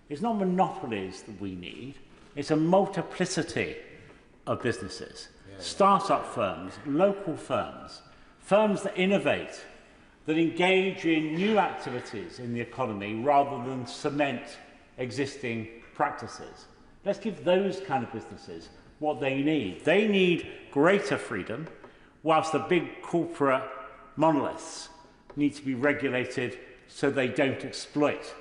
S23: It's not monopolies that we need, it's a multiplicity of businesses. Start-up firms, local firms, firms that innovate, that engage in new activities in the economy rather than cement existing practices. Let's give those kind of businesses what they need. They need greater freedom, whilst the big corporate monoliths need to be regulated so they don't exploit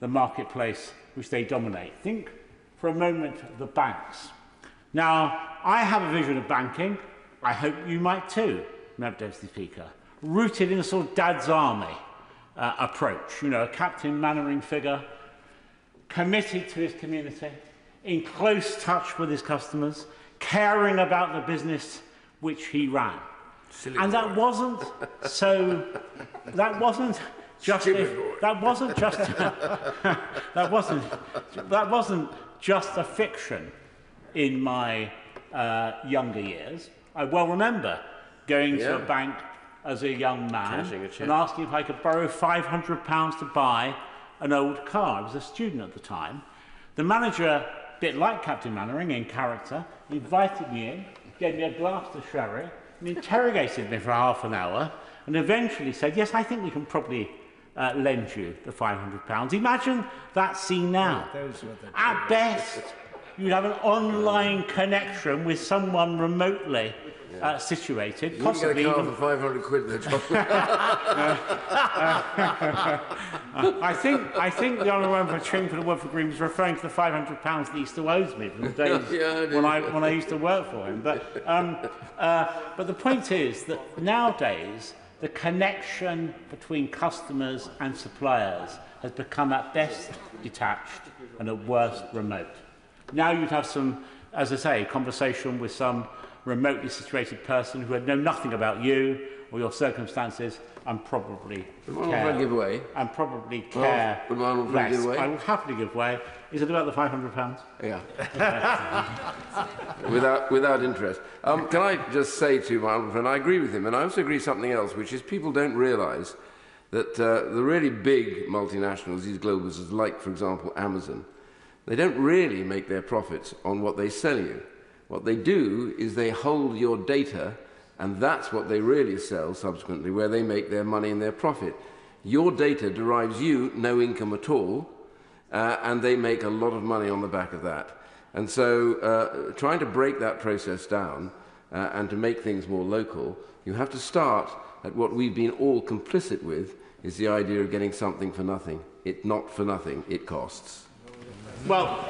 S23: the marketplace which they dominate. Think for a moment of the banks. Now, I have a vision of banking. I hope you might too, Madam Deputy Speaker, rooted in a sort of dad's army approach. You know, a Captain Mannering figure, committed to his community, in close touch with his customers, caring about the business which he ran. And that wasn't so. That wasn't just. That wasn't just a fiction. In my younger years, I well remember going to a bank as a young man and asking if I could borrow £500 to buy an old car. I was a student at the time. The manager, a bit like Captain Mannering in character, invited me in, gave me a glass of sherry, and interrogated me for half an hour, and eventually said, yes, I think we can probably lend you the £500. Imagine that scene now. At best, you'd have an online connection with someone remotely
S1: situated.
S2: You
S1: Possibly
S2: get a car
S1: even...
S2: for 500 quid there, John.
S1: I think the Honourable Member for Chingford and Woodford Green was referring to the £500 that he still owes me from the days when I used to work for him. But the point is that nowadays the connection between customers and suppliers has become at best detached and at worst remote. Now you'd have some, as I say, conversation with some remotely situated person who had known nothing about you or your circumstances and probably care.
S2: Give away.
S1: And probably care less.
S2: Give away?
S1: I will happily give way. Is it about the £500?
S2: Yeah. without interest. Can I just say to my honourable friend, I agree with him, and I also agree with something else, which is people don't realise that the really big multinationals, these global businesses, like, for example, Amazon, they don't really make their profits on what they sell you. What they do is they hold your data, and that's what they really sell subsequently, where they make their money and their profit. Your data derives you no income at all, and they make a lot of money on the back of that. And so trying to break that process down and to make things more local, you have to start at what we've been all complicit with, is the idea of getting something for nothing. It's not for nothing, it costs.
S1: Well,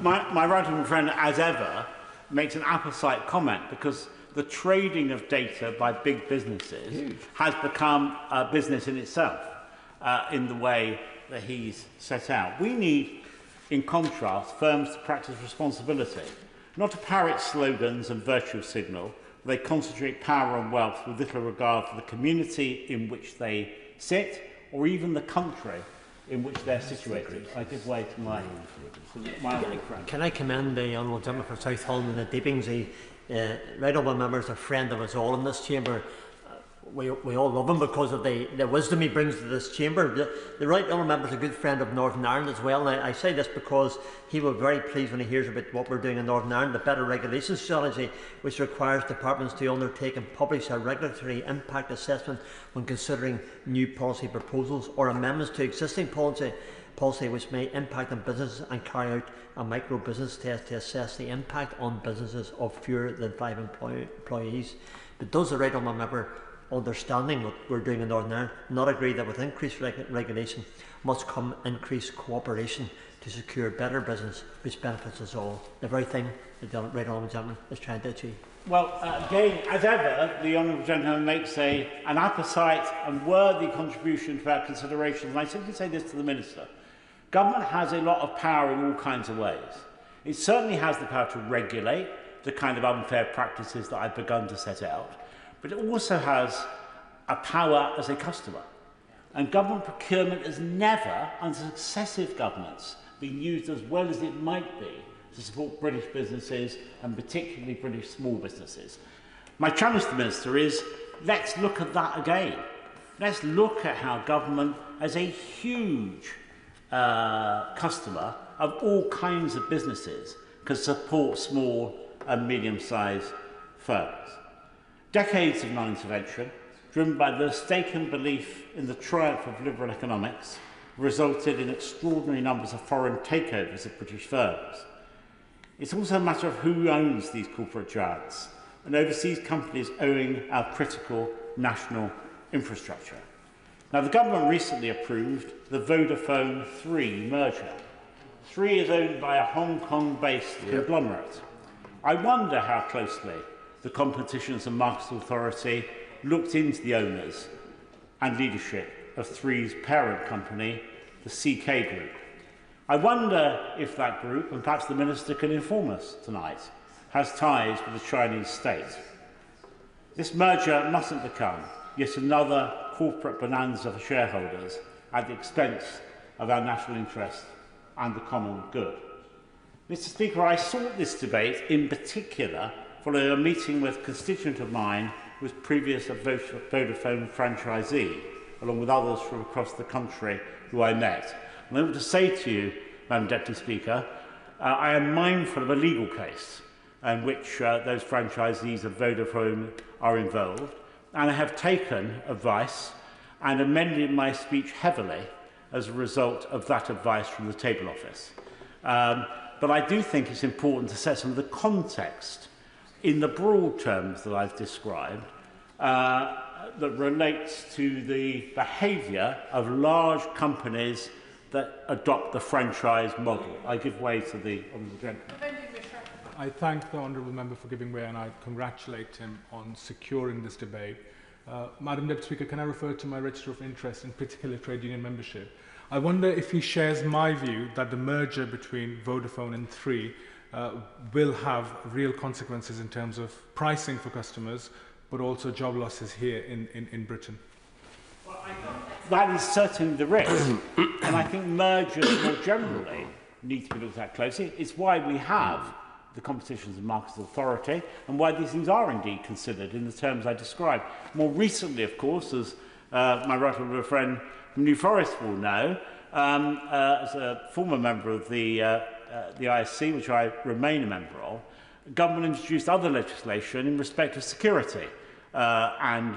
S1: my right honourable friend, as ever, makes an apposite comment, because the trading of data by big businesses has become a business in itself in the way that he's set out. We need, in contrast, firms to practice responsibility, not to parrot slogans and virtue signal. They concentrate power and wealth with little regard for the community in which they sit or even the country in which they're situated. I give way to my honourable friend.
S4: Can I commend the honourable gentleman for South Holland and the Deepings? Right honourable member is a friend of us all in this chamber. We all love him because of the wisdom he brings to this chamber. The right honourable member is a good friend of Northern Ireland as well, and I say this because he will be very pleased when he hears about what we're doing in Northern Ireland, the better regulation strategy, which requires departments to undertake and publish a regulatory impact assessment when considering new policy proposals or amendments to existing policy which may impact on businesses, and carry out a micro business test to assess the impact on businesses of fewer than 5 employees. But does the right honourable member, understanding what we're doing in Northern Ireland, not agree that with increased regulation must come increased cooperation to secure better business which benefits us all? The very thing that the right honourable gentleman is trying to achieve.
S1: Well, again, as ever, the honourable gentleman makes an apposite and worthy contribution to our considerations. And I simply say this to the Minister. Government has a lot of power in all kinds of ways. It certainly has the power to regulate the kind of unfair practices that I've begun to set out, but it also has a power as a customer. And government procurement has never, under successive governments, been used as well as it might be to support British businesses and particularly British small businesses. My challenge to the Minister is, let's look at that again. Let's look at how government, as a huge customer of all kinds of businesses, can support small and medium-sized firms. Decades of non-intervention, driven by the mistaken belief in the triumph of liberal economics, resulted in extraordinary numbers of foreign takeovers of British firms. It's also a matter of who owns these corporate giants and overseas companies owing our critical national infrastructure. Now, the government recently approved the Vodafone 3 merger. 3 is owned by a Hong Kong-based conglomerate. I wonder how closely the Competition and Markets Authority looked into the owners and leadership of 3's parent company, the CK Group. I wonder if that group, and perhaps the Minister can inform us tonight, has ties with the Chinese state. This merger mustn't become yet another corporate bonanza for shareholders at the expense of our national interest and the common good. Mr. Speaker, I sought this debate in particular following a meeting with a constituent of mine who was previous a Vodafone franchisee, along with others from across the country who I met. And I want to say to you, Madam Deputy Speaker, I am mindful of a legal case in which those franchisees of Vodafone are involved, and I have taken advice and amended my speech heavily as a result of that advice from the Table Office. But I do think it's important to set some of the context in the broad terms that I've described, that relates to the behaviour of large companies that adopt the franchise model. I give way to the honourable gentleman.
S5: I thank the honourable member for giving way, and I congratulate him on securing this debate. Madam Deputy Speaker, can I refer to my register of interest, in particular trade union membership? I wonder if he shares my view that the merger between Vodafone and Three will have real consequences in terms of pricing for customers, but also job losses here in Britain.
S1: That is certainly the risk, and I think mergers more generally need to be looked at closely. It's why we have the Competition and Markets Authority, and why these things are indeed considered in the terms I described. More recently, of course, as my right honourable friend from New Forest will know, as a former member of the ISC, which I remain a member of, government introduced other legislation in respect of security and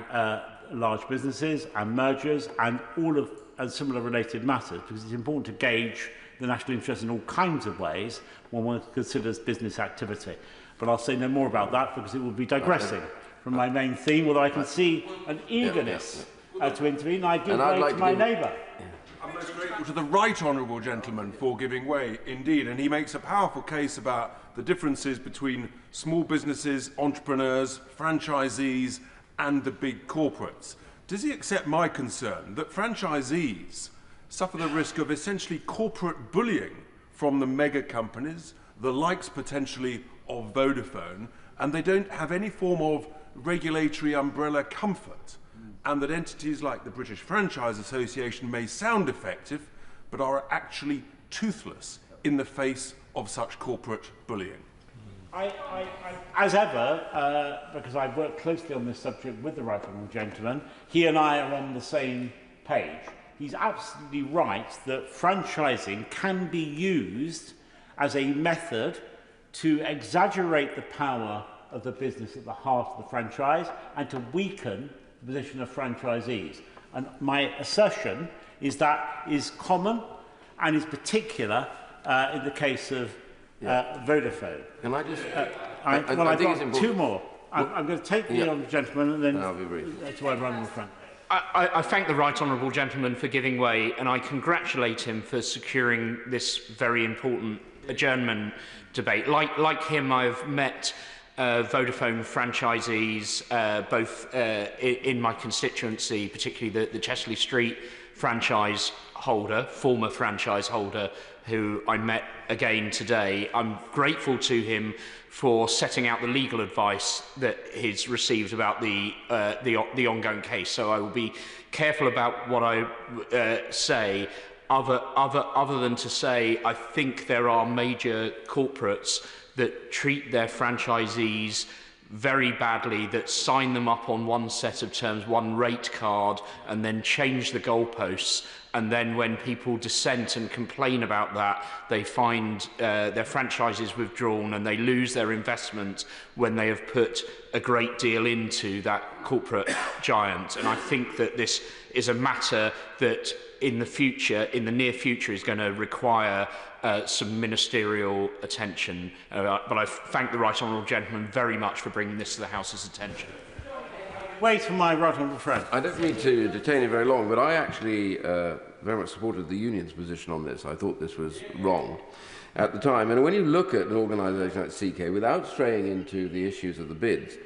S1: large businesses and mergers and all of similar related matters, because it's important to gauge the national interest in all kinds of ways when one considers business activity. But I'll say no more about that because it will be digressing from my main theme, although I can see an eagerness to intervene. I give way to my neighbour.
S13: I'm most grateful to the right honourable gentleman for giving way, indeed, and he makes a powerful case about the differences between small businesses, entrepreneurs, franchisees and the big corporates. Does he accept my concern that franchisees suffer the risk of essentially corporate bullying from the mega companies, the likes potentially of Vodafone, and they don't have any form of regulatory umbrella comfort, and that entities like the British Franchise Association may sound effective, but are actually toothless in the face of such corporate bullying?
S1: As ever, because I've worked closely on this subject with the right honourable gentleman, he and I are on the same page. He's absolutely right that franchising can be used as a method to exaggerate the power of the business at the heart of the franchise and to weaken the position of franchisees. And my assertion is that is common and is particular in the case of Vodafone.
S2: Can I just...
S1: I've got two more. I'm going to take the honourable gentleman and then
S2: I'll be brief.
S1: That's why I run in the front.
S7: I thank the right honourable gentleman for giving way, and I congratulate him for securing this very important adjournment debate. Like him, I've met Vodafone franchisees, both in my constituency, particularly the Chesley Street franchise holder, former franchise holder, who I met again today. I'm grateful to him for setting out the legal advice that he's received about the ongoing case. So I will be careful about what I say, other than to say I think there are major corporates that treat their franchisees very badly, that sign them up on one set of terms, one rate card, and then change the goalposts. And then when people dissent and complain about that, they find their franchises withdrawn and they lose their investment when they have put a great deal into that corporate giant. And I think that this is a matter that in the future, in the near future, is going to require some ministerial attention. But I thank the right honourable gentleman very much for bringing this to the House's attention.
S1: Wait for my right honourable friend.
S2: I don't mean to detain you very long, but I actually very much supported the union's position on this. I thought this was wrong at the time. And when you look at an organisation like CK, without straying into the issues of the bids,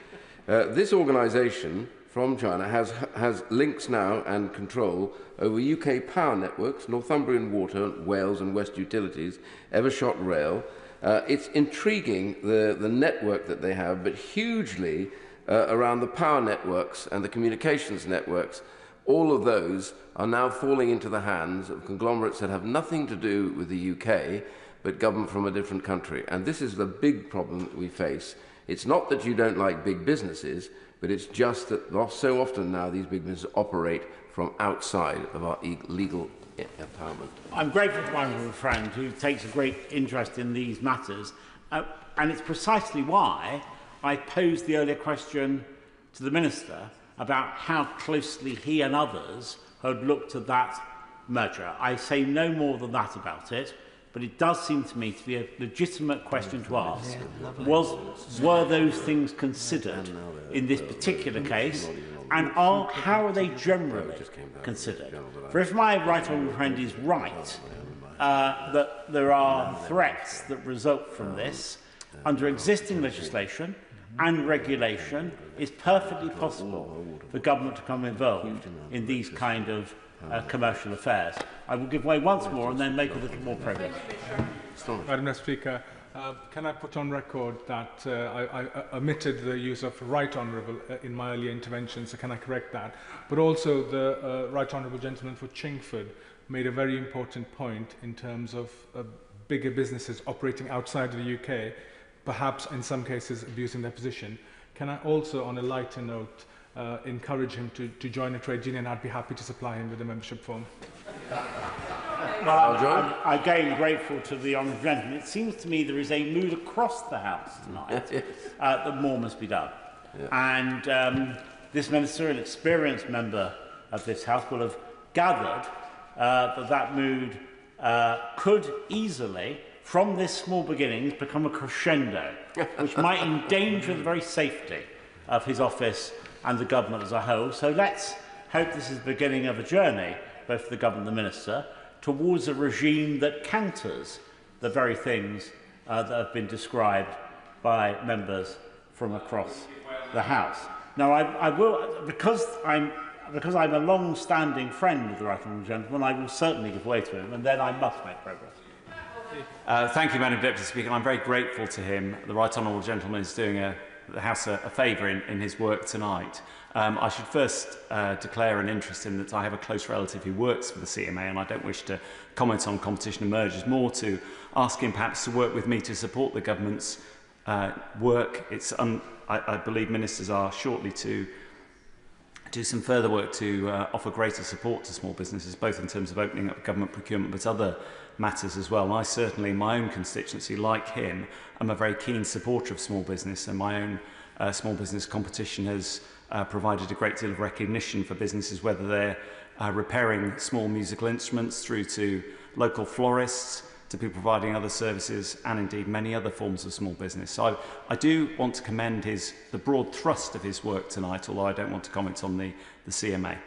S2: this organisation from China has links now and control over UK power networks, Northumbrian Water, Wales and West Utilities, Evershot Rail. It's intriguing, the network that they have, but hugely around the power networks and the communications networks. All of those are now falling into the hands of conglomerates that have nothing to do with the UK, but government from a different country. And this is the big problem that we face. It's not that you don't like big businesses, but it's just that so often now these big businesses operate from outside of our legal empowerment.
S1: I'm grateful to my honourable friend who takes a great interest in these matters, and it's precisely why I posed the earlier question to the Minister about how closely he and others had looked at that merger. I say no more than that about it. but it does seem to me to be a legitimate question to ask. Were those things considered in this particular case, and how are they generally considered? For if my right honourable friend is right, that there are threats that result from this, under existing legislation and regulation, it's perfectly possible for government to become involved in these kind of commercial affairs. I will give way once more and then make a little more progress.
S5: Madam Speaker, can I put on record that I omitted the use of right honourable in my earlier intervention, so can I correct that? But also the right honourable gentleman for Chingford made a very important point in terms of bigger businesses operating outside of the UK, perhaps in some cases abusing their position. Can I also, on a lighter note, encourage him to join a trade union? I'd be happy to supply him with a membership form.
S1: Well, I'm again grateful to the honourable gentleman. It seems to me there is a mood across the House tonight that more must be done. And this ministerial experienced member of this House will have gathered that mood could easily, from this small beginnings, become a crescendo, which might endanger the very safety of his office and the government as a whole. So let's hope this is the beginning of a journey, both for the government and the minister, towards a regime that counters the very things that have been described by members from across the House. Now, I will, because I'm a long-standing friend of the right honourable gentleman, I will certainly give way to him, and then I must make progress.
S10: Thank you, Madam Deputy Speaker. I'm very grateful to him. The right honourable gentleman is doing the House a favour in his work tonight. I should first declare an interest in that I have a close relative who works for the CMA, and I don't wish to comment on competition and mergers, more to ask him perhaps to work with me to support the government's work. I believe ministers are shortly to do some further work to offer greater support to small businesses, both in terms of opening up government procurement, but other matters as well. And I certainly, in my own constituency, like him, am a very keen supporter of small business, and my own small business competition has provided a great deal of recognition for businesses, whether they're repairing small musical instruments through to local florists, to people providing other services, and indeed many other forms of small business. So I do want to commend the broad thrust of his work tonight, although I don't want to comment on the CMA.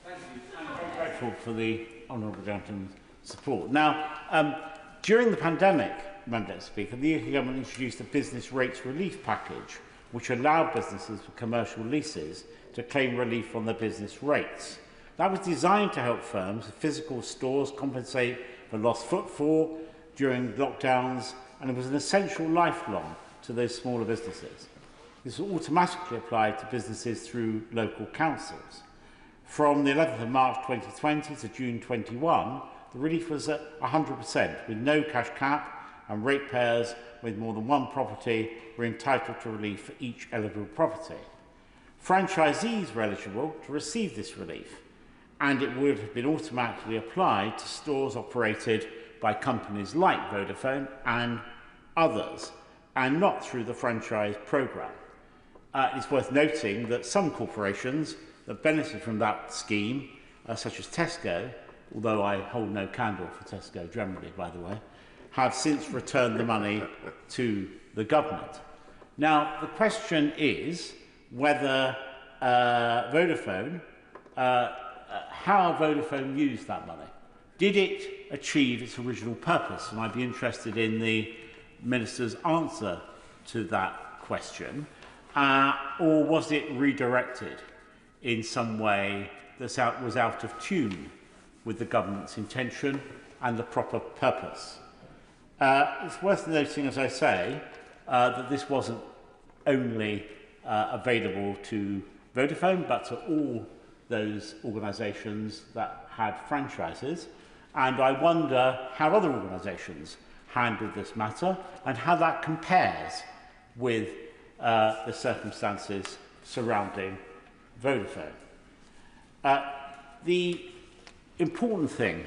S1: Thank you. I'm very grateful for the honourable gentleman's support. Now, during the pandemic, Madam Speaker, the UK government introduced a business rates relief package, which allowed businesses with commercial leases to claim relief on their business rates. That was designed to help firms with physical stores compensate for lost footfall during lockdowns, and it was an essential lifeline to those smaller businesses. This was automatically applied to businesses through local councils. From the 11th of March 2020 to June 21, the relief was at 100%, with no cash cap, and ratepayers with more than one property were entitled to relief for each eligible property. Franchisees were eligible to receive this relief, and it would have been automatically applied to stores operated by companies like Vodafone and others, and not through the franchise programme. It's worth noting that some corporations that benefit from that scheme, such as Tesco, although I hold no candle for Tesco generally, by the way, have since returned the money to the government. Now, the question is whether Vodafone, how Vodafone used that money. Did it achieve its original purpose? And I'd be interested in the Minister's answer to that question. Or was it redirected in some way that was out of tune with the government's intention and the proper purpose? It's worth noting, as I say, that this wasn't only available to Vodafone, but to all those organisations that had franchises. And I wonder how other organisations handled this matter and how that compares with the circumstances surrounding Vodafone. The important thing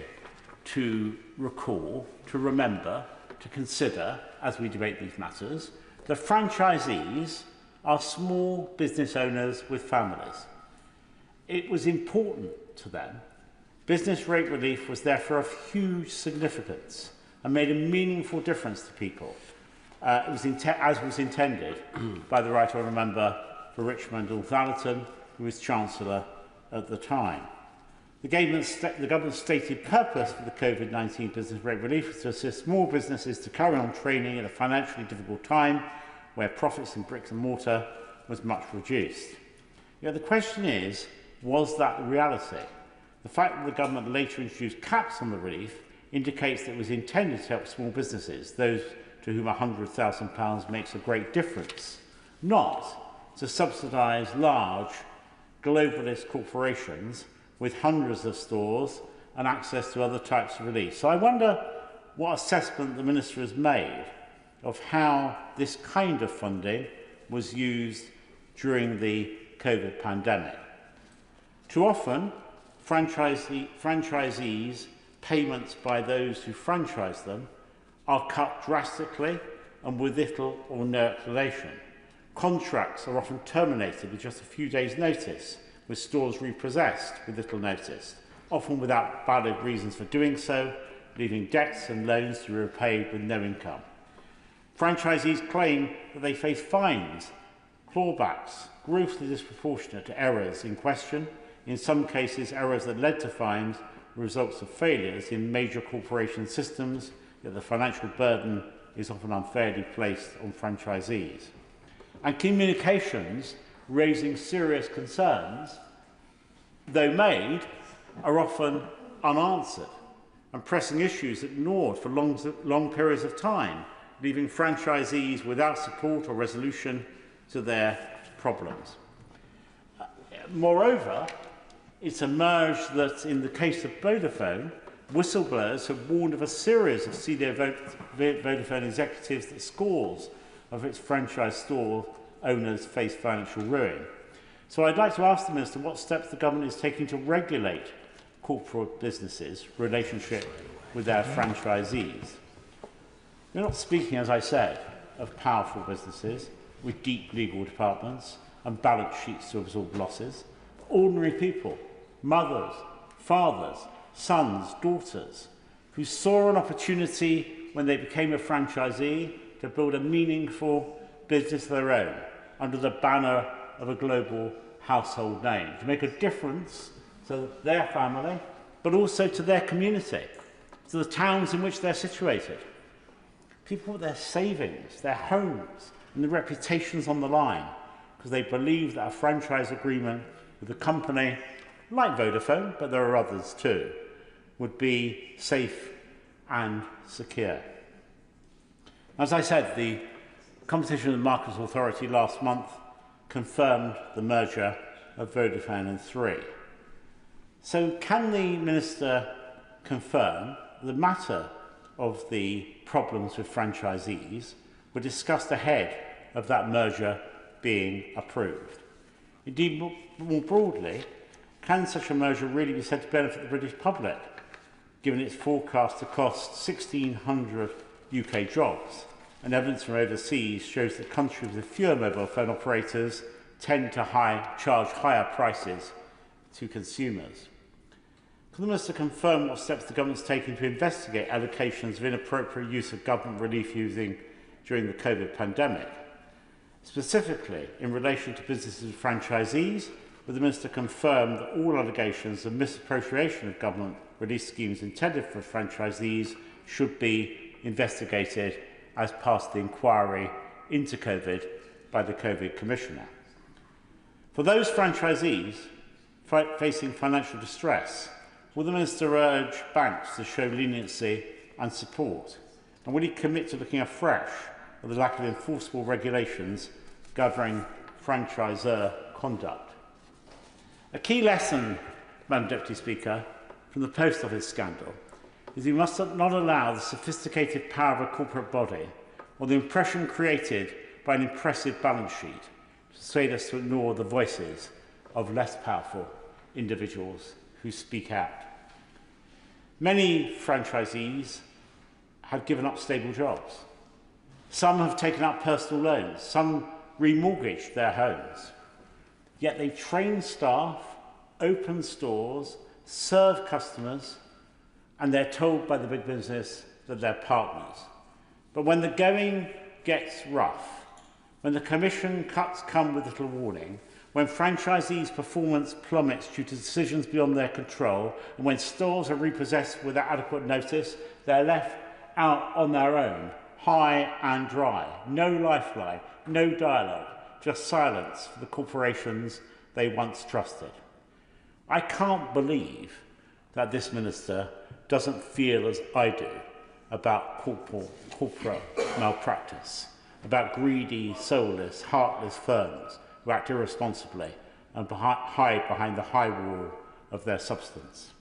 S1: to recall, to remember, to consider as we debate these matters, the franchisees are small business owners with families. It was important to them. Business rate relief was therefore of huge significance and made a meaningful difference to people, as was intended by the Right Honourable Member for Richmond North Allerton, who was Chancellor at the time. The government's stated purpose for the COVID-19 business rate relief was to assist small businesses to carry on trading at a financially difficult time where profits in bricks and mortar was much reduced. Yet the question is, was that the reality? The fact that the government later introduced caps on the relief indicates that it was intended to help small businesses, those to whom £100,000 makes a great difference, not to subsidise large globalist corporations with hundreds of stores and access to other types of relief. So I wonder what assessment the Minister has made of how this kind of funding was used during the COVID pandemic. Too often, franchisees' payments by those who franchise them are cut drastically and with little or no explanation. Contracts are often terminated with just a few days' notice, with stores repossessed with little notice, often without valid reasons for doing so, leaving debts and loans to be repaid with no income. Franchisees claim that they face fines, clawbacks, grossly disproportionate to errors in question, in some cases errors that led to fines were results of failures in major corporation systems, yet the financial burden is often unfairly placed on franchisees. And communications raising serious concerns, though made, are often unanswered, and pressing issues ignored for long periods of time, leaving franchisees without support or resolution to their problems. Moreover, it's emerged that in the case of Vodafone, whistleblowers have warned of a series of senior Vodafone executives that scores of its franchise store owners face financial ruin. So I'd like to ask the Minister what steps the government is taking to regulate corporate businesses' relationship with their franchisees. We're not speaking, as I said, of powerful businesses with deep legal departments and balance sheets to absorb losses. Ordinary people, mothers, fathers, sons, daughters, who saw an opportunity when they became a franchisee to build a meaningful business of their own under the banner of a global household name, to make a difference to their family, but also to their community, to the towns in which they're situated. People with their savings, their homes, and their reputations on the line, because they believe that a franchise agreement with a company like Vodafone, but there are others too, would be safe and secure. As I said, the Competition and Markets Authority last month confirmed the merger of Vodafone and Three. So can the Minister confirm the matter of the problems with franchisees were discussed ahead of that merger being approved? Indeed, more broadly, can such a merger really be said to benefit the British public, given its forecast to cost 1,600 UK jobs? And evidence from overseas shows that countries with fewer mobile phone operators tend to charge higher prices to consumers. Can the Minister confirm what steps the government is taking to investigate allegations of inappropriate use of government relief during the COVID pandemic? Specifically, in relation to businesses and franchisees, will the Minister confirm that all allegations of misappropriation of government relief schemes intended for franchisees should be investigated as part of the inquiry into COVID by the COVID Commissioner? For those franchisees facing financial distress, will the Minister urge banks to show leniency and support? And will he commit to looking afresh at the lack of enforceable regulations governing franchisor conduct? A key lesson, Madam Deputy Speaker, from the Post Office scandal is we must not allow the sophisticated power of a corporate body or the impression created by an impressive balance sheet to persuade us to ignore the voices of less powerful individuals who speak out. Many franchisees have given up stable jobs. Some have taken out personal loans. Some remortgaged their homes. Yet they train staff, open stores, serve customers, and they're told by the big business that they're partners. But when the going gets rough, when the Commission cuts come with little warning, when franchisees' performance plummets due to decisions beyond their control, and when stores are repossessed without adequate notice, they're left out on their own, high and dry. No lifeline, no dialogue, just silence for the corporations they once trusted. I can't believe that this minister doesn't feel as I do about corporate malpractice, about greedy, soulless, heartless firms who act irresponsibly and hide behind the high wall of their substance.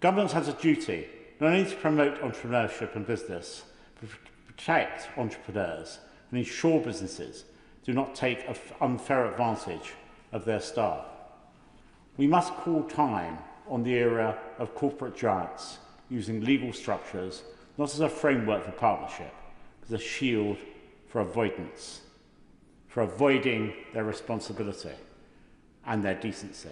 S1: Government has a duty not only to promote entrepreneurship and business, but to protect entrepreneurs and ensure businesses do not take unfair advantage of their staff. We must call time on the era of corporate giants using legal structures not as a framework for partnership, but as a shield for avoidance, for avoiding their responsibility and their decency.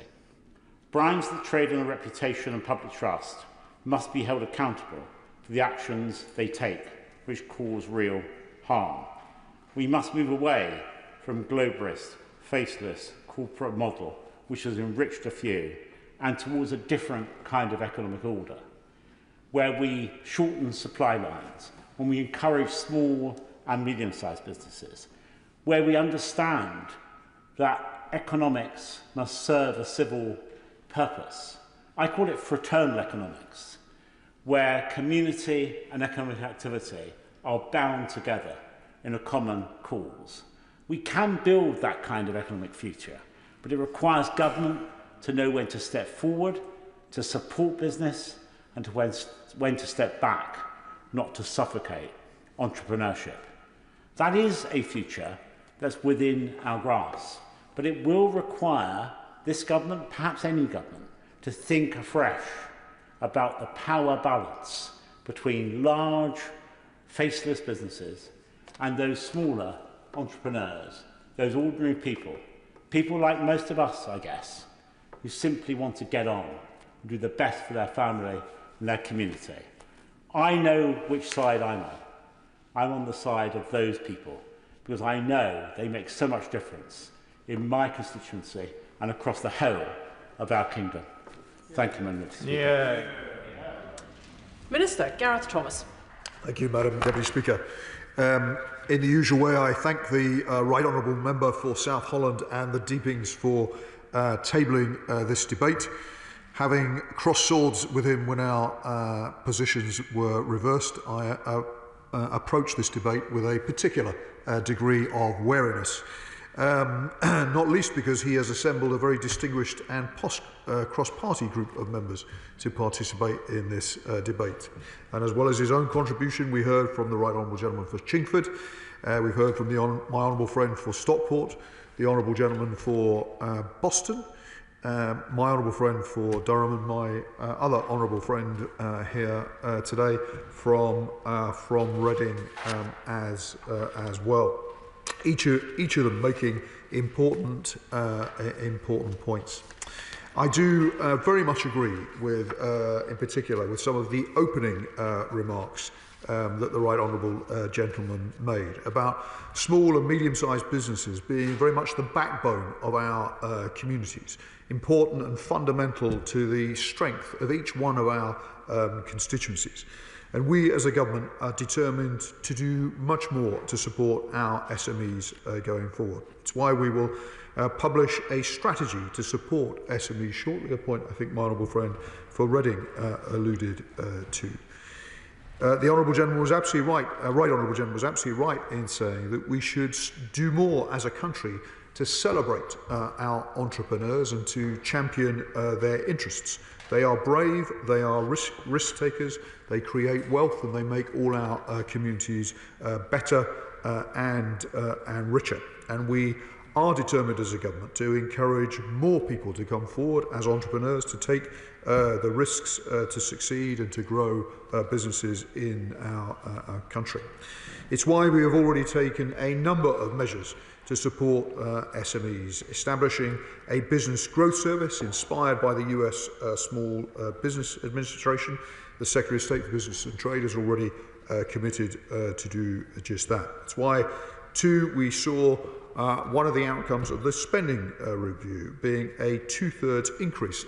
S1: Brands that trade on a reputation and public trust must be held accountable for the actions they take, which cause real harm. We must move away from globalist, faceless corporate model, which has enriched a few, and towards a different kind of economic order, where we shorten supply lines, when we encourage small and medium-sized businesses, where we understand that economics must serve a civil purpose. I call it fraternal economics, where community and economic activity are bound together in a common cause. We can build that kind of economic future, but it requires government to know when to step forward, to support business, and to when to step back, not to suffocate entrepreneurship. That is a future that's within our grasp, but it will require this government, perhaps any government, to think afresh about the power balance between large, faceless businesses and those smaller entrepreneurs, those ordinary people, people like most of us, I guess, who simply want to get on and do the best for their family and their community. I know which side I'm on. I'm on the side of those people because I know they make so much difference in my constituency and across the whole of our kingdom. Thank you, Madam Speaker.
S18: Minister Gareth Thomas.
S11: Thank you, Madam Deputy Speaker. In the usual way, I thank the Right Honourable Member for South Holland and the Deepings for tabling this debate. Having crossed swords with him when our positions were reversed, I approached this debate with a particular degree of wariness, not least because he has assembled a very distinguished and cross-party group of members to participate in this debate. And as well as his own contribution, we heard from the Right Honourable Gentleman for Chingford, we've heard from my honourable friend for Stockport, the Honourable Gentleman for Boston, my honourable friend for Durham, and my other honourable friend here today from Reading as well. Each of them making important points. I do very much agree with, in particular, with some of the opening remarks that the Right Honourable Gentleman made about small and medium-sized businesses being very much the backbone of our communities, important and fundamental to the strength of each one of our constituencies. And we as a government are determined to do much more to support our SMEs going forward. It's why we will publish a strategy to support SMEs shortly, a point I think my honourable friend for Reading alluded to. The Honourable Gentleman was absolutely right, Right Honourable Gentleman was absolutely right in saying that we should do more as a country to celebrate our entrepreneurs and to champion their interests. They are brave, they are risk takers, they create wealth, and they make all our communities better and richer. And we are determined as a government to encourage more people to come forward as entrepreneurs, to take the risks to succeed and to grow businesses in our country. It's why we have already taken a number of measures to support SMEs, establishing a business growth service inspired by the US Small Business Administration. The Secretary of State for Business and Trade has already committed to do just that. That's why, too, we saw one of the outcomes of the spending review being a 2/3 increase